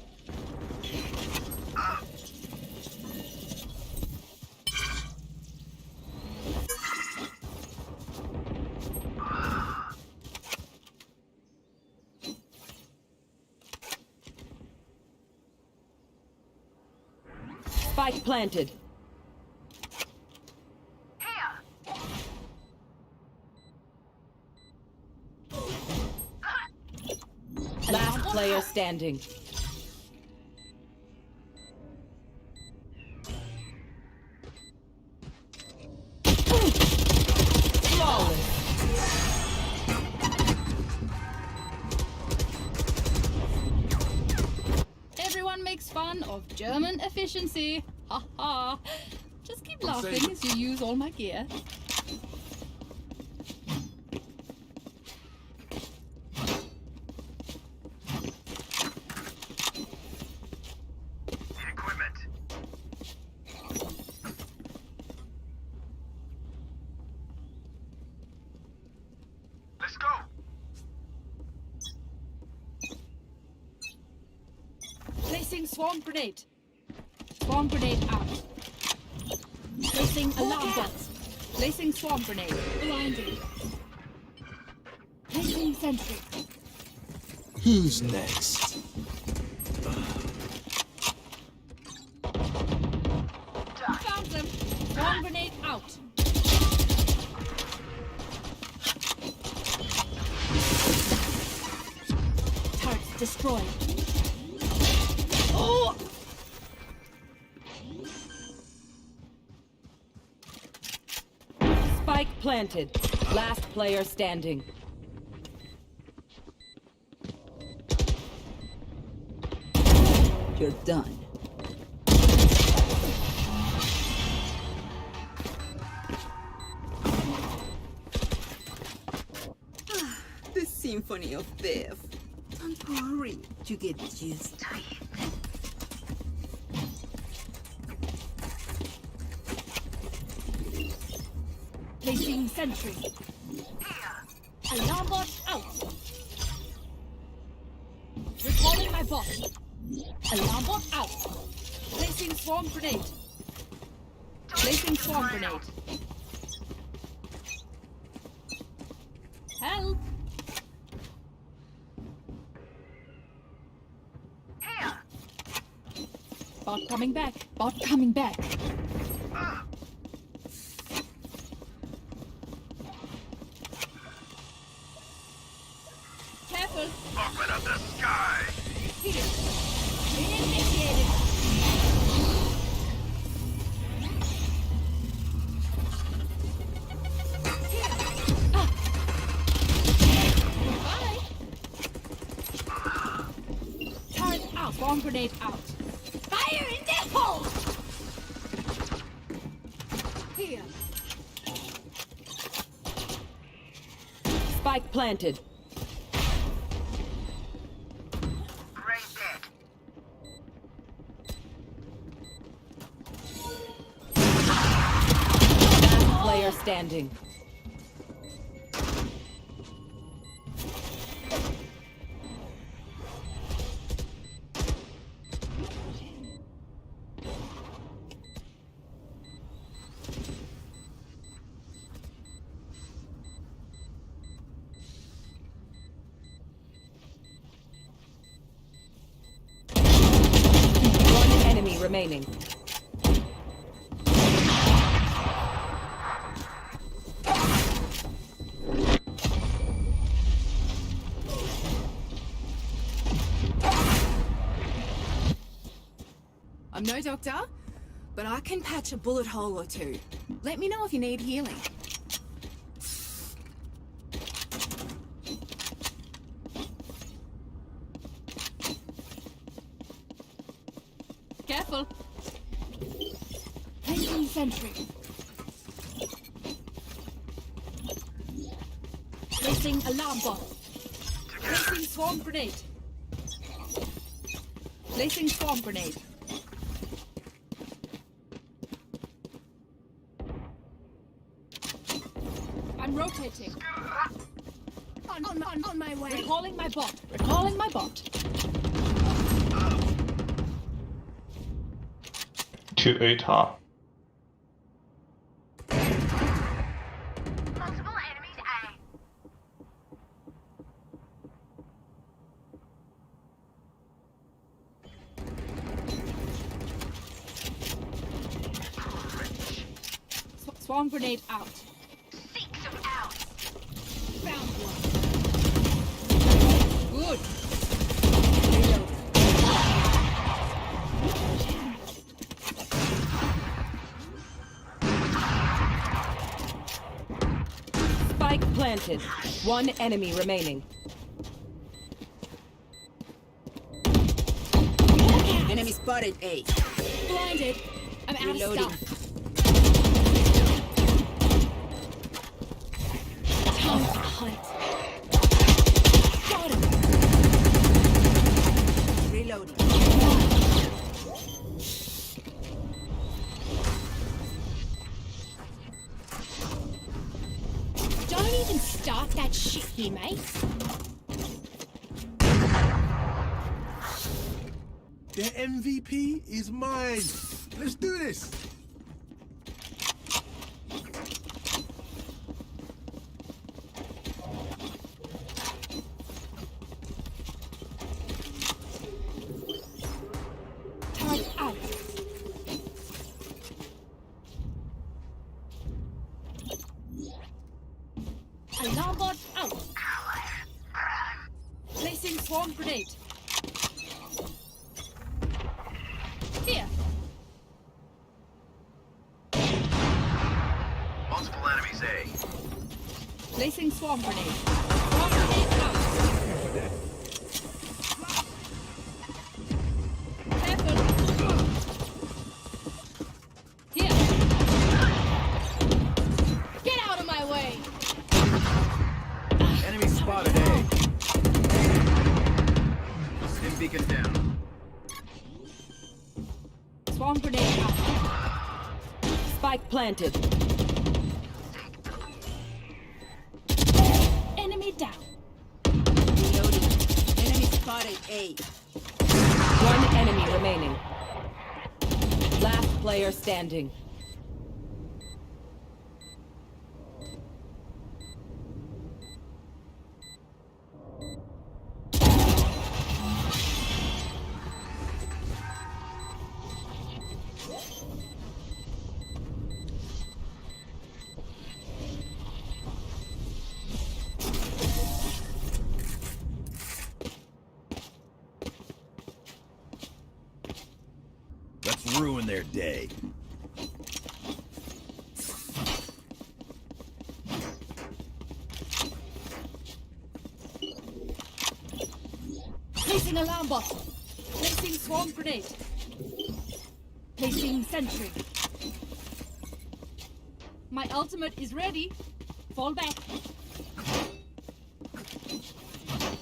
Spike planted. Last player standing. Flawless. Everyone makes fun of German efficiency. Ha ha. Just keep I'm laughing safe. as you use all my gear. Equipment. Let's go. Placing swarm grenade. Swarm grenade out. Placing alarm bot. Placing swarm grenade. Blinded. Placing sentry. Who's next? Found them. Swarm grenade out. Turrets destroyed. Oh! Spike planted. Last player standing. You're done. The symphony of death. Don't worry, you get used to it. Placing sentry. Alarm bot out. Recalling my bot. Alarm bot out. Placing swarm grenade. Placing swarm grenade. Help! Bot coming back. Bot coming back. Careful. Open up the sky. Here. Initiated. Goodbye. Turret out. Bomb grenade out. Fire in the hole! Here. Spike planted. Last player standing. One enemy remaining. I'm no doctor, but I can patch a bullet hole or two. Let me know if you need healing. Careful. Placing sentry. Placing alarm bot. Placing swarm grenade. Placing swarm grenade. I'm rotating. On my way. Recalling my bot. Recalling my bot. 2A top. Multiple enemies A. Swarm grenade out. Seek some out. Found one. Good. Spike planted. One enemy remaining. Enemy spotted A. Blinded. I'm out Reloading. of stuff. Time to hunt. Got him. Reloading. Don't even start that shit here, mate. The MVP is mine. Let's do this. Turret out. Alarm bot out. Placing swarm grenade. Here. Multiple enemies, A. Placing swarm grenade. Swarm grenade out. Careful. Here. Get out of my way. Enemy spotted, A. Stim beacon down. Swarm grenade out. Spike planted. Enemy down. Reloading. Enemy spotted A. One enemy remaining. Last player standing. Let's ruin their day. Placing alarm bot. Placing swarm grenade. Placing sentry. My ultimate is ready. Fall back.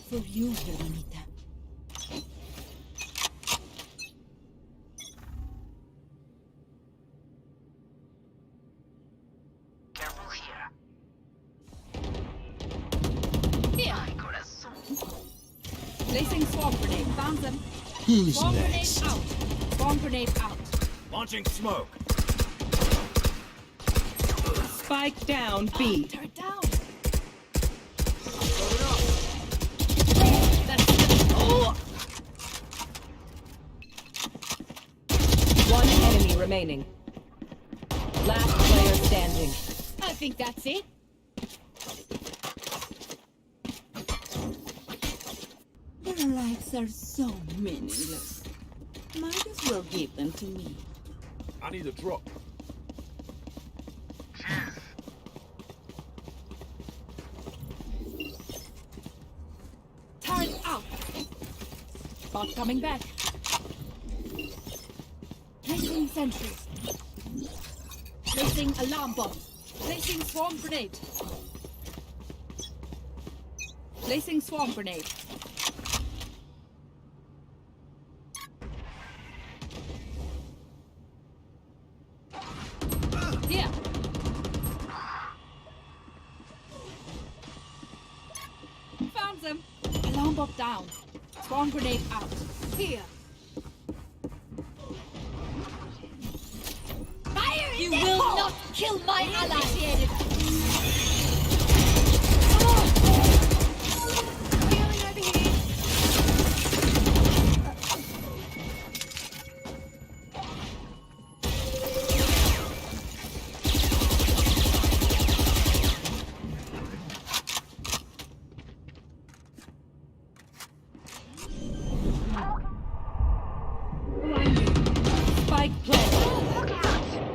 For you, Hermanita. Careful here. Here. Placing swarm grenade. Found them. Who's Swarm next? grenade out. Swarm grenade out. Launching smoke. Spike down B. Turret down. One enemy remaining. Last player standing. I think that's it. Their lives are so meaningless. Might as well give them to me. I need a drop. Turret out. Bot coming back. Placing sentries. Placing alarm bot. Placing swarm grenade. Placing swarm grenade. Here. Found them. Alarm bot down. Swarm grenade out. Here. Fire in You the will hole! not kill my ally. Initiated. Healing over here. Spike planted.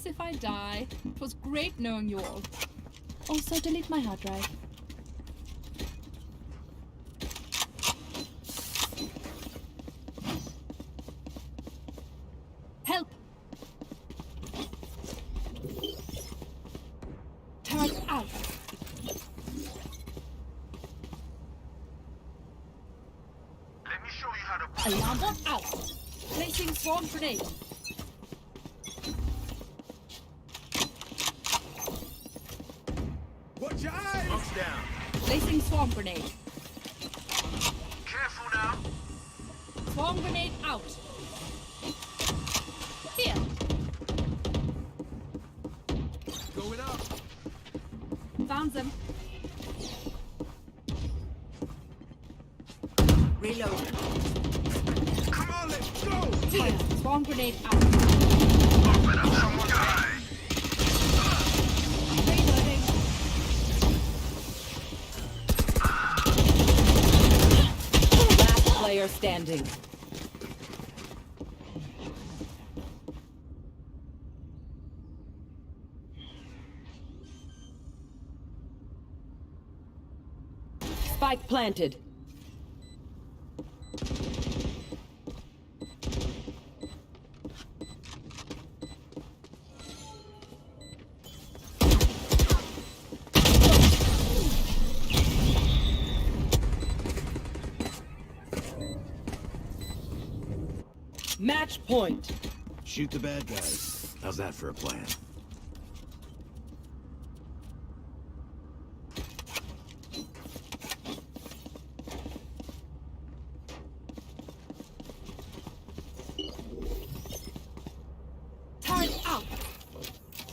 sucks if I die. It was great knowing you all. Also, delete my hard drive. Help! Turn out! Let me show you how to Alarm bot out! Placing swarm grenade. Watch your eyes! Smoke's down. Placing swarm grenade. Careful now. Swarm grenade out. Here. Going up. Found them. Reload. Come on, let's go! Here. Swarm grenade out. Open up some guy. Reloading. Last player standing. Spike planted. Match point. Shoot the bad guys. How's that for a plan? Turn out.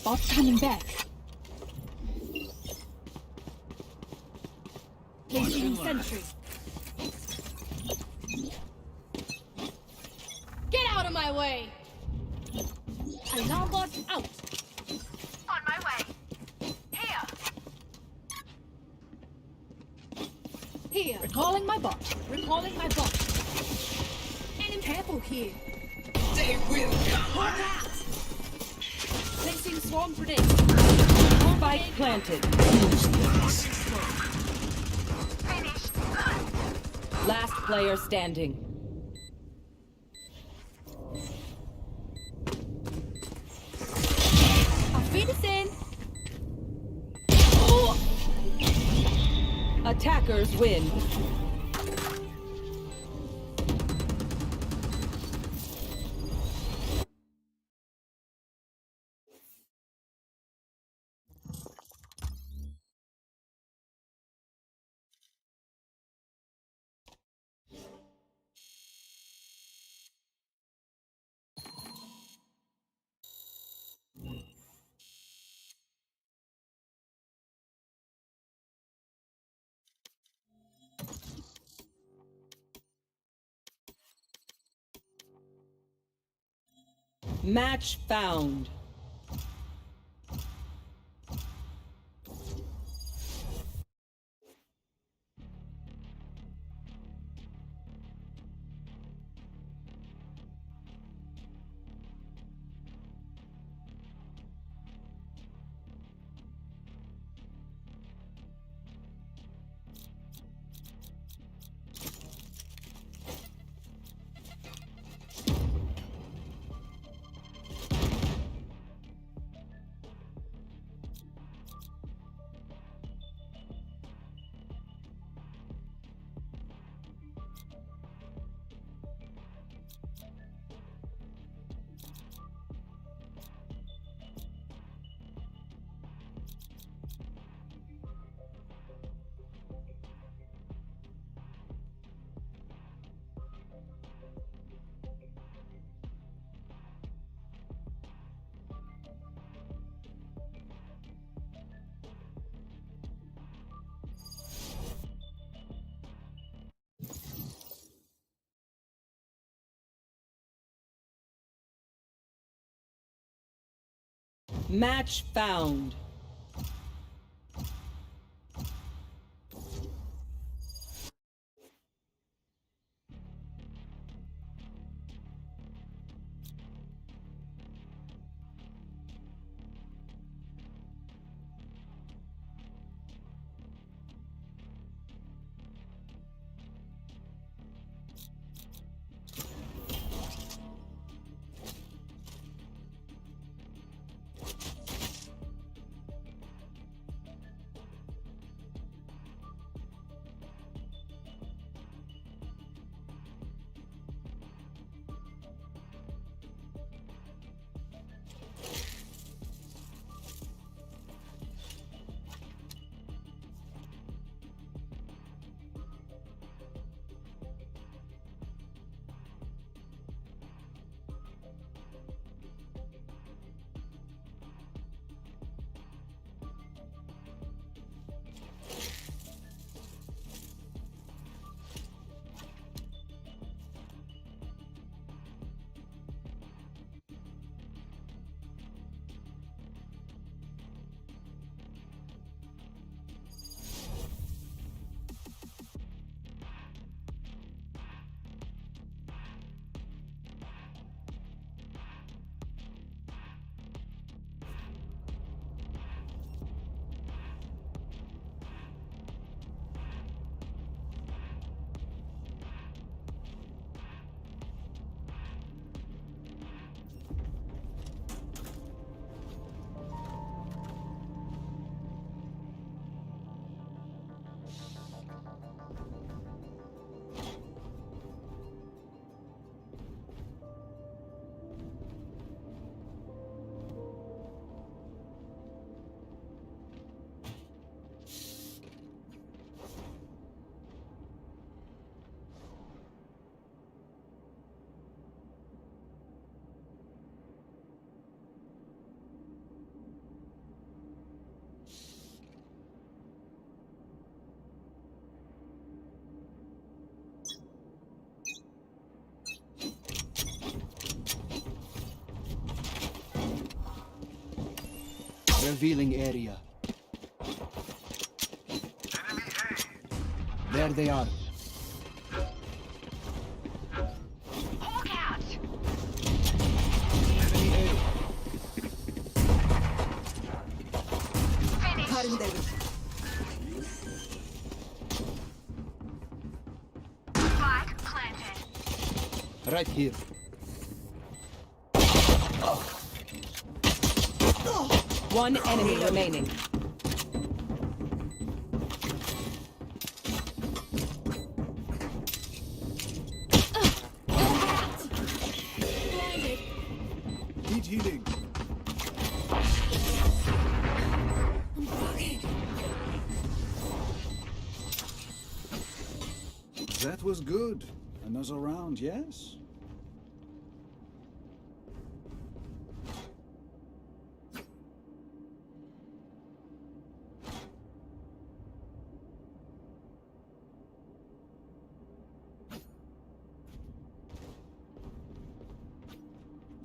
Bot coming back. Placing sentry. Get out of my way! Alarm bot out. On my way. Here. Here. Recalling my bot. Recalling my bot. Enemy careful here. They will Hold out. Placing swarm grenade. Spike planted. Finished. Last player standing. Auf Wiedersehen. Attackers win. Match found. Match found. Revealing area. There they are. Hawk out! Cutting their Spike planted. Right here. One enemy remaining. Blinded. Need healing. I'm broken. That was good. Another round, yes?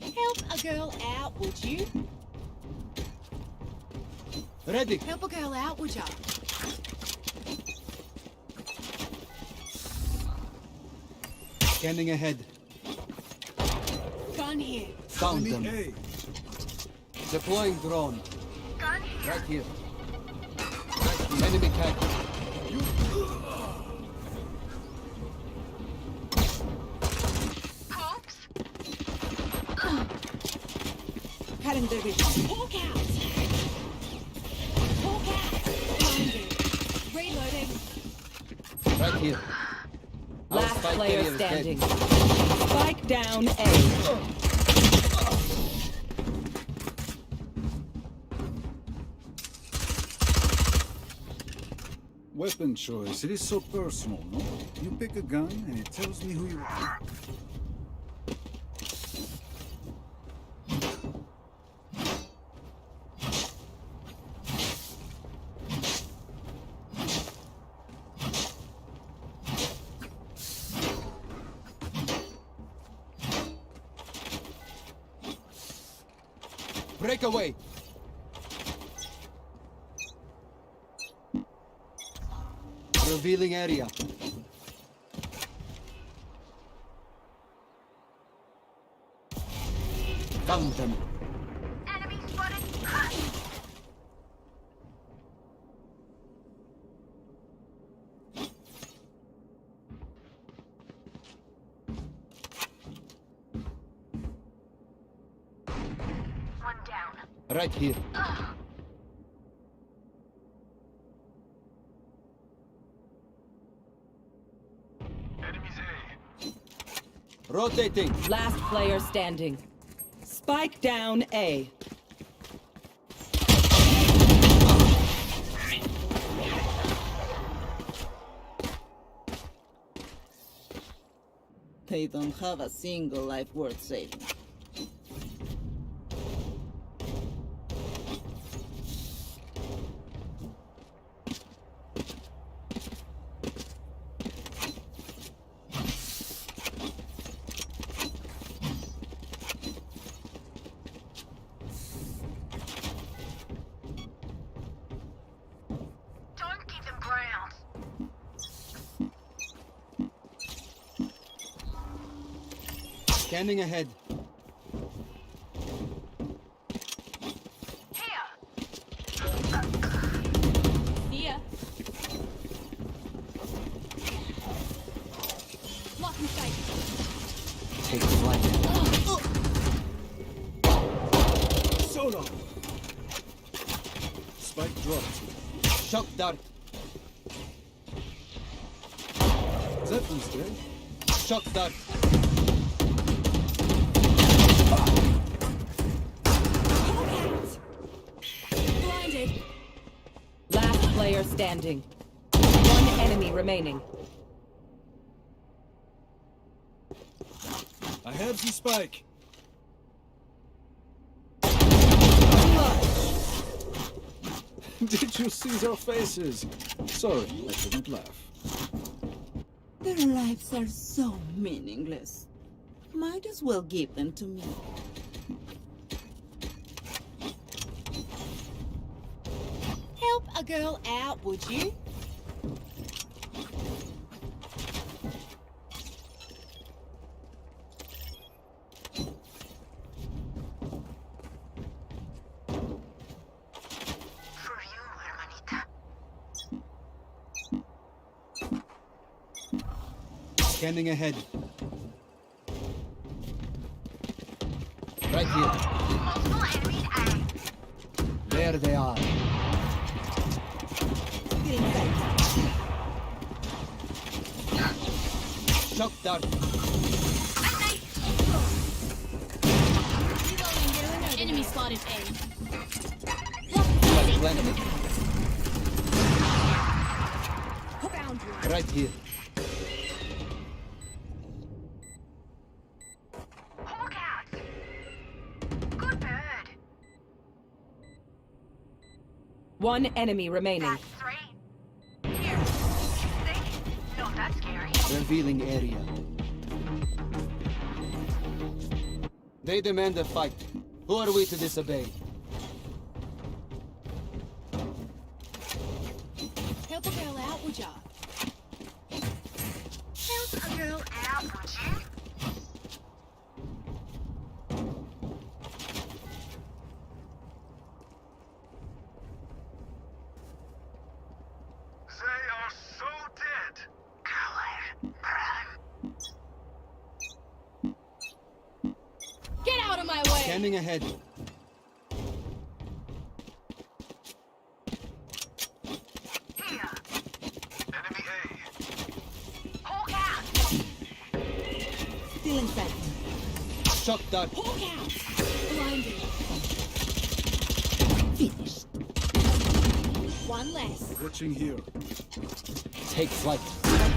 Help a girl out, would you? Ready. Help a girl out, would ya? Scanning ahead. Gun here. Found them. Hey, Deploying drone. Gun here. Right here. Enemy tag. Cops? cutting their vision. Hawk out! Hawk out! Blinded. Reloading. Right here. Our Last spike player carrier is dead. standing. Spike down A. weapon choice. It is so personal, no? You pick a gun and it tells me who you are. Breakaway. Revealing area. Found them. Enemy spotted. One down. Right here. Rotating. Last player standing. Spike down A. They don't have a single life worth saving. Don't give them ground. Scanning ahead. Here. See ya. Lock in sight. Take flight. Solo! Spike dropped. Shock dart. Zeppelin's dead. Shock dart. Blinded. Last player standing. One enemy remaining. I have the spike. Did you see their faces? Sorry, I shouldn't laugh. Their lives are so meaningless. Might as well give them to me. a girl out, would you? Scanning ahead. Right here. There they are. Shock dart. Enemy spotted A. Right here. One enemy remaining. Not that scary. Revealing area. They demand a fight. Who are we to disobey? Help a girl out, would ya? Help a girl out, would you? They are so dead. Get out of my way! Scanning ahead. Enemy A. Hawk out! Still in sight. Shock dart. Hawk out! Blinded. Finished. One less. Watching here. Take flight.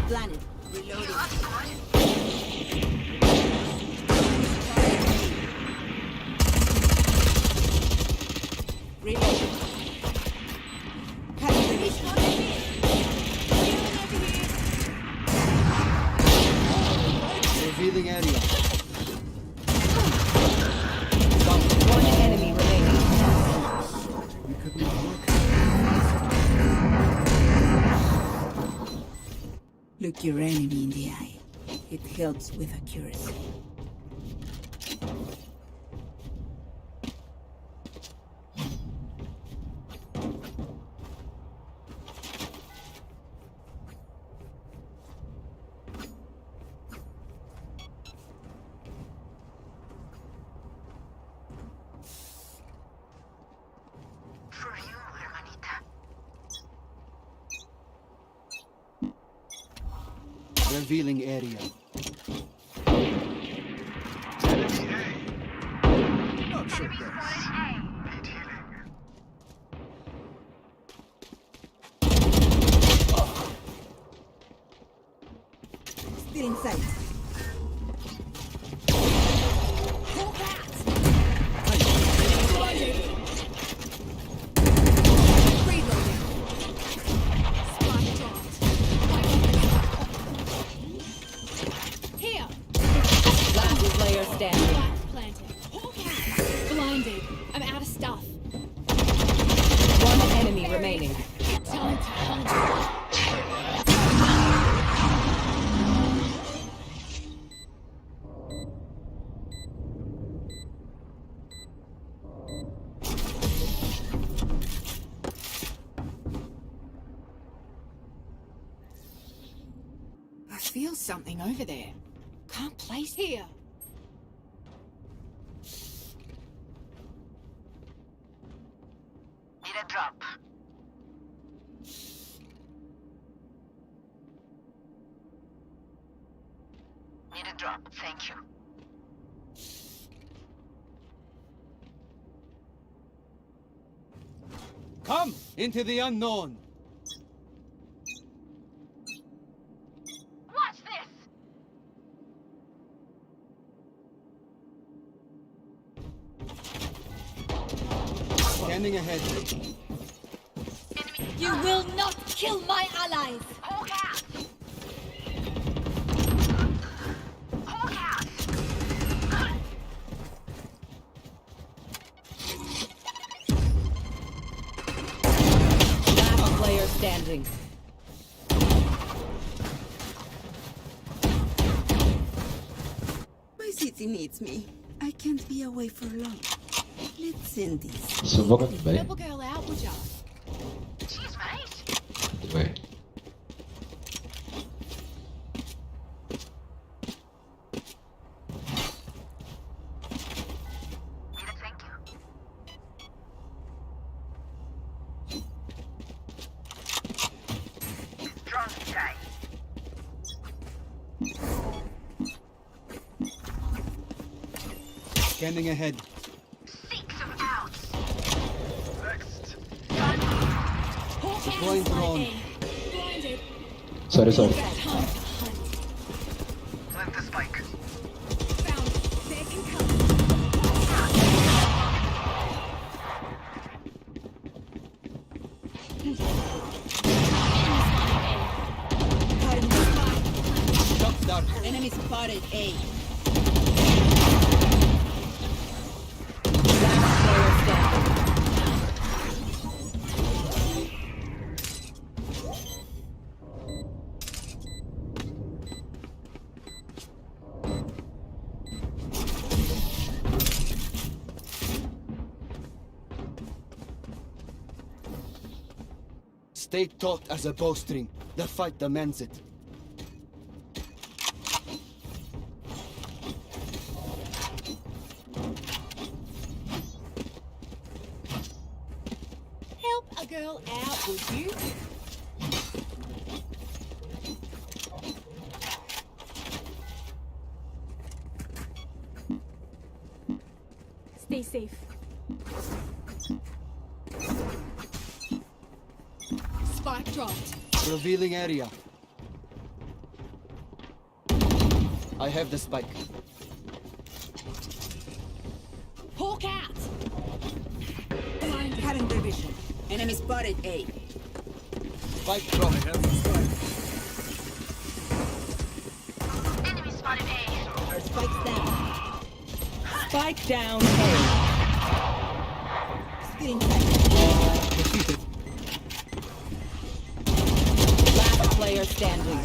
Planet. Reloading. Reloading. Cutting release. Revealing area. One enemy remaining. We could not work. Look your enemy in the eye. It helps with accuracy. For you, hermanita. Revealing area. Enemy A. Not so Enemy bad. spotted A. Need healing. Still in sight. Hawk out! Reloading. Spike dropped. Here. Last player standing. Spike planted. Hawk out! Blinded. I'm out of stuff. One enemy remaining. Time to hunt. I feel something over there. Can't place here. Need a drop. Need a drop, thank you. Come into the unknown. Watch this! Scanning ahead. You will not kill my allies! Hawk out! Hawk out! Last standing. My city needs me. I can't be away for long. Let's end this. Ze wordt er niet bij. Help a girl out, would ya? Cheers, mate. Nee. Scanning ahead. Deploying drone. Sorry, sorry. Plant the spike. Shots down. Enemy spotted A. Stay taut as a bowstring. The fight demands it. Help a girl out, would you? Stay safe. Spike dropped. Revealing area. I have the spike. Hawk out! Blind cutting their vision. Enemy spotted A. Spike drop. Enemy spotted A. Our spike's down. Spike down A. Screen tight. Defeated. Last player standing.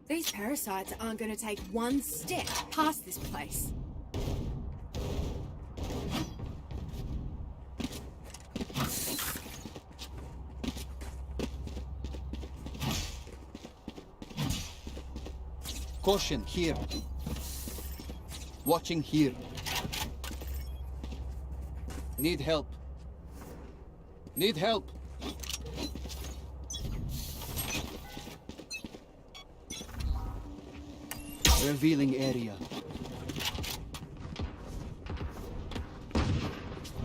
These parasites aren't going to take one step past this place. Caution here. Watching here. Need help. Need help. Revealing area.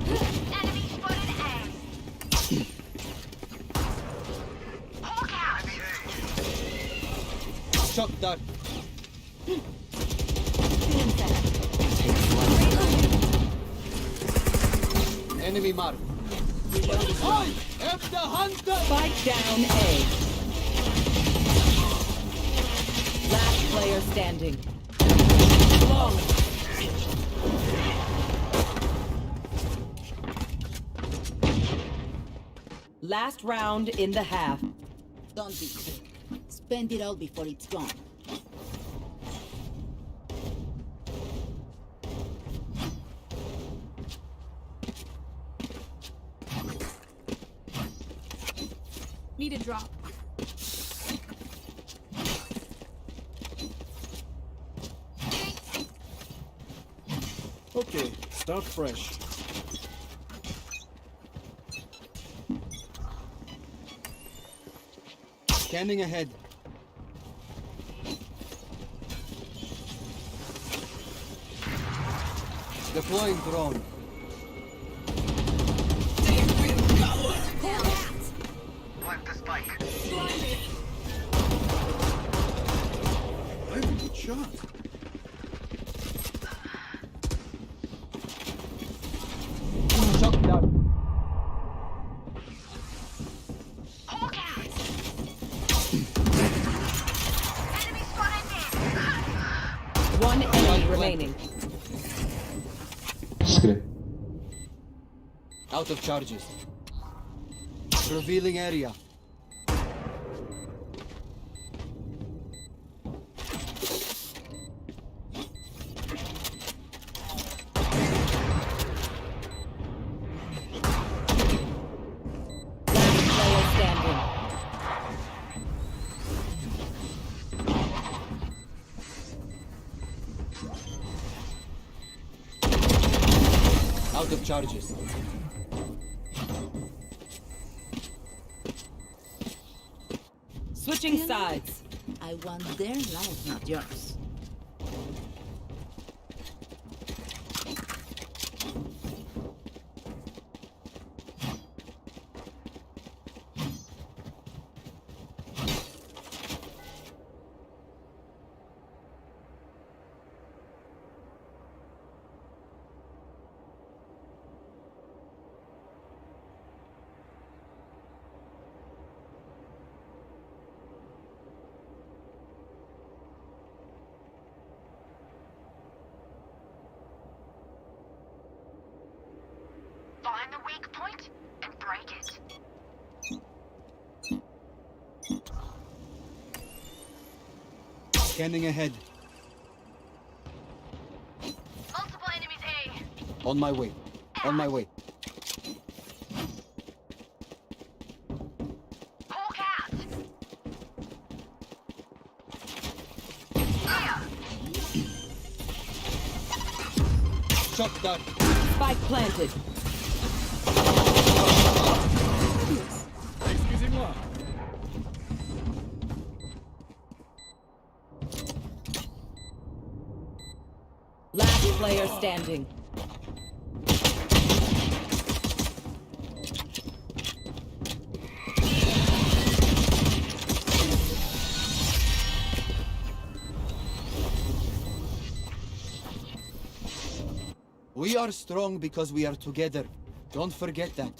Enemy spotted A. Hawk out. Shot dart. Enemy mark. Oh! F the hunter! Spike down A. Last player standing. Long. Last round in the half. Don't be quick. Spend it all before it's gone. Need a drop. Okay, start fresh. Scanning ahead. Deploying drone. Plant the spike. I have a good shot. Shot down. Hawk out. Enemy spotted mid. One enemy remaining. Great. Out of charges. Revealing area. Out of charges. Switching sides. I want their life, not yours. Find the weak point and break it. Scanning ahead. Multiple enemies A. On my way. On my way. Hawk out. Shot done. Spike planted. Excusez-moi. Last player standing. We are strong because we are together. Don't forget that.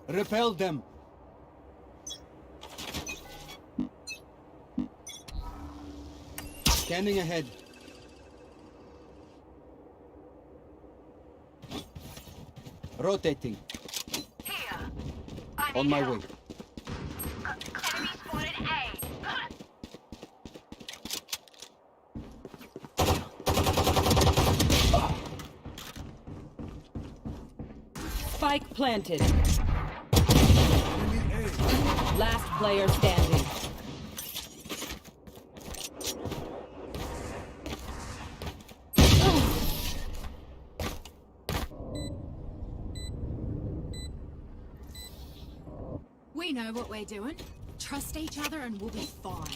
Repel them. Scanning ahead. Rotating. Here. On my way. Enemy spotted A. Spike planted. Last player standing. We know what we're doing. Trust each other and we'll be fine.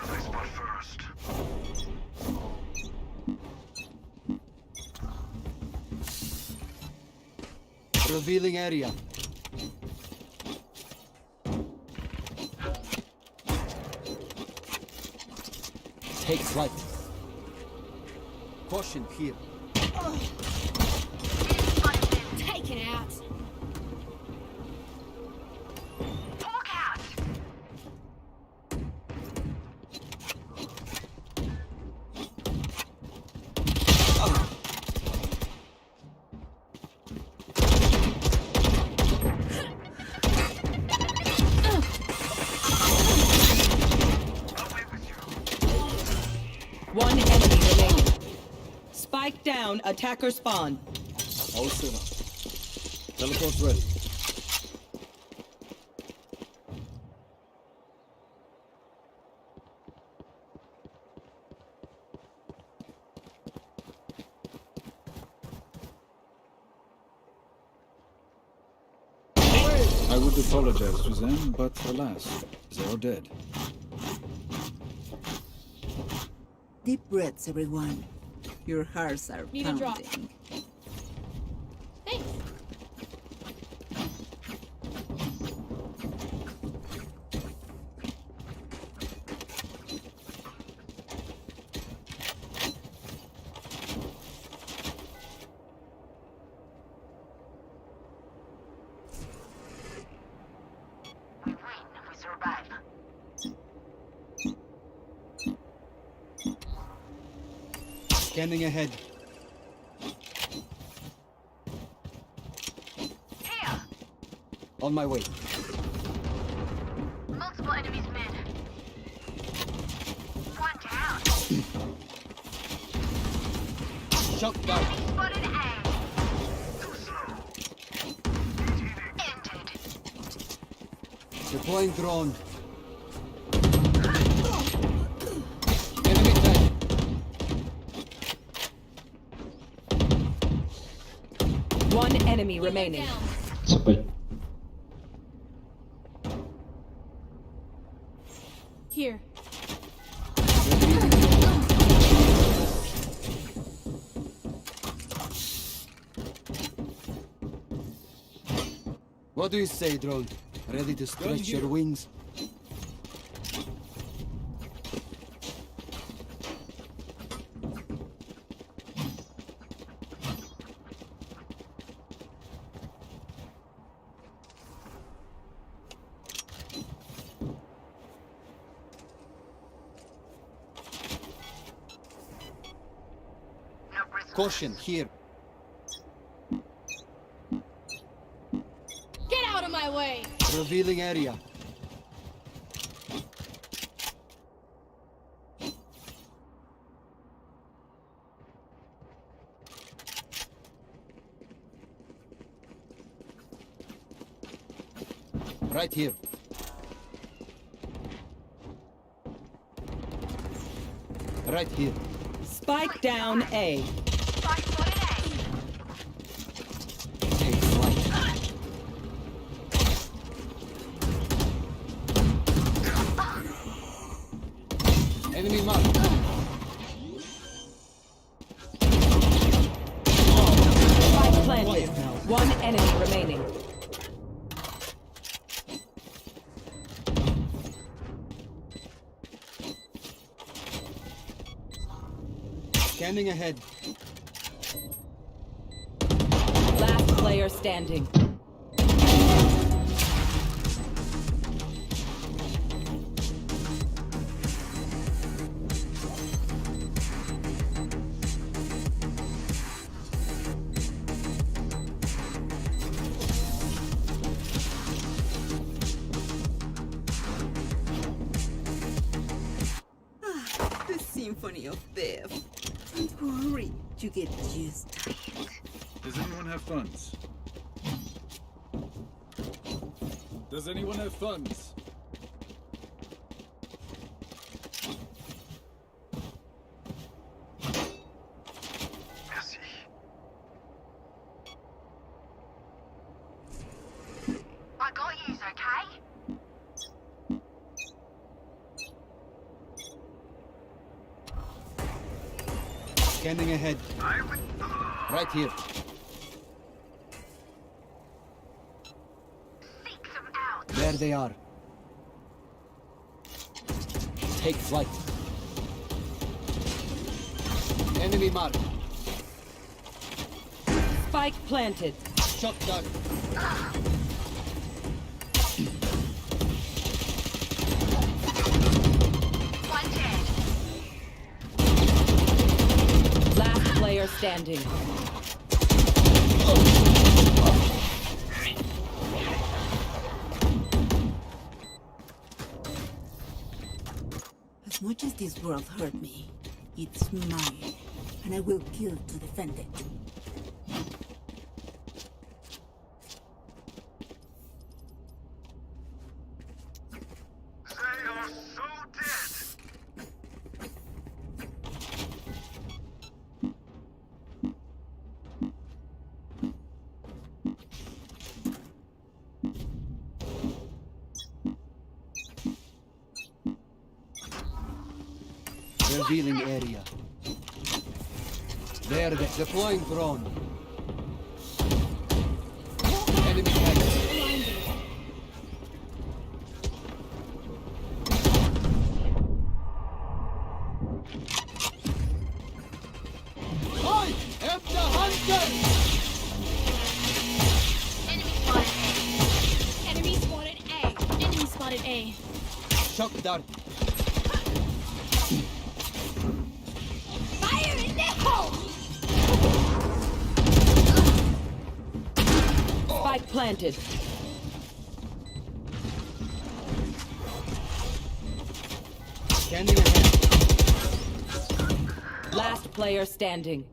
I spot first. Revealing area. Take flight. Caution here. Take it out. Hawk out. One enemy remaining. Spike down, attacker spawn. All set up. Teleport's ready. I would apologize to them, but alas, they are dead. Deep breaths, everyone. Your hearts are Need a drop. pounding. Thanks. We win, we survive. Scanning ahead. Here! On my way. Multiple enemies mid. One down. Shot down. Enemy spotted A. Too slow. Ended. Deploying drone. Enemy tag. One enemy remaining. Sabay. Here. What do you say, drone? Ready to stretch your wings? Caution, here. Get out of my way! Revealing area. Right here. Right here. Spike down A. Spike spotted A. Take flight. Enemy mark. Spike planted. One enemy remaining. Scanning ahead. Last player standing. The symphony of death. Don't worry, you get used to it. Does anyone have funds? Does anyone have funds? Merci. I got yous, okay? Scanning ahead. Right here. Seek them out. There they are. Take flight. Enemy mark. Spike planted. Shot down. One dead. Last player standing. As much as this world hurt me, it's mine, and I will kill to defend it. They are so dead. Revealing area. There, deploying drone. Enemy tank. I am the hunter! Enemy spotted A. Enemy spotted A. Shock dart. Fire in the hole! Spike planted. Scanning ahead. Last player standing.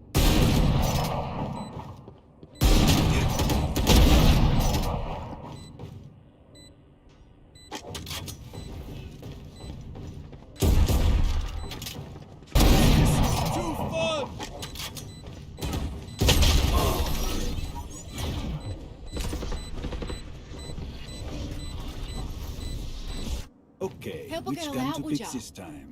Too fun! Okay, Help a which girl gun out, to would pick ya? this time?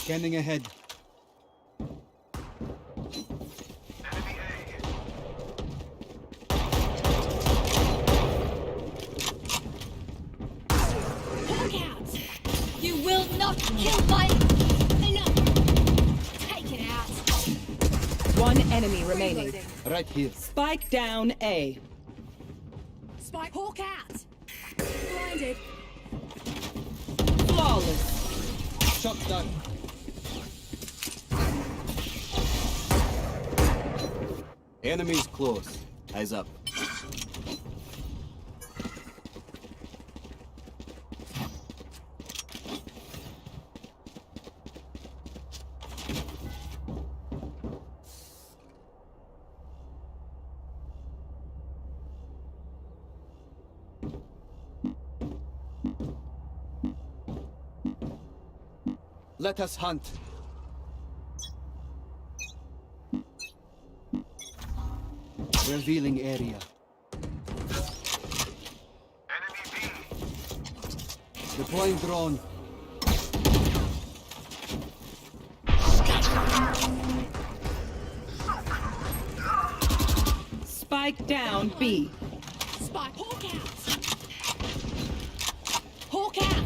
Scanning ahead. Look out! You will not kill my... Enough! Take it out! One enemy remaining. Reloading. Right here. Spike down A. Spike Hawk out! Blinded. Flawless. Shock dart. Enemies close. Eyes up. Let us hunt. Revealing area. Deploying drone. Spike down B. Spike Hawk out! Hawk out!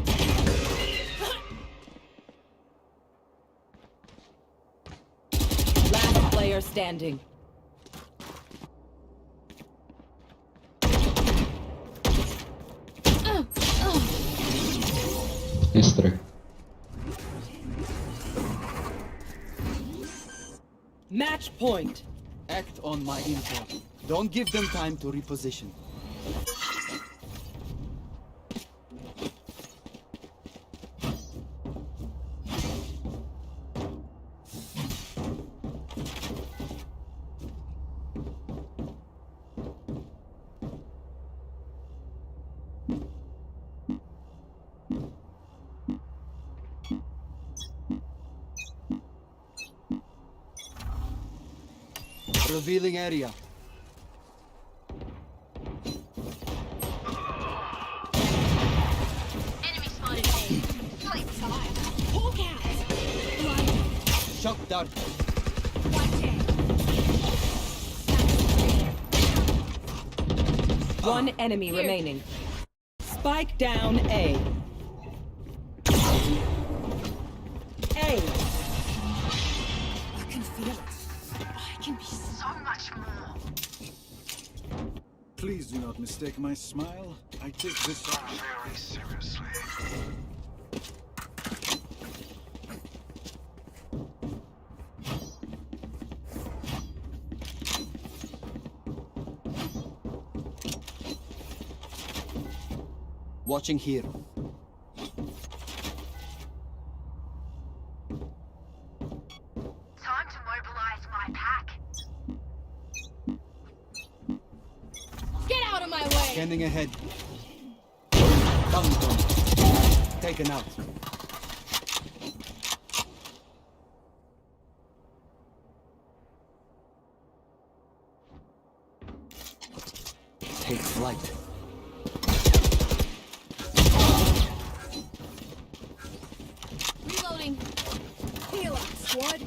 Last player standing. History. Match point. Act on my info. Don't give them time to reposition. Revealing area. Enemy spotted A. Sleep tight. Hawk out! Blinded. Shock dart. One enemy remaining. Spike down A. A. I can feel it. I can be so much more. Please do not mistake my smile. I take this very seriously. Watching here. Time to Scanning ahead. Found one. Taken out. Take flight. Reloading. Heal up, squad.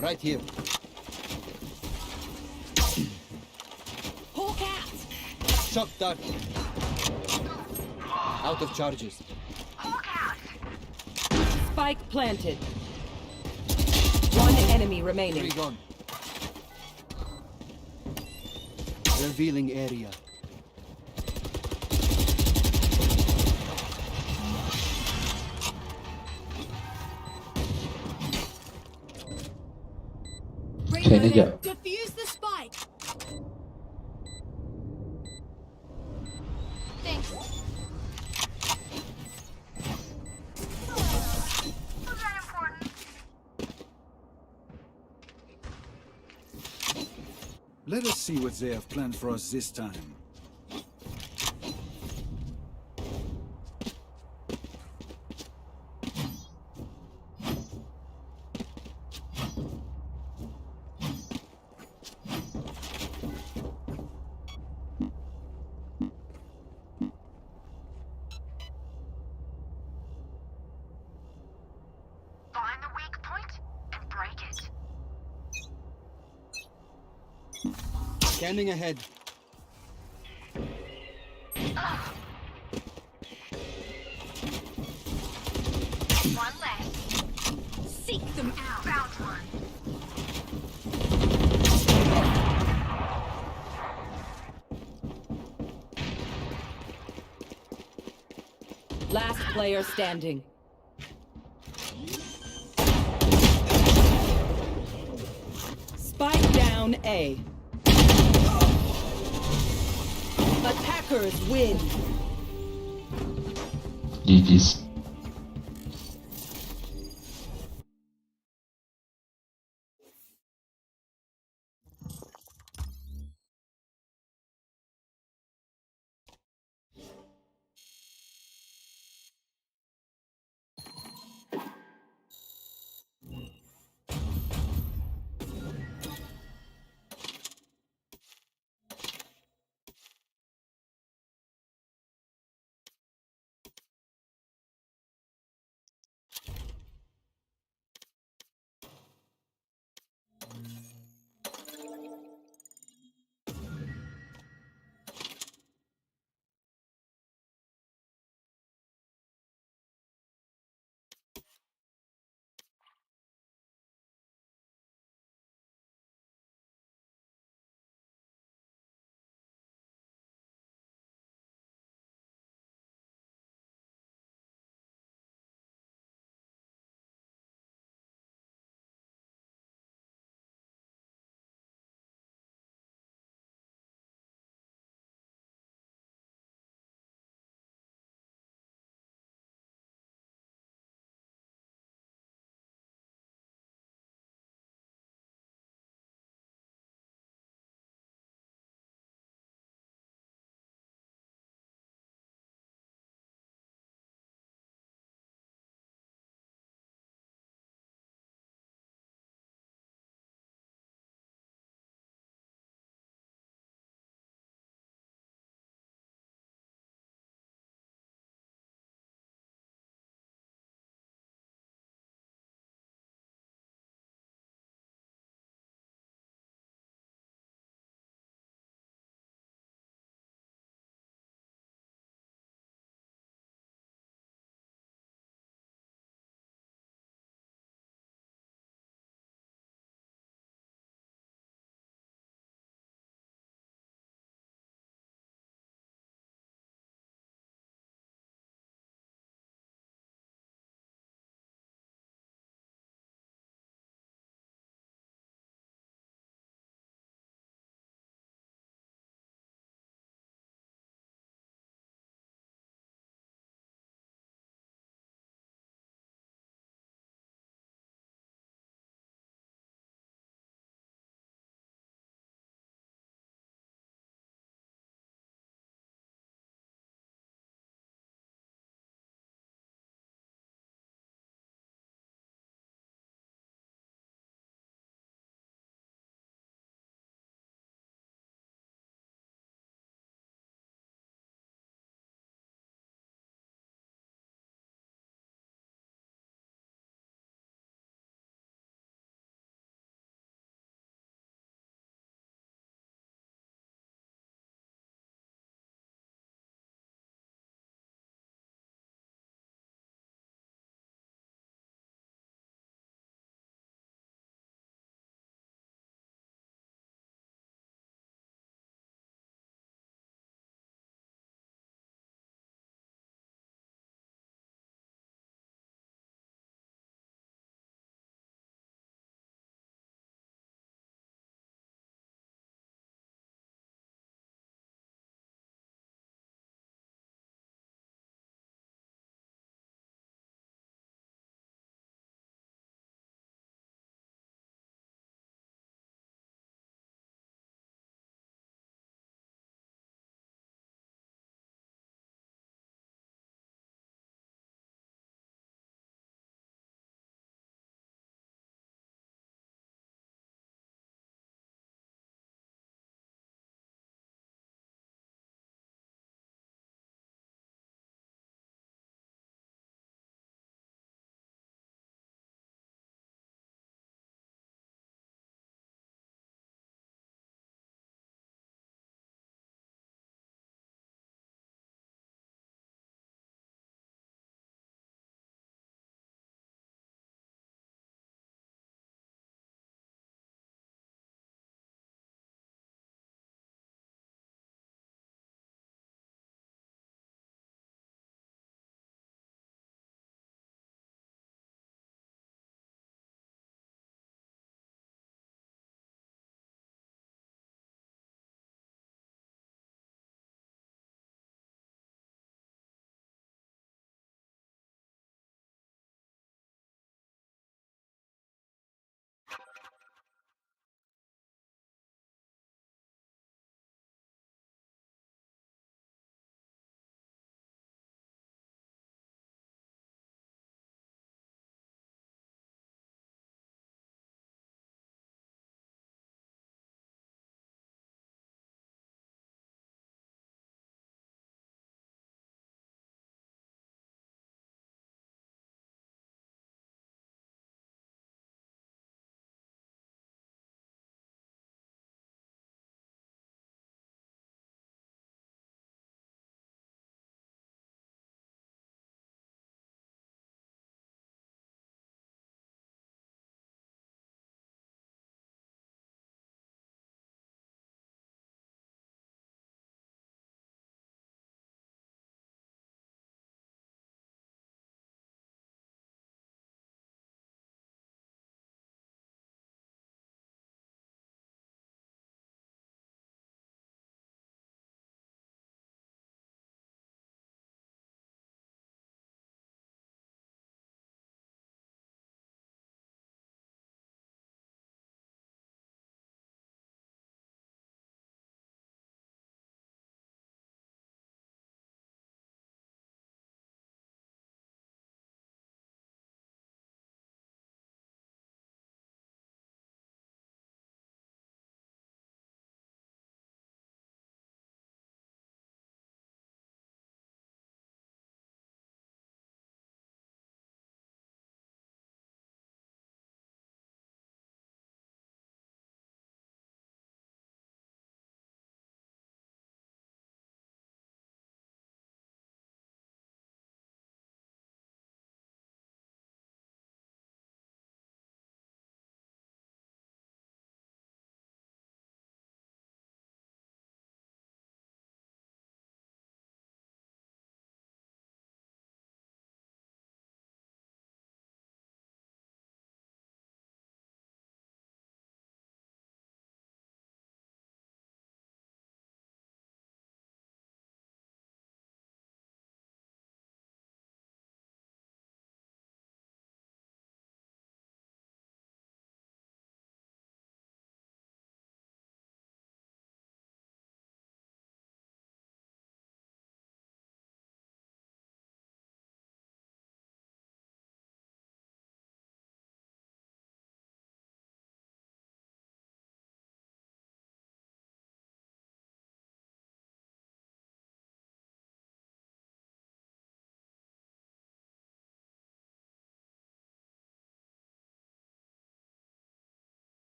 Right here. Hawk out. Shock dart. Out of charges. Spike planted. One enemy remaining. Three gone. Revealing area. Seni de Defuse the spike. Thanks. Was that important? Let us see what they have planned for us this time. Find the weak point and break it. Scanning ahead. One less. Seek them out. Found one. Last player standing. Spike down A. Attackers win. GG's.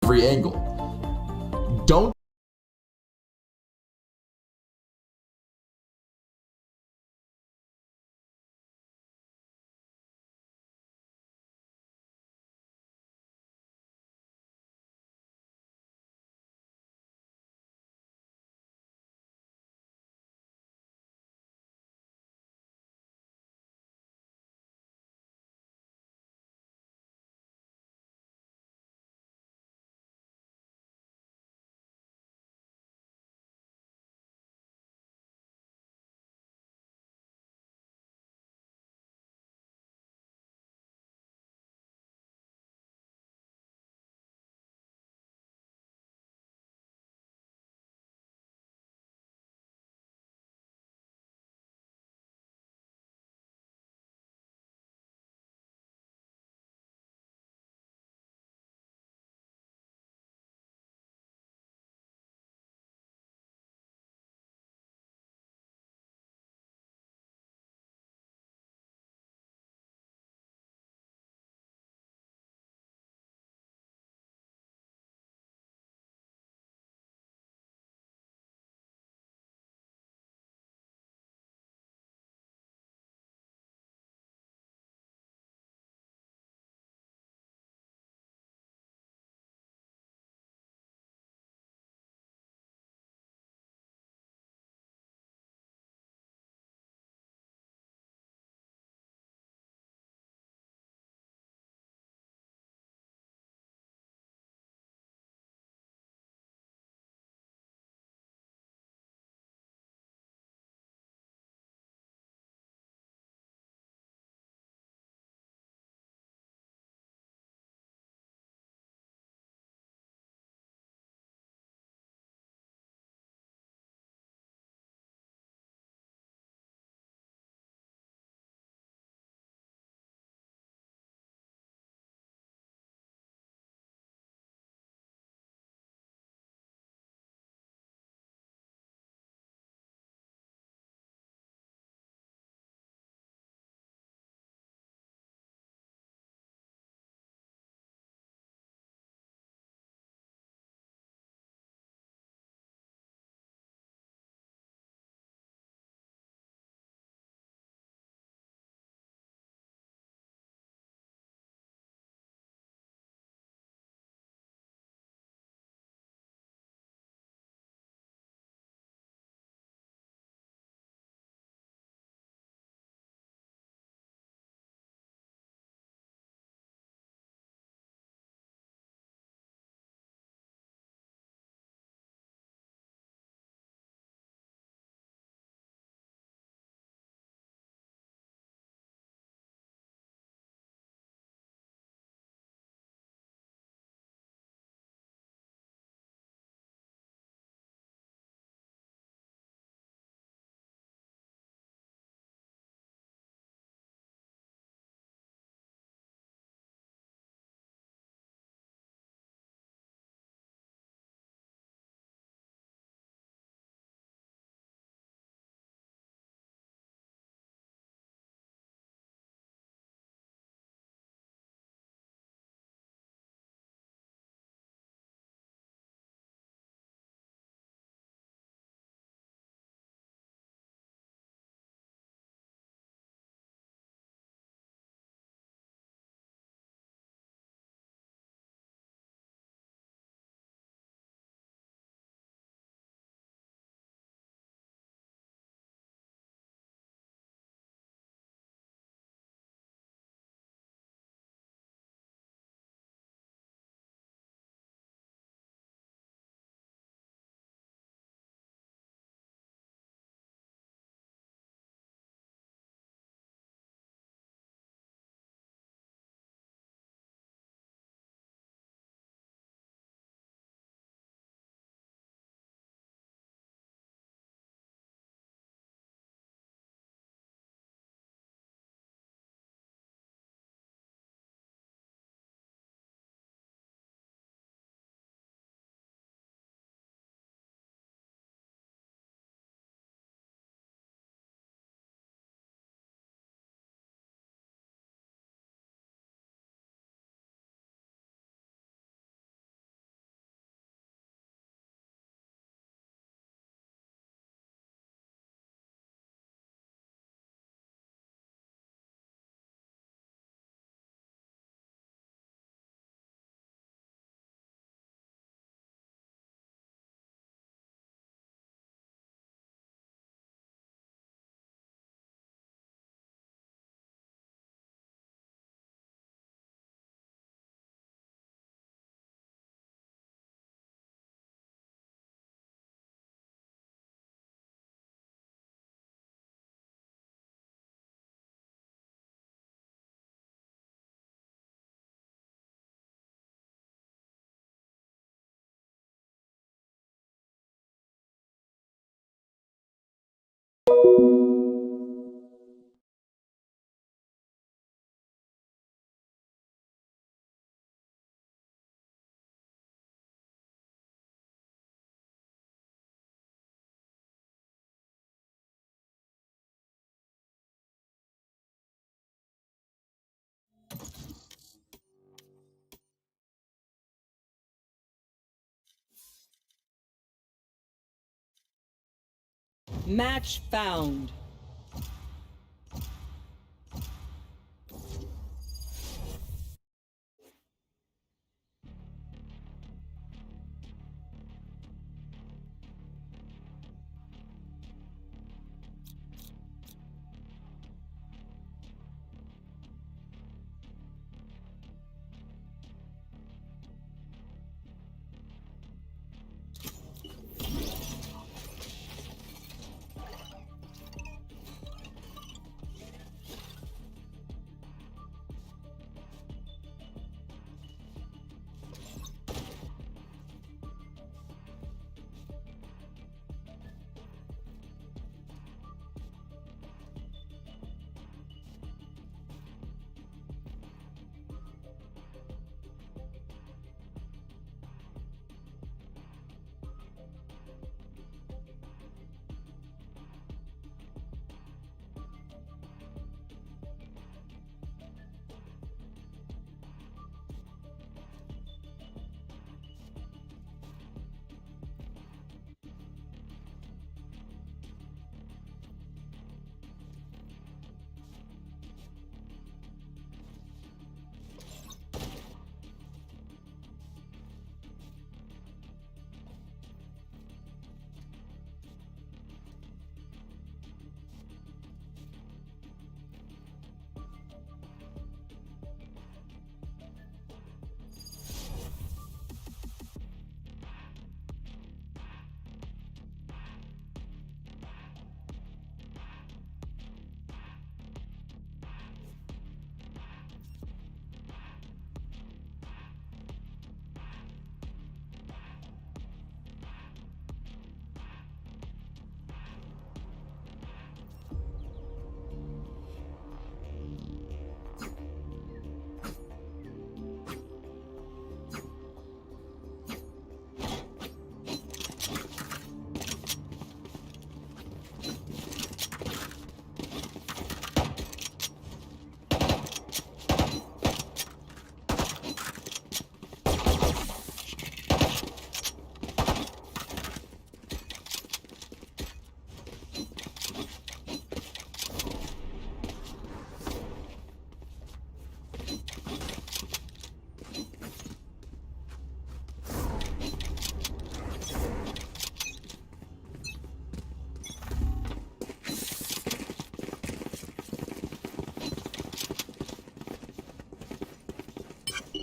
every angle. Don't Match found.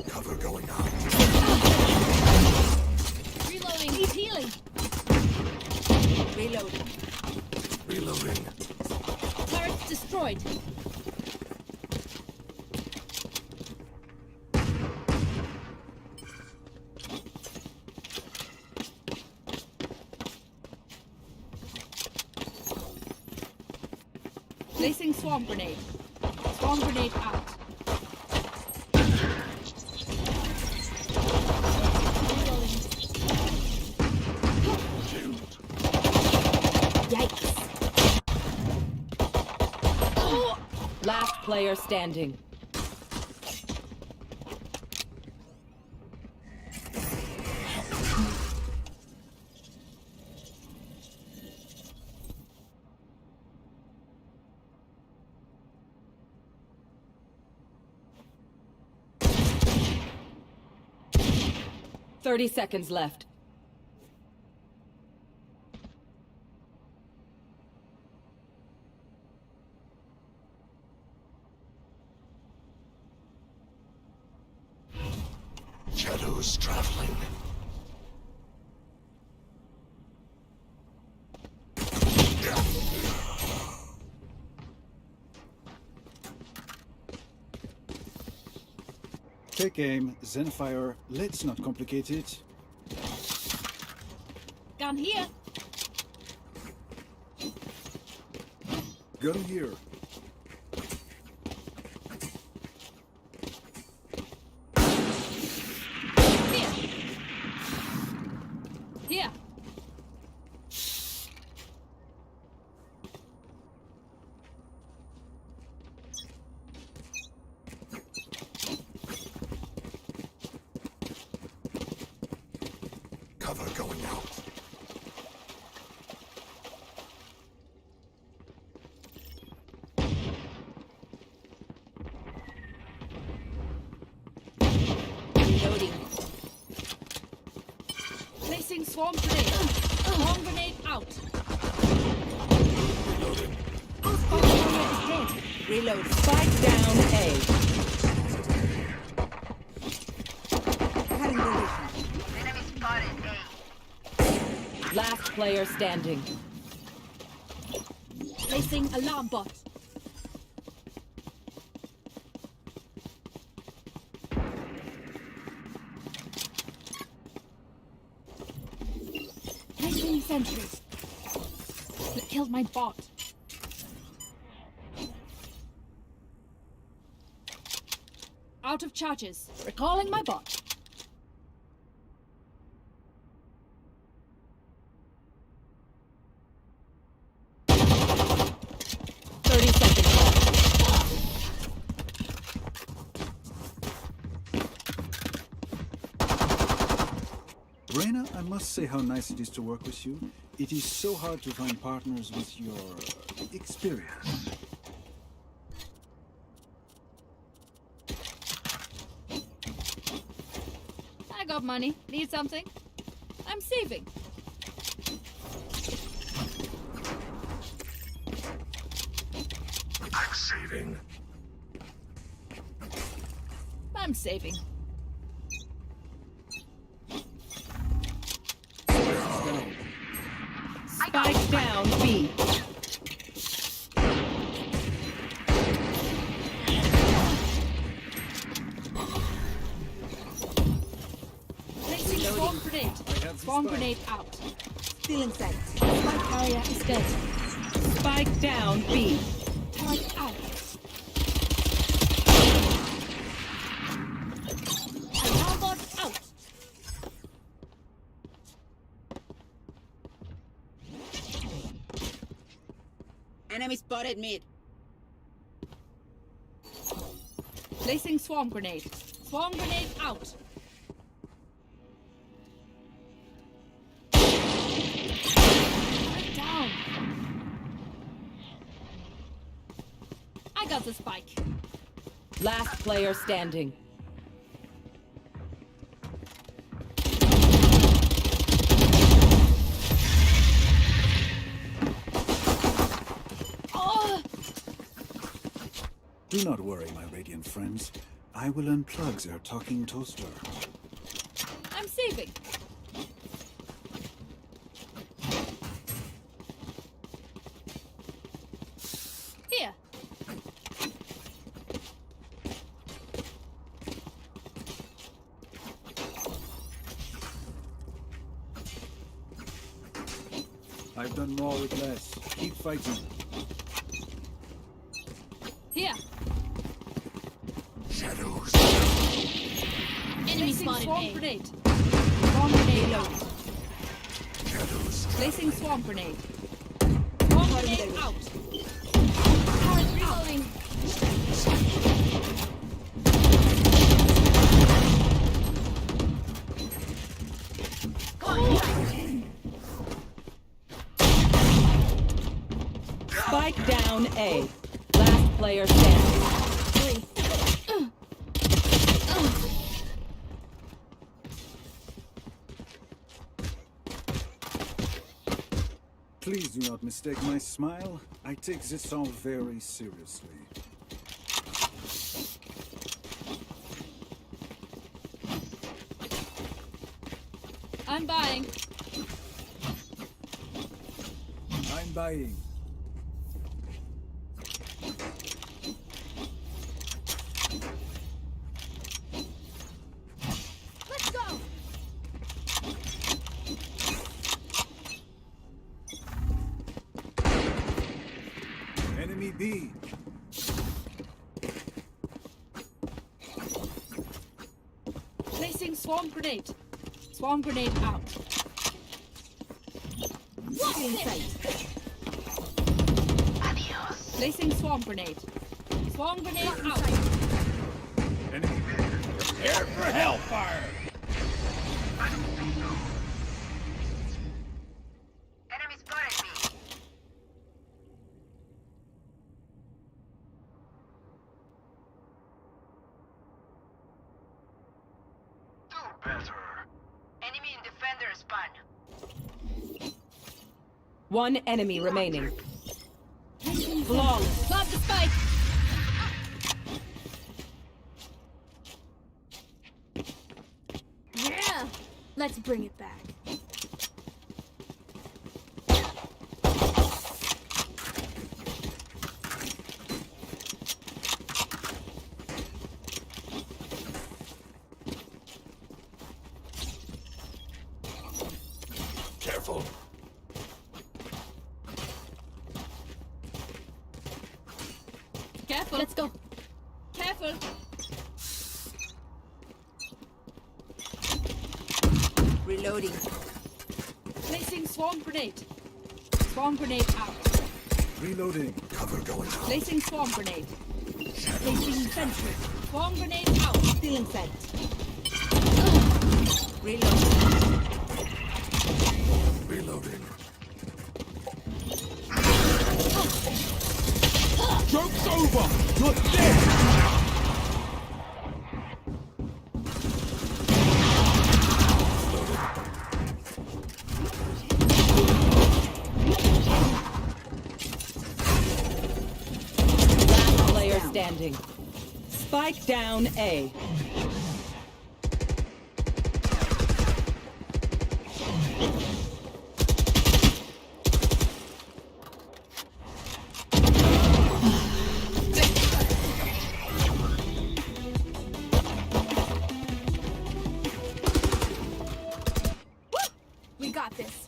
Cover going out. Reloading. He's healing. Reloading. Reloading. Turret's destroyed. Placing swarm grenade. Swarm grenade out. Yikes. Last player standing. Thirty seconds left. Shadows traveling. Take aim, Zenfire. Let's not complicate it. Gun here. Gun here. Here. Cover going out. Placing swarm grenade. Swarm grenade out. Spike carrier is dead. Reload. Spike down A. Enemy spotted A. Last player standing. Placing alarm bot. Placing sentry. Killed my bot. Out of charges. Recalling my bot. Reyna, I must say how nice it is to work with you. It is so hard to find partners with your experience. I got money. Need something? I'm saving. I'm saving. I'm saving. Spike down B. Placing swarm grenade. Swarm grenade out. Still in sight. Spike carrier is dead. Spike down B. Spike out. Alarm bot out. Enemy spotted mid. Placing swarm grenade. Swarm grenade out. Down. I got the spike. Last player standing. Oh! Do not worry, my radiant friends. I will unplug their talking toaster. I'm saving. Here. I've done more with less. Keep fighting. Here. Shadows. Enemy spotted swarm grenade. Swarm grenade loaded. Shadows. Placing swarm grenade. Swarm grenade out. Turret reloading. Spike down A. Last player standing. Please do not mistake my smile. I take this all very seriously. I'm buying. I'm buying. Let's go. Enemy B. Placing swarm grenade. Swarm grenade out. What's in sight? Adios. Placing swarm grenade. Swarm grenade out. Enemy B. Prepare for hellfire! Enemy spotted me. Do better. Enemy in defense. defender spawn. One enemy remaining. Flawless. Lob the spike. Yeah. Let's bring it back. Careful. Careful. Let's go. Careful. Reloading. Placing swarm grenade. Swarm grenade out. Reloading. Cover going out. Placing swarm grenade. Placing sentry. Swarm grenade out. Still inside. Reloading. Reloading. Joke's over! You're dead! Last player standing. Spike down A. We got this.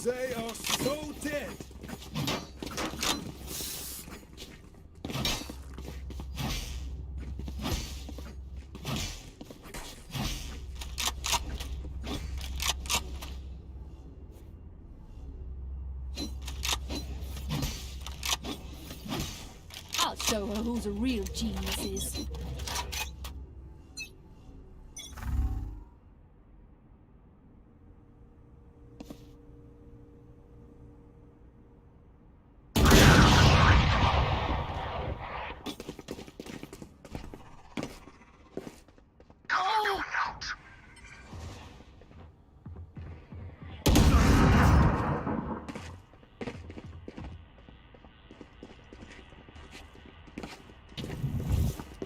They are so dead! I'll show her who's a real genius is.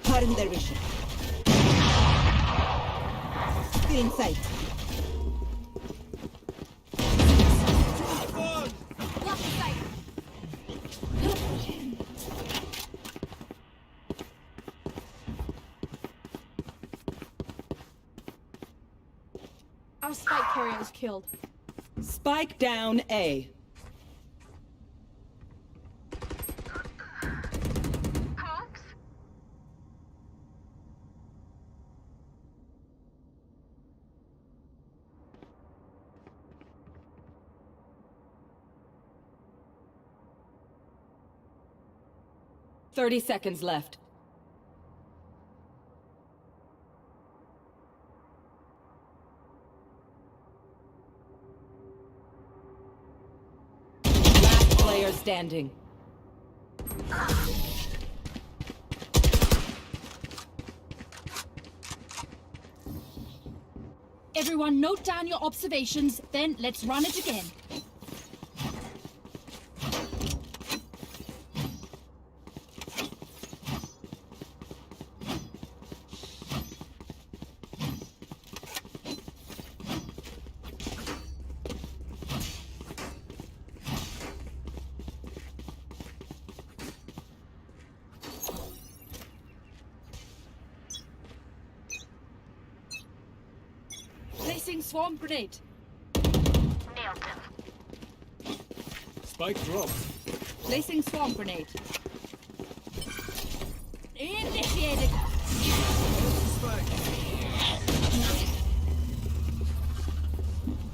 Pardon their vision. Still inside. Block the sight. Our spike carrier is killed. Spike down A. Cops? 30 seconds left. Last player standing. Everyone note down your observations, then let's run it again. Placing swarm grenade. Nailed them. Spike drop. Placing swarm grenade. Initiated.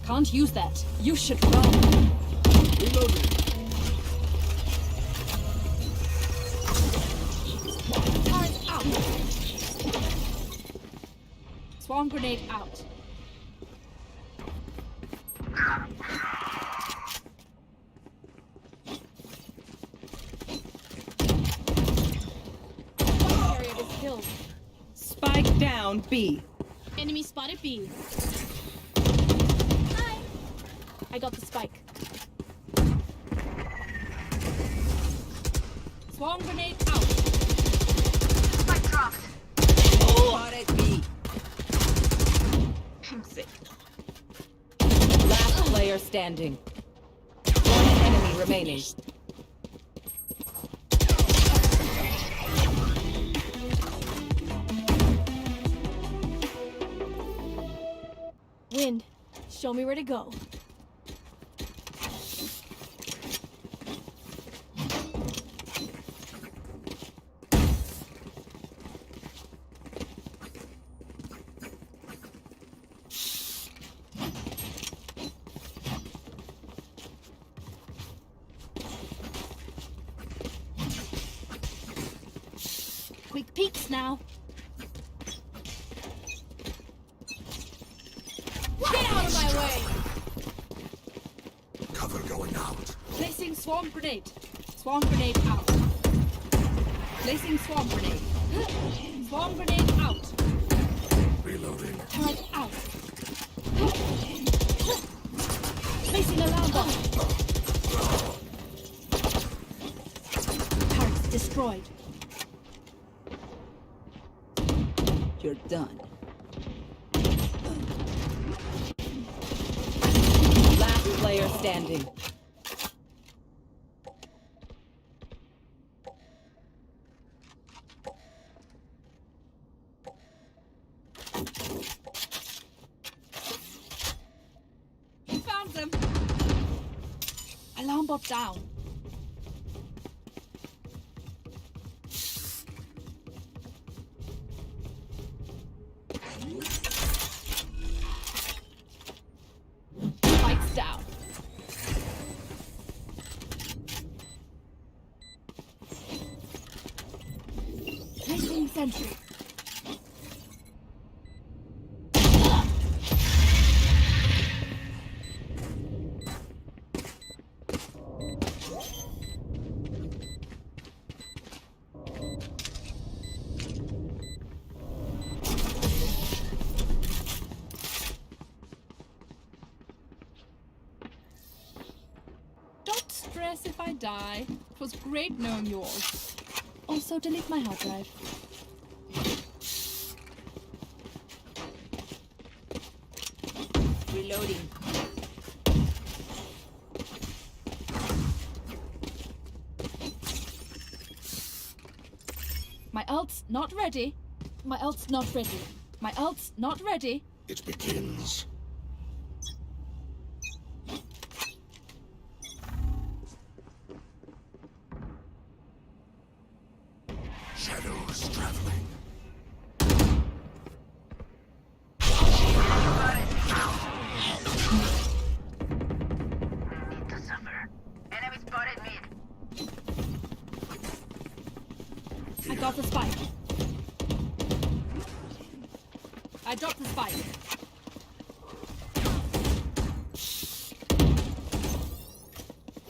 Can't use that. You should run. Reloading. Turret out. Swarm grenade out. Carrier is killed. Spike down B. Enemy spotted B. Hi. I got the spike. Swarm grenade out. Spike dropped. Spotted B. Last player standing. One enemy remaining. Wind, show me where to go. Quick peeks now. Get out of my way! Cover going out. Placing swarm grenade. Swarm grenade out. Placing swarm grenade. Swarm grenade out. Reloading. Turret out. Placing alarm bot. Turrets destroyed. You're done. Last player standing. Found them. Alarm bot down. Spikes down. Placing sentry. Don't stress if I die. It was great knowing you all. Also, delete my hard drive. Reloading. My ult's not ready. My ult's not ready. My ult's not ready. It begins. Shadows traveling. Need to suffer. Enemy spotted mid. I got the spike. I dropped the spike.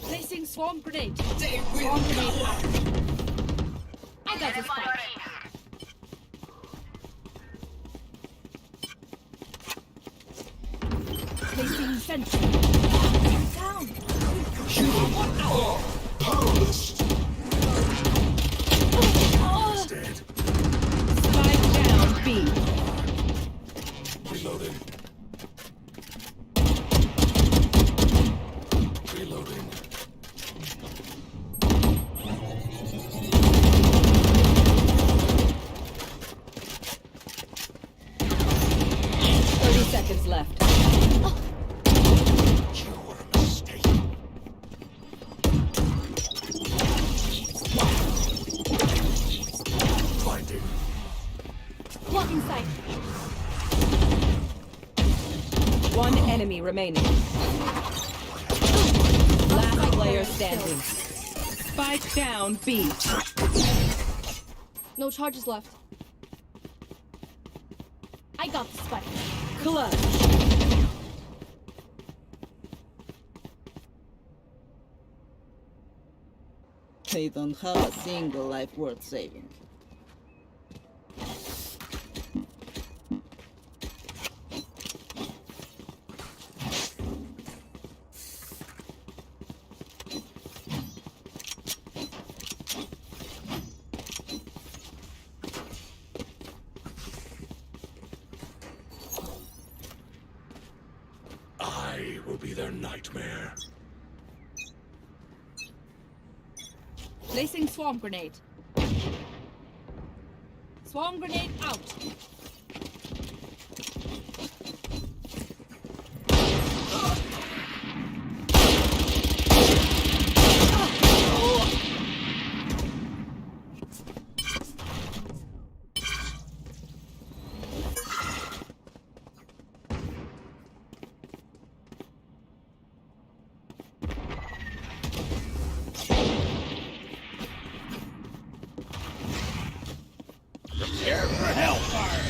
Placing swarm grenade. Swarm grenade out. I got the spike. Placing sentry. Down. One out. Powerless. Oh. Dead. Spike down B. Reloading. Reloading. Seconds left. You're a mistake. Blinding. Blocking sight. One enemy remaining. Last player standing. Spike down B. No charges left. I got the spike. Clutch. They don't have a single life worth saving. be their nightmare. Placing swarm grenade. Swarm grenade out. Prepare for hellfire!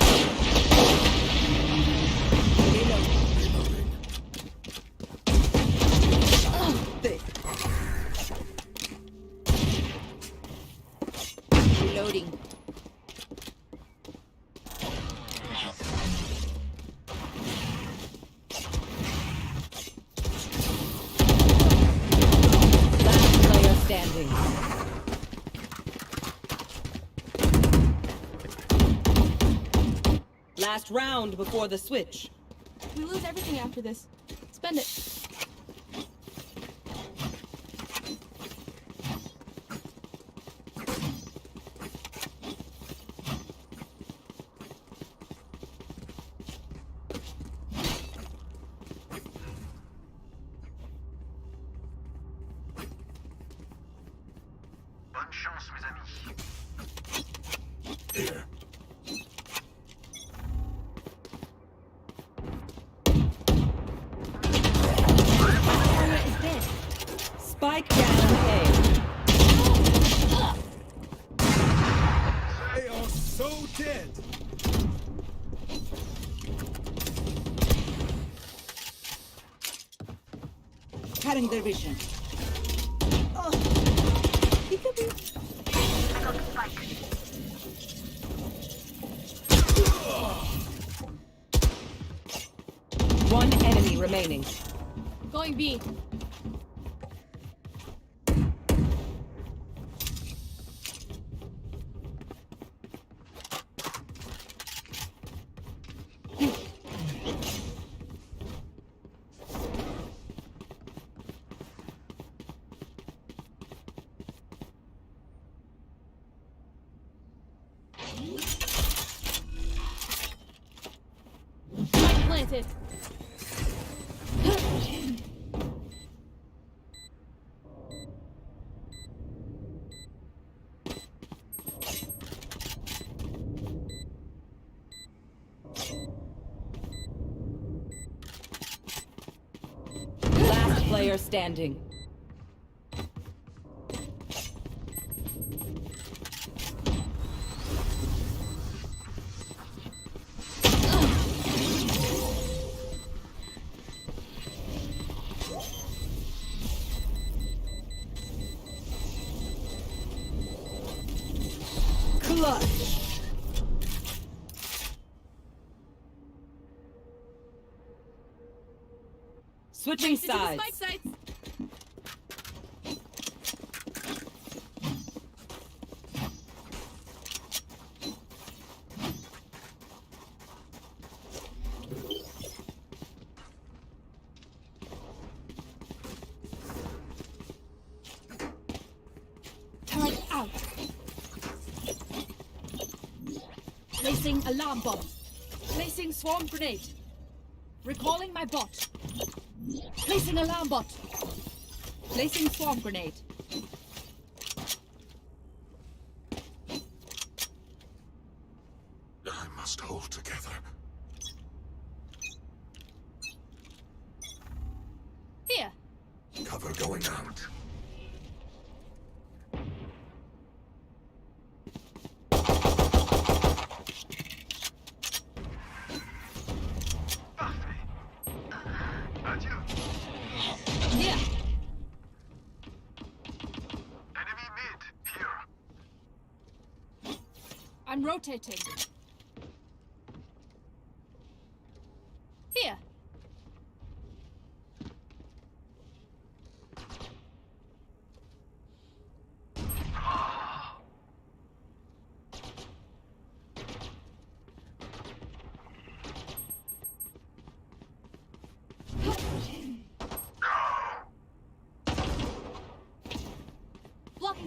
Reloading. Last player standing. Last round before the switch. We lose everything after this. Spend it. Bonne chance, mes amis. Here. Spike down A. They are so dead. Cutting their vision. One enemy remaining. Going B. Spike planted. Last player standing. Clutch. Switching Into the sides. spike sites. Turret out. Placing alarm bomb. Placing swarm grenade. Recalling my bot. Placing alarm bot. Placing swarm grenade. I must hold together. Here. Cover going out. Adieu. Here. Enemy mid. Here. I'm rotating. Here.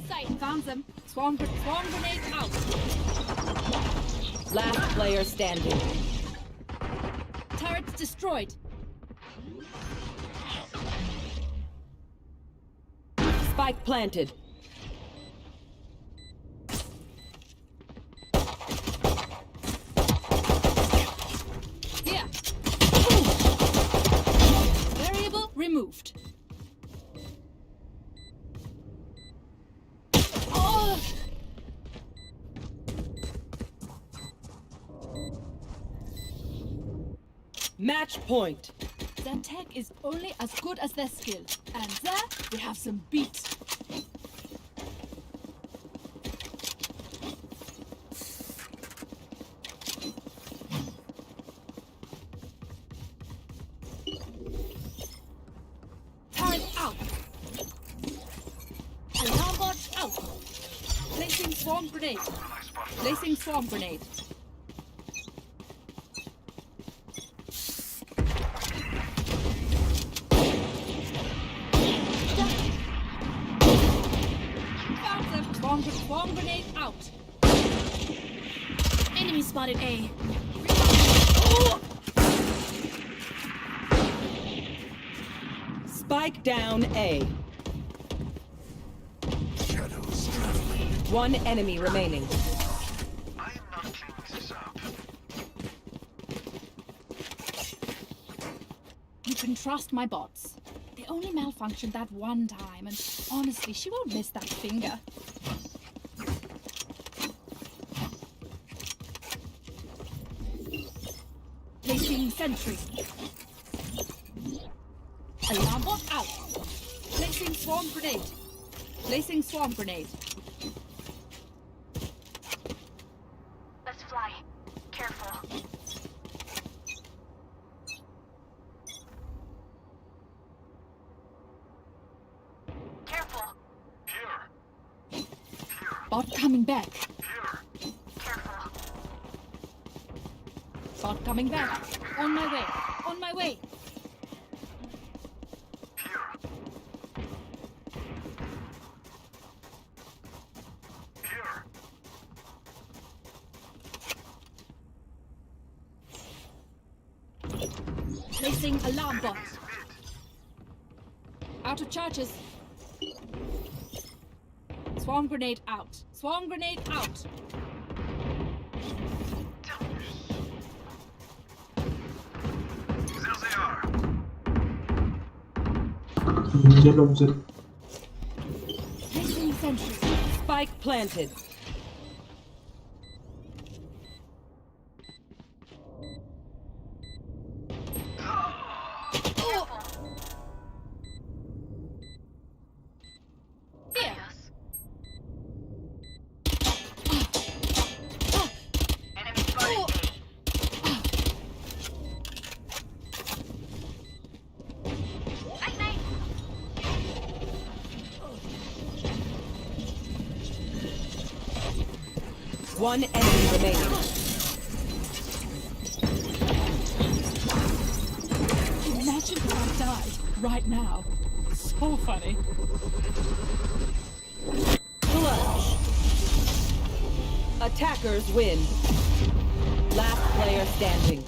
sight. Found them. Swarm grenade out. Last player standing. Turrets destroyed. Spike planted. Here. Variable removed. Oh! Match point. Their tech is only as good as their skill. And there we have some beats. Turret out. Alarm bot out. Placing swarm grenade. Placing swarm grenade. Swarm grenade out. Enemy spotted A. Oh! Spike down A. Shadows traveling. One enemy remaining. I am not cleaning this up. You can trust my bots. They only malfunctioned that one time, and honestly, she won't miss that finger. Placing sentry. Alarm bot out. Placing swarm grenade. Placing swarm grenade. Let's fly. Careful. Careful. Here. Bot coming back. Here. Careful. Bot coming back. On my way. On my way. Placing alarm bot. Out of charges. Swarm grenade out. Swarm grenade out. There they are. Placing sentry. Spike planted. One enemy remaining. Imagine if I died right now. So funny. Clutch. Attackers win. Last player standing.